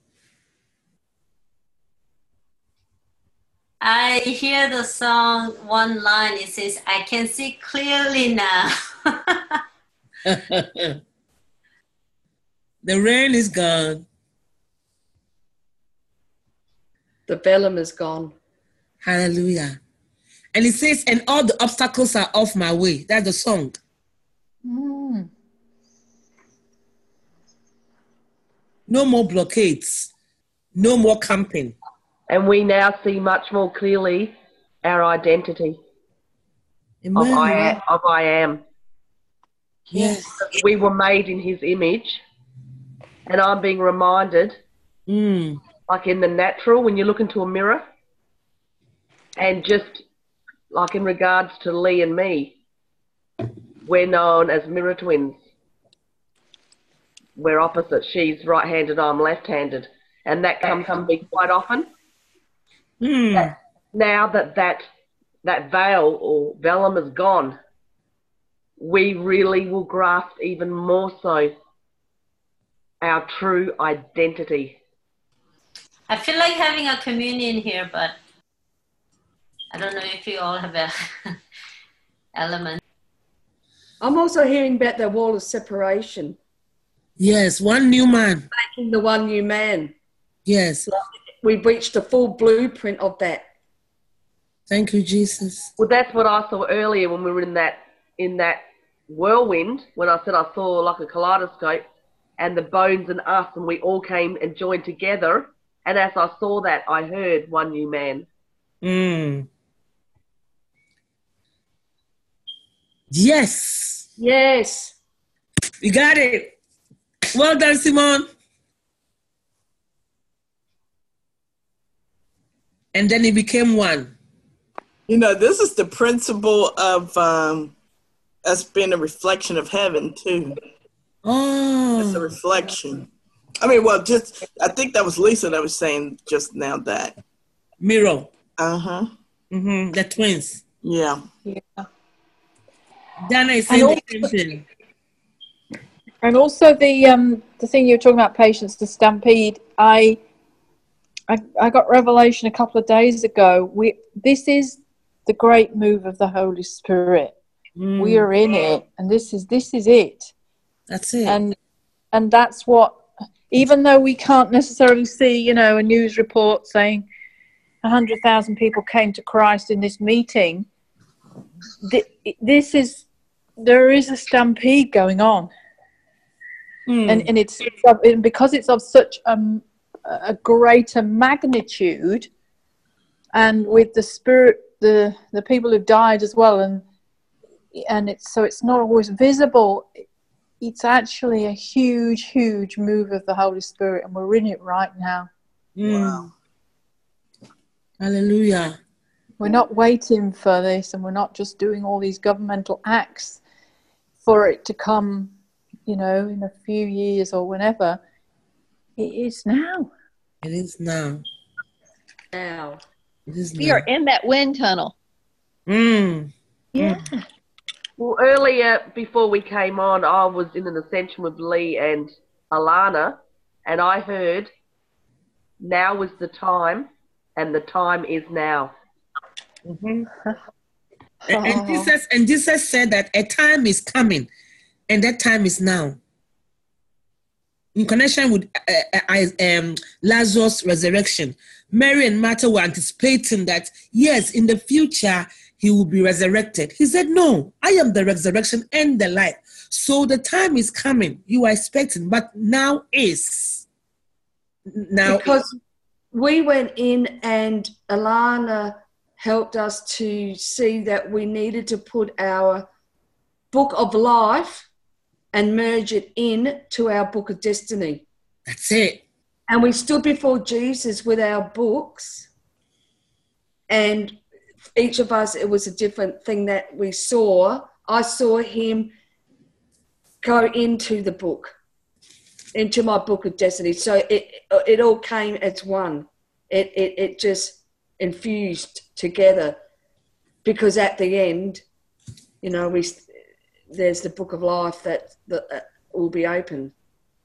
I hear the song, one line, it says, I can see clearly now. The rain is gone. The vellum is gone. Hallelujah. And it says, and all the obstacles are off my way. That's the song. Mm. No more blockades. No more camping. And we now see much more clearly our identity of I am. Yes. We were made in his image. And I'm being reminded, like in the natural, when you look into a mirror, and just like in regards to Lee and me, we're known as mirror twins. We're opposite. She's right-handed, I'm left-handed. And that comes to me quite often. Now that veil or vellum is gone, we really will grasp even more so our true identity. I feel like having a communion here, but I don't know if you all have a element. I'm also hearing about the wall of separation. Yes, one new man. Making the one new man. Yes. We've reached the full blueprint of that. Thank you, Jesus. Well, that's what I saw earlier when we were in that whirlwind, when I said I saw like a kaleidoscope and the bones and us, and we all came and joined together. And as I saw that, I heard one new man. Yes. Yes. You got it. Well done, Simone. And then he became one. You know, this is the principle of us being a reflection of heaven, too. Oh. It's a reflection. I mean, well, I think that was Lisa that was saying just now that. Mirror. Uh-huh. Mm-hmm. The twins. Yeah. Dana is saying the same thing. And also the thing you were talking about, patience, the stampede. I got revelation a couple of days ago. This is the great move of the Holy Spirit. We are in it, and this is it. That's it. And that's what, even though we can't necessarily see, a news report saying 100,000 people came to Christ in this meeting, there is a stampede going on. And it's because it's of such a greater magnitude, and with the Spirit, the people who've died as well, and it's not always visible. It's actually a huge move of the Holy Spirit, and we're in it right now. Wow. Hallelujah. We're not waiting for this, and we're not just doing all these governmental acts for it to come, in a few years or whenever. It is now. It is now. Now. It is now. We are in that wind tunnel. Yeah. Well, earlier, before we came on, I was in an ascension with Lee and Alana, and I heard, now is the time, and the time is now. Mm-hmm. And Jesus said that a time is coming, and that time is now. In connection with Lazarus' resurrection, Mary and Martha were anticipating that, yes, in the future, he will be resurrected. He said, no, I am the resurrection and the life. So the time is coming. You are expecting, but now is. Now. Because we went in and Alana helped us to see that we needed to put our book of life and merge it in to our book of destiny. That's it. And we stood before Jesus with our books, and each of us, it was a different thing that we saw. I saw him go into the book, into my book of destiny. So it all came as one. It just infused together, because at the end, there's the book of life that will be open,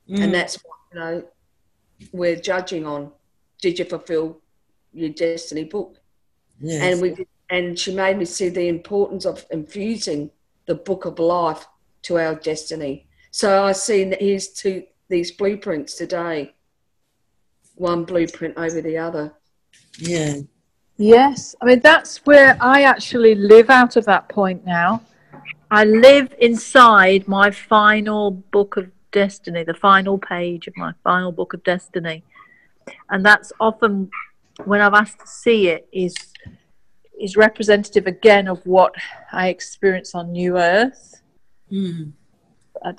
and that's what we're judging on. Did you fulfill your destiny book? Yes. And she made me see the importance of infusing the book of life to our destiny. So I see that here's these blueprints today, one blueprint over the other. Yeah. Yes. I mean, that's where I actually live out of that point now. I live inside my final book of destiny, the final page of my final book of destiny. And that's often, when I've asked to see it, is representative again of what I experience on New Earth. And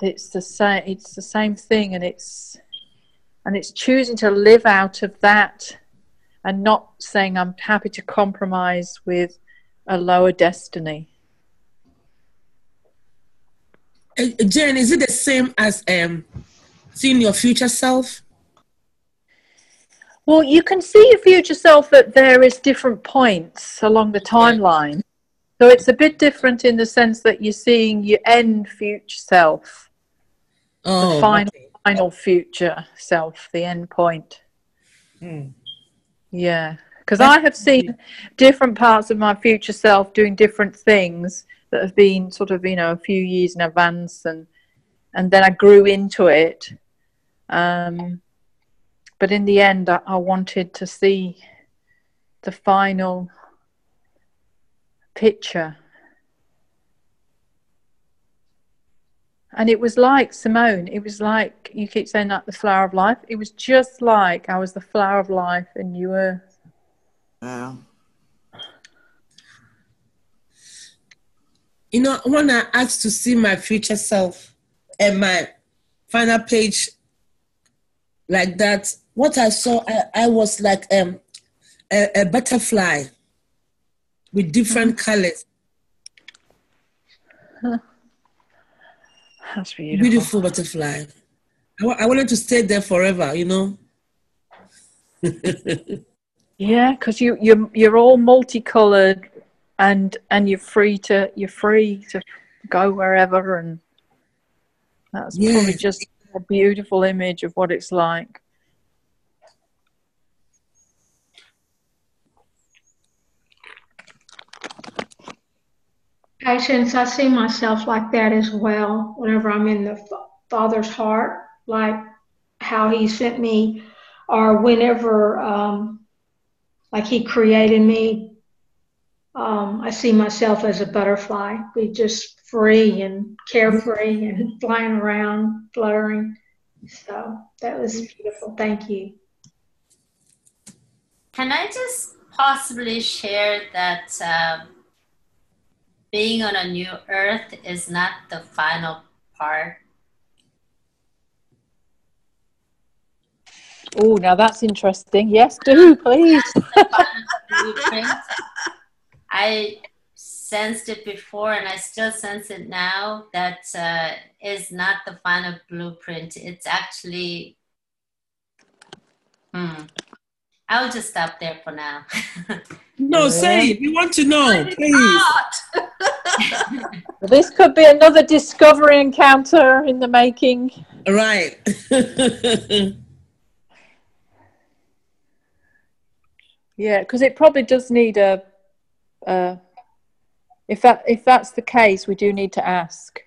it's the same thing, and it's choosing to live out of that, and not saying I'm happy to compromise with a lower destiny. Jen, is it the same as seeing your future self? Well, you can see your future self at various different points along the timeline. So it's a bit different in the sense that you're seeing your end future self, the final future self, the end point. Yeah, because I have seen different parts of my future self doing different things that have been sort of, you know, a few years in advance, and then I grew into it. But in the end, I wanted to see the final picture. And it was like, Simone, it was like, you keep saying that, the flower of life. It was just like I was the flower of life in New Earth. Wow. You know, when I asked to see my future self and my final page like that, what I saw, I was like a butterfly with different colors. That's beautiful. Beautiful butterfly. I wanted to stay there forever, you know. Yeah, because you're all multicolored, and you're free to go wherever, and that's probably just a beautiful image of what it's like. Patience, I see myself like that as well. Whenever I'm in the Father's heart, like how He sent me, or whenever, like He created me. I see myself as a butterfly, be just free and carefree and flying around, fluttering. So that was beautiful. Thank you. Can I just possibly share that being on a new earth is not the final part? Oh, now that's interesting. Yes, do, please. I sensed it before, and I still sense it now, that is not the final blueprint. It's actually, I'll just stop there for now. No, say it. We want to know, please. This could be another discovery encounter in the making. Right. Yeah, because it probably does need if that's the case, we do need to ask.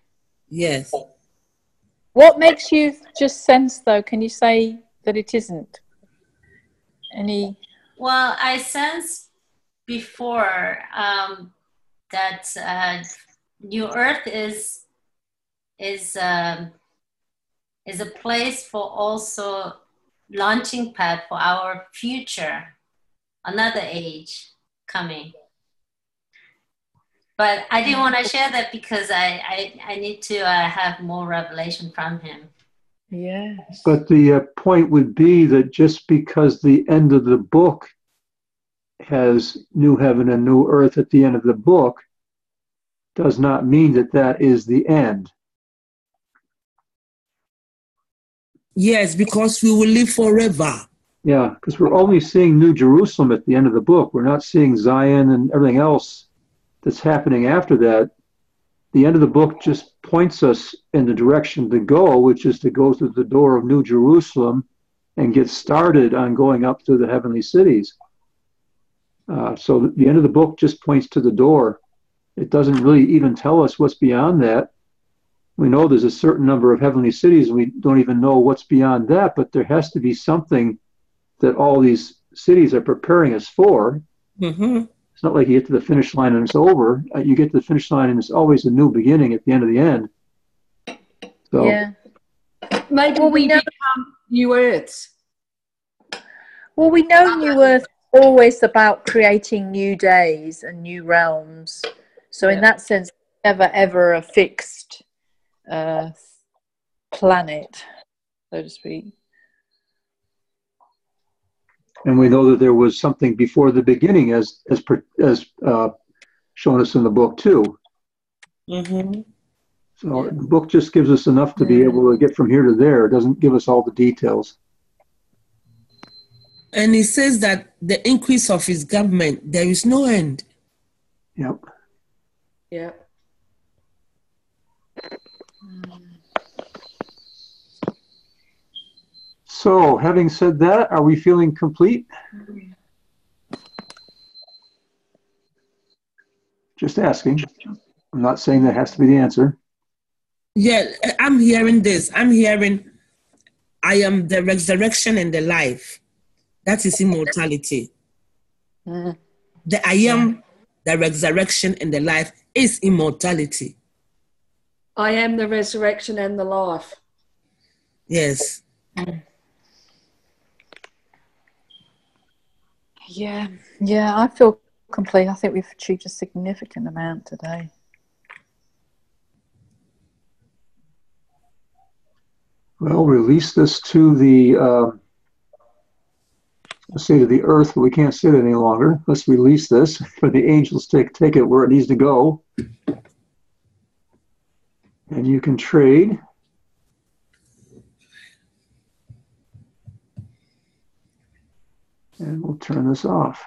Yes. What makes you just sense, though? Can you say that it isn't? Any? Well, I sense before that New Earth is a place for also launching pad for our future, another age coming. But I didn't want to share that because I need to have more revelation from him. Yes. But the point would be that just because the end of the book has new heaven and new earth at the end of the book does not mean that that is the end. Yes, because we will live forever. Yeah, because we're only seeing New Jerusalem at the end of the book. We're not seeing Zion and everything else that's happening after that. The end of the book just points us in the direction to go, which is to go through the door of New Jerusalem and get started on going up to the heavenly cities. So the end of the book just points to the door. It doesn't really even tell us what's beyond that. We know there's a certain number of heavenly cities, and we don't even know what's beyond that, but there has to be something that all these cities are preparing us for. Mm-hmm. It's not like you get to the finish line and it's over. You get to the finish line and it's always a new beginning at the end of the end. So, yeah. Maybe we become new earths. Well, we know New Earth is always about creating new days and new realms. So in that sense, never ever a fixed planet, so to speak. and we know that there was something before the beginning, as shown us in the book too. Mm-hmm. So the book just gives us enough to be able to get from here to there. It doesn't give us all the details. And he says that the increase of his government, there is no end. Yep. Yeah. So, having said that, are we feeling complete? Just asking. I'm not saying that has to be the answer. Yeah, I'm hearing this. I'm hearing, I am the resurrection and the life. That is immortality. The I am, the resurrection and the life is immortality. I am the resurrection and the life. Yes. Yeah, yeah, I feel complete. I think we've achieved a significant amount today. Well, release this to the, let's say to the earth, but we can't sit it any longer. Let's release this for the angels to take it where it needs to go. And you can trade. And we'll turn this off.